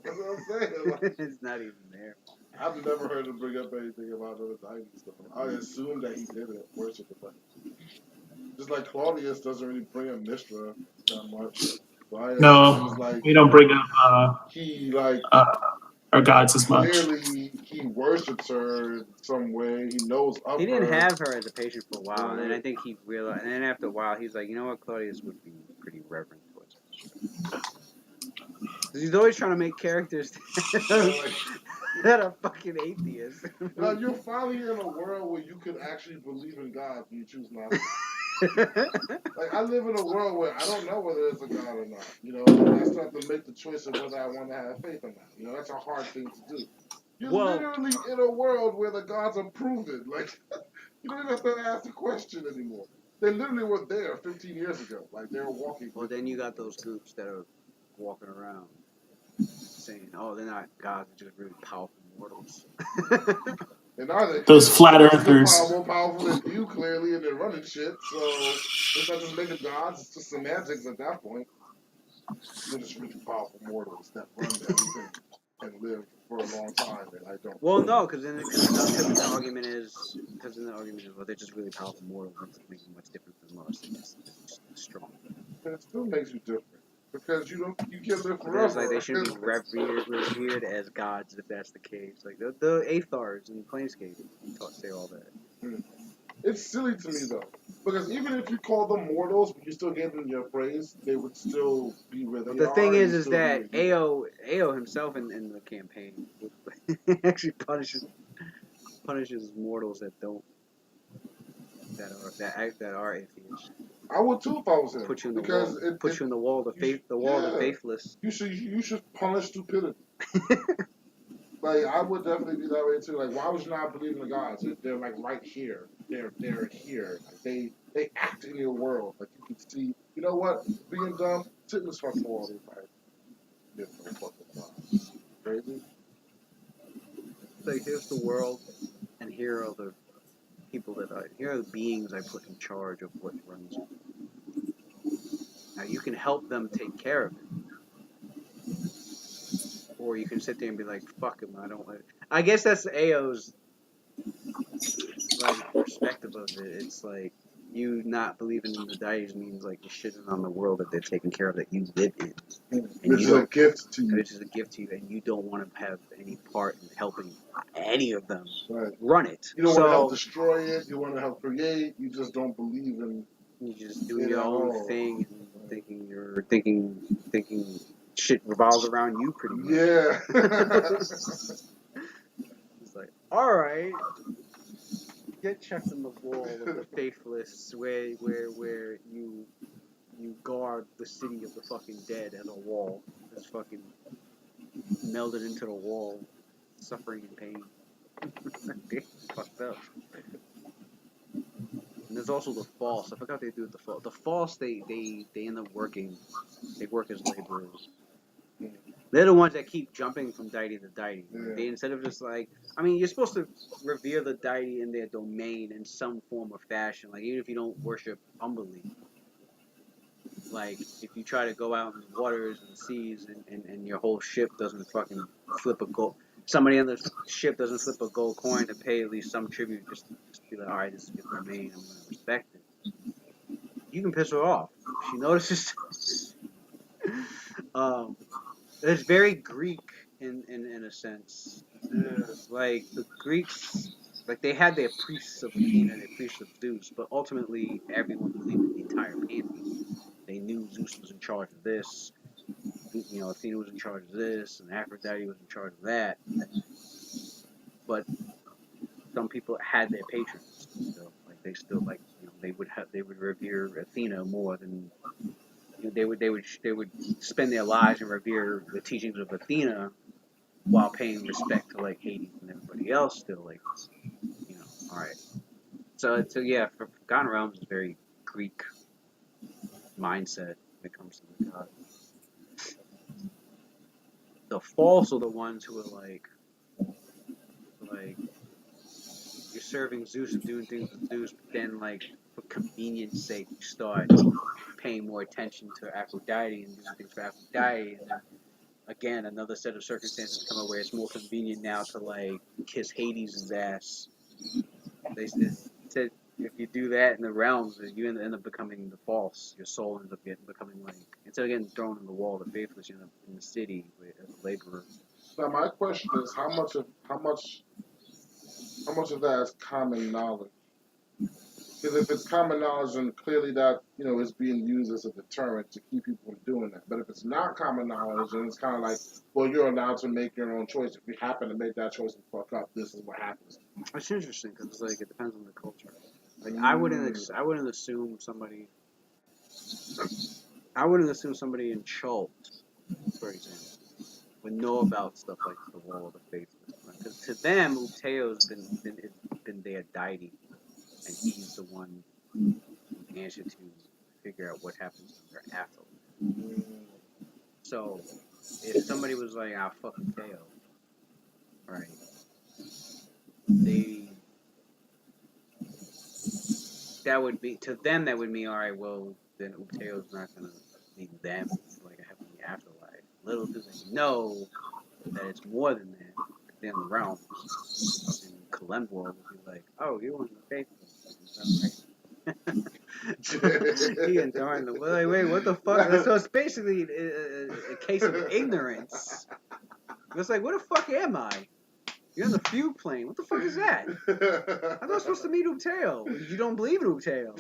That's what I'm saying. Like, It's not even there. I've never heard him bring up anything about other dynasties. I assume that he didn't worship it, but just like Claudius doesn't really bring up Mystra that much. So I assume No, it's like we don't bring up he like our gods as much. clearly he worships her in some way. He knows of He didn't her. have her as a patient for a while, and then I Right. think he realized. And then after a while, he's like, you know what, Claudius would be pretty reverent towards me. Because he's always trying to make characters Like, that are fucking atheists. now you're finally in a world where you could actually believe in God, but you choose not to. Like, I live in a world where I don't know whether there's a God or not. You know, and I still have to make the choice of whether I want to have faith or not. You know, that's a hard thing to do. You're Well- literally in a world where the gods are proven. Like, you don't even have to ask the question anymore. They literally were there 15 years ago. Like, they were walking. Well, with then them. you got those groups that are walking around saying, "Oh, they're not gods; they're just really powerful mortals." And are they? Those flat They're earthers. more powerful than you, clearly, and they're running shit. So it's not just making gods; it's just semantics at that point. They're just really powerful mortals that run everything and live for a long time, and I don't. Well, no, because then the argument is well, they're just really powerful mortals. It doesn't make them much different from us. They're just strong. And it still makes you different because you can live But then it's like forever. they shouldn't be revered as gods if that's the case. Like the Aethars and Planescape say all that. It's silly to me though, because even if you call them mortals, but you still gave them your praise, they would still be where they But the are. thing and is still be that where you Ao himself in the campaign actually punishes mortals that are atheists. are. I would too if I was him, Put you in the because wall. Put you in the wall of the faithless. You should punish stupidity. Like, I would definitely be that way too. Like, why would you not believe in the gods? They're like right here. They're here. Like, they act in your world. Like, you can see. You know what? Being dumb, sit in this fucking wall all the time. There's no fucking God. Crazy. Like here's the world, and here are the people here are the beings I put in charge of what runs it. Now you can help them take care of it, or you can sit there and be like, "Fuck him, I don't like." I guess that's Ao's like perspective of it. It's like you not believing in the deities means like you're shitting on the world that they're taking care of that you live in, and Which is a gift to you. which is a gift to you, and you don't want to have any part in helping any of them Right. run it. You don't want to help destroy it. You want to help create. You just don't believe in. You just doing it your at own all. thing and thinking shit revolves around you pretty much. Yeah. It's like, all right, get checked in the wall of the faithless, where you guard the city of the fucking dead as a wall. It's fucking melded into the wall, suffering and pain. Fucked up. And there's also the false. I forgot they do with the false. The false, they end up working. They work as laborers. They're the ones that keep jumping from deity to deity. Yeah. They instead of just like, I mean, you're supposed to revere the deity in their domain in some form or fashion. Like even if you don't worship humbly, like if you try to go out in the waters and the seas and your whole ship doesn't fucking flip a gold, somebody on the ship doesn't flip a gold coin to pay at least some tribute, just be like, all right, this is your domain, I'm gonna respect it. You can piss her off. She notices. It's very Greek in a sense. Like the Greeks, like they had their priests of Athena and their priests of Zeus, but ultimately everyone believed in the entire pantheon. They knew Zeus was in charge of this, Athena was in charge of this, and Aphrodite was in charge of that. But some people had their patrons still, like they still like they would revere Athena more than they would spend their lives and revere the teachings of Athena while paying respect to like Hades and everybody else still like all right. So yeah, for Forgotten Realms is very Greek mindset when it comes to the gods. The false are the ones who are like you're serving Zeus and doing things with Zeus, but then like for convenience sake you start paying more attention to Aphrodite and doing things for Aphrodite, and then again another set of circumstances come up where it's more convenient now to like kiss Hades' ass. They said if you do that in the realms, you end up becoming the false. Your soul ends up becoming like instead of getting thrown in the wall, the faithless, you end up in the city as a laborer. Now my question is, how much how much of that is common knowledge? Because if it's common knowledge, then clearly that is being used as a deterrent to keep people from doing that. But if it's not common knowledge, then it's kind of like, well, you're allowed to make your own choice. If you happen to make that choice and fuck up, this is what happens. It's interesting because it's like it depends on the culture. Like Mm. I wouldn't assume somebody. I wouldn't assume somebody in Chult, for example, would know about stuff like the Wall of the Faceless. Because to them, Uteo's been their deity, and he's the one who answered to figure out what happens in their afterlife. So if somebody was like, "Ah, fuck Uteo," right? That would be to them. That would mean, all right. Well, then Uteo's not gonna lead them to like a heavenly afterlife. Little do they know that it's more than that. Within the realms, fucking Kalembor would be like, "Oh, you're one of the faithful." He and Darn, wait, what the fuck? So it's basically a case of ignorance. It's like, what the fuck am I? You're in the fugue plane. What the fuck is that? I'm not supposed to meet Uteo. You don't believe in Uteo.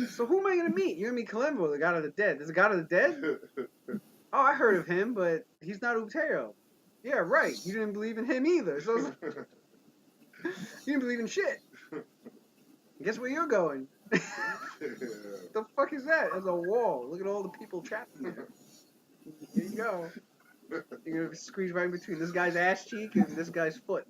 So who am I gonna meet? You're gonna meet Kalembo, the god of the dead. There's a god of the dead? Oh, I heard of him, but he's not Uteo. Yeah, right. You didn't believe in him either. So you didn't believe in shit. Guess where you're going? The fuck is that? There's a wall. Look at all the people trapped in there. Here you go. You're gonna squeeze right in between this guy's ass cheek and this guy's foot.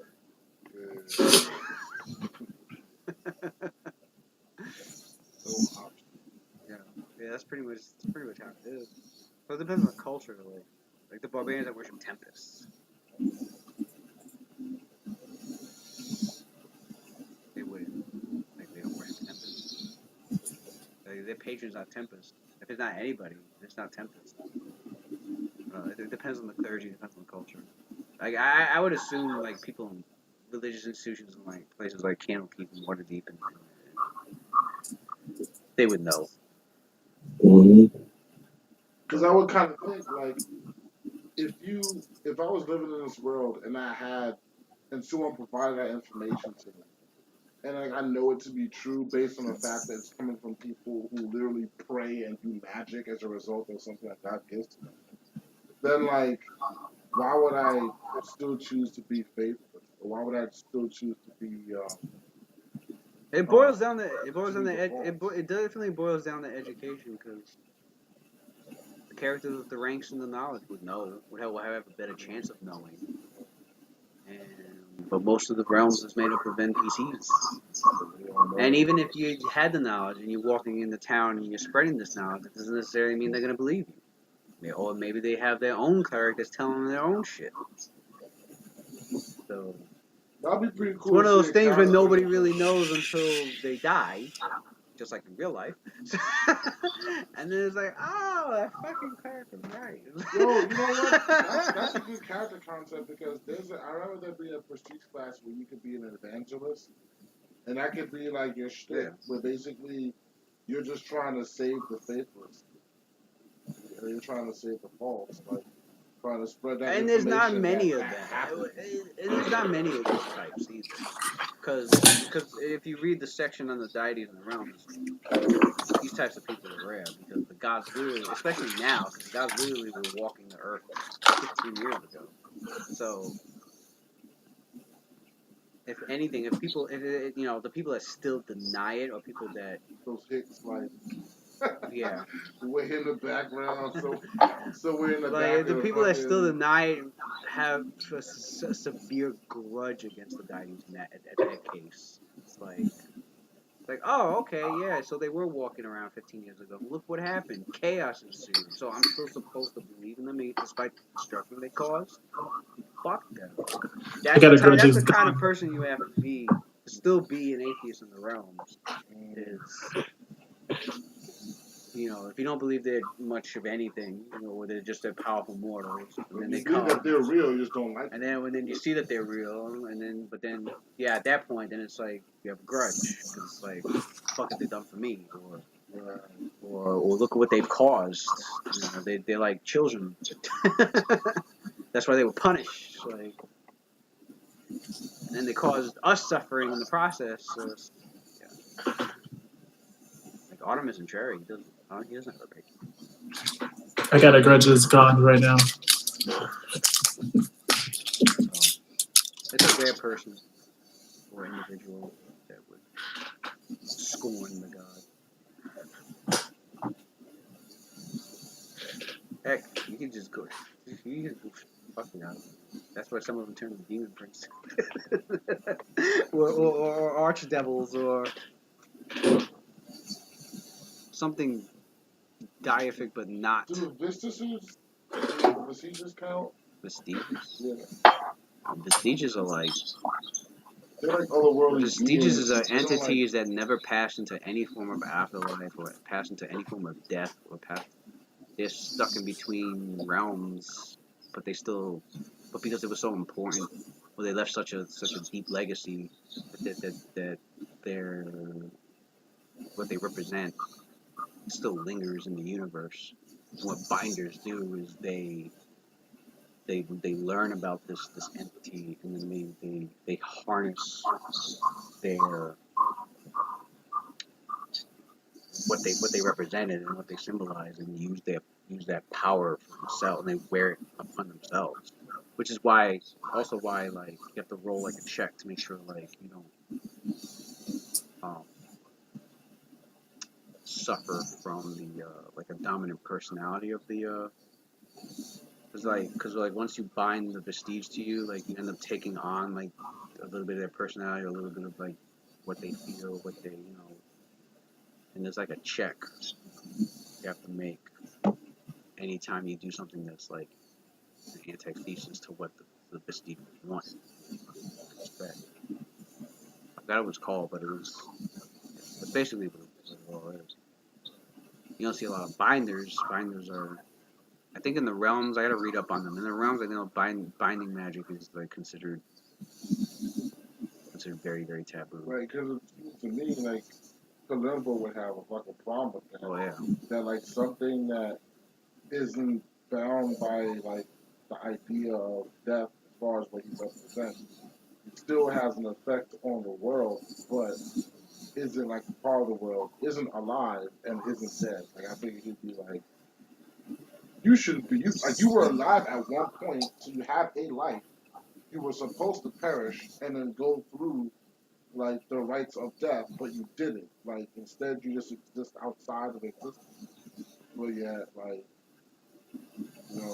Yeah, that's pretty much how it is. So it depends on the culture, like the barbarians that worship tempests. They wouldn't. Like they don't worship tempests. Like, their patron's not tempest. If it's not anybody, it's not tempest. It depends on the clergy. It depends on the culture. Like I would assume like people in religious institutions in like places like Candlekeep and Waterdeep and they would know. Because I would kind of think like if I was living in this world and someone provided that information to me, and like I know it to be true based on the fact that it's coming from people who literally pray and do magic as a result of something that God gives to them, then like why would I still choose to be faithless? Or why would I still choose to be It boils down to it definitely boils down to education because the characters with the ranks and the knowledge would have a better chance of knowing. But most of the realms is made up of NPCs. And even if you had the knowledge and you're walking in the town and you're spreading this knowledge, it doesn't necessarily mean they're going to believe you. Or maybe they have their own characters telling them their own shit. So that'd be pretty cool. It's one of those things where nobody really knows until they die, just like in real life. And then it's like, oh, that fucking character's right. Yo, you know what? That's a good character concept because I remember there being a prestige class where you could be an evangelist, and that could be like your shtick, where basically you're just trying to save the faithless, or you're trying to save the false, like trying to spread that. And there's not many of them. There's not many of those types either. Because if you read the section on the deities and the realms, these types of people are rare because the gods literally, especially now, because the gods literally were walking the earth 15 years ago. So, if anything, if the people that still deny it, or people that those hicks like, yeah, way in the background, so we're in the like the people that still fucking... deny it have a severe grudge against the deities in that case. It's like, oh, okay, yeah, so they were walking around 15 years ago. Look what happened. Chaos ensued. So I'm still supposed to believe in them despite the destruction they caused? Fuck them. That's the kind of person you have to be to still be an atheist in the realms. Is, if you don't believe they're much of anything, or they're just a powerful mortals, and then they come. That they're real, you just don't like them. And then when you see that they're real, at that point, then it's like you have a grudge because it's like, fuck have they done for me, or look at what they've caused. They're like children. That's why they were punished. Like, and they caused us suffering in the process. So it's, yeah, like Artemis and Cherry, he doesn't have a break. I got a grudge that's gone right now. So it's a rare person or individual that would scorn the god. Heck, you can just go. You can go fucking out. That's why some of them turn to demon priests, or archdevils, or something deific, but not Dude, Vestiges count? vestiges. Yeah. Vestiges are like They're like otherworldly vestiges beings. is They don't like. entities that never pass into any form of afterlife or pass into any form of death or pass. They're stuck in between realms, but they still, but because it was so important, or they left such a deep legacy that their what they represent still lingers in the universe. And what binders do is they learn about this entity, and then they harness their what they represented and what they symbolize, and use that power for themselves, and they wear it upon themselves. Which is why like you have to roll like a check to make sure like you don't suffer from the like a dominant personality of the because like once you bind the vestige to you, like you end up taking on like a little bit of their personality, or a little bit of like what they feel, what they and there's like a check you have to make anytime you do something that's like an antithesis to what the vestige want. Expect. I forgot what it was called, but it's basically what it all is. You don't see a lot of binders. Binders are, I think, in the realms. I gotta read up on them. In the realms, I know binding magic is like considered very very taboo. Right, because to me, like, Columbo would have a fucking problem with that. Oh yeah. That, like, something that isn't bound by, like, the idea of death as far as what he represents, it still has an effect on the world, but isn't, like, part of the world, isn't alive, and isn't dead. Like, I think he'd be like, you should be, you were alive at one point, so you have a life. You were supposed to perish and then go through like the rites of death, but you didn't. Like instead, you just exist outside of existence. But yet, like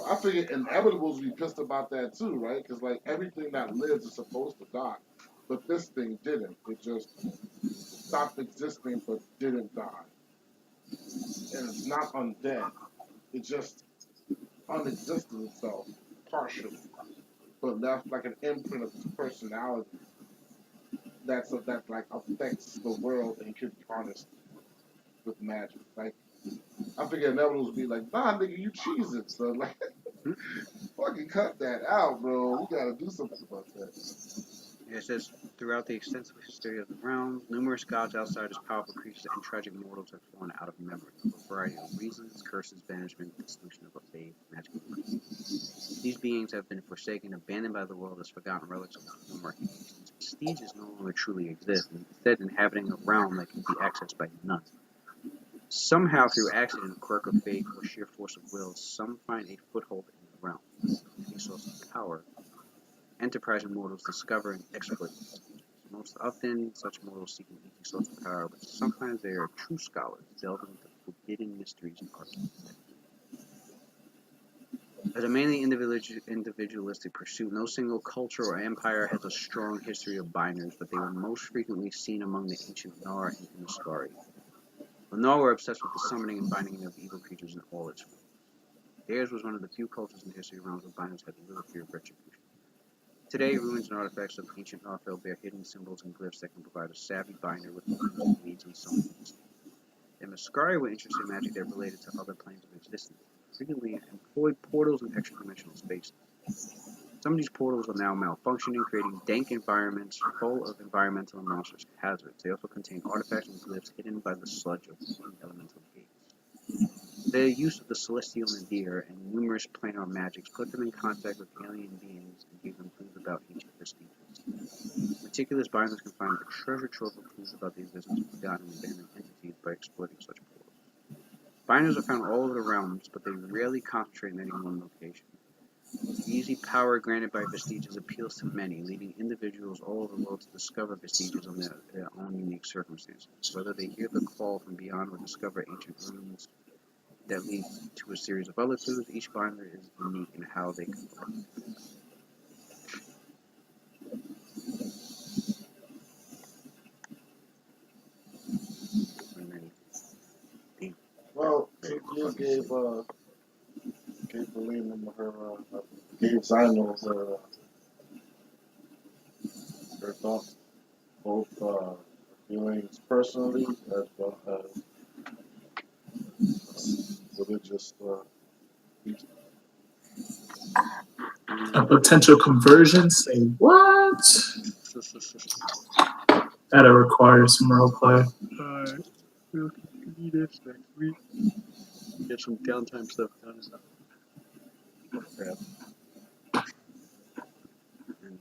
I figure inevitables would be pissed about that too, right? Because like everything that lives is supposed to die, but this thing didn't. It just stopped existing, but didn't die, and it's not undead. It just unexisted itself partially, but left like an imprint of its personality that like affects the world and can be harnessed with magic. Like I figured Neville would be like, nah, nigga, you cheesing. So like, fucking cut that out, bro. We gotta do something about that. It says, throughout the extensive history of the realms, numerous gods, outsiders, powerful creatures, and tragic mortals have fallen out of memory for a variety of reasons: curses, banishment, dissolution of a faith, magical life. These beings have been forsaken, abandoned by the world as forgotten relics of former ages. Vestiges no longer truly exist, instead inhabiting a realm that can be accessed by none. Somehow, through accident, quirk of fate, or sheer force of will, some find a foothold in the realm, a source of power. Enterprising mortals discover and exploit these features. Most often, such mortals seek an easy source of power, but sometimes they are true scholars, delving into forbidden mysteries and arts of death. As a mainly individualistic pursuit, no single culture or empire has a strong history of binders, but they were most frequently seen among the ancient Nar and Themysciri. The Nar were obsessed with the summoning and binding of evil creatures in all its forms. Theirs was one of the few cultures in the history realms where binders had little fear of retribution. Today, ruins and artifacts of ancient Narfell bear hidden symbols and glyphs that can provide a savvy binder with clues, leads, and summoning. The Muscari were interested in magic that related to other planes of existence, frequently employed portals in extra-dimensional spaces. Some of these portals are now malfunctioning, creating dank environments full of environmental and monstrous hazards. They also contain artifacts and glyphs hidden by the sludge of broken elemental gates. Their use of the celestial nadir and numerous planar magics put them in contact with alien beings and gave them clues about ancient vestiges. Meticulous binders can find a treasure trove of clues about the existence of forgotten and abandoned entities by exploiting such portals. Binders are found all over the realms, but they rarely concentrate in any one location. The easy power granted by vestiges appeals to many, leading individuals all over the world to discover vestiges on their own unique circumstances. Whether they hear the call from beyond or discover ancient ruins that lead to a series of other clues, each binder is unique in how they complete. Well, you gave Helene her, gave Zino her thoughts, both feelings personally as well as religious. A potential conversion? Say what? That'll require some role play. Alright, we'll continue this next week. Get some downtime stuff done. Oh, crap. And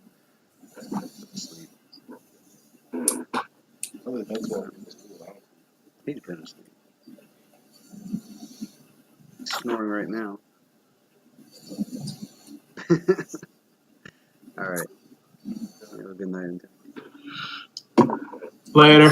sleep. I think that's what it is. He's been asleep. He's snoring right now. Alright. Have a good night. Later.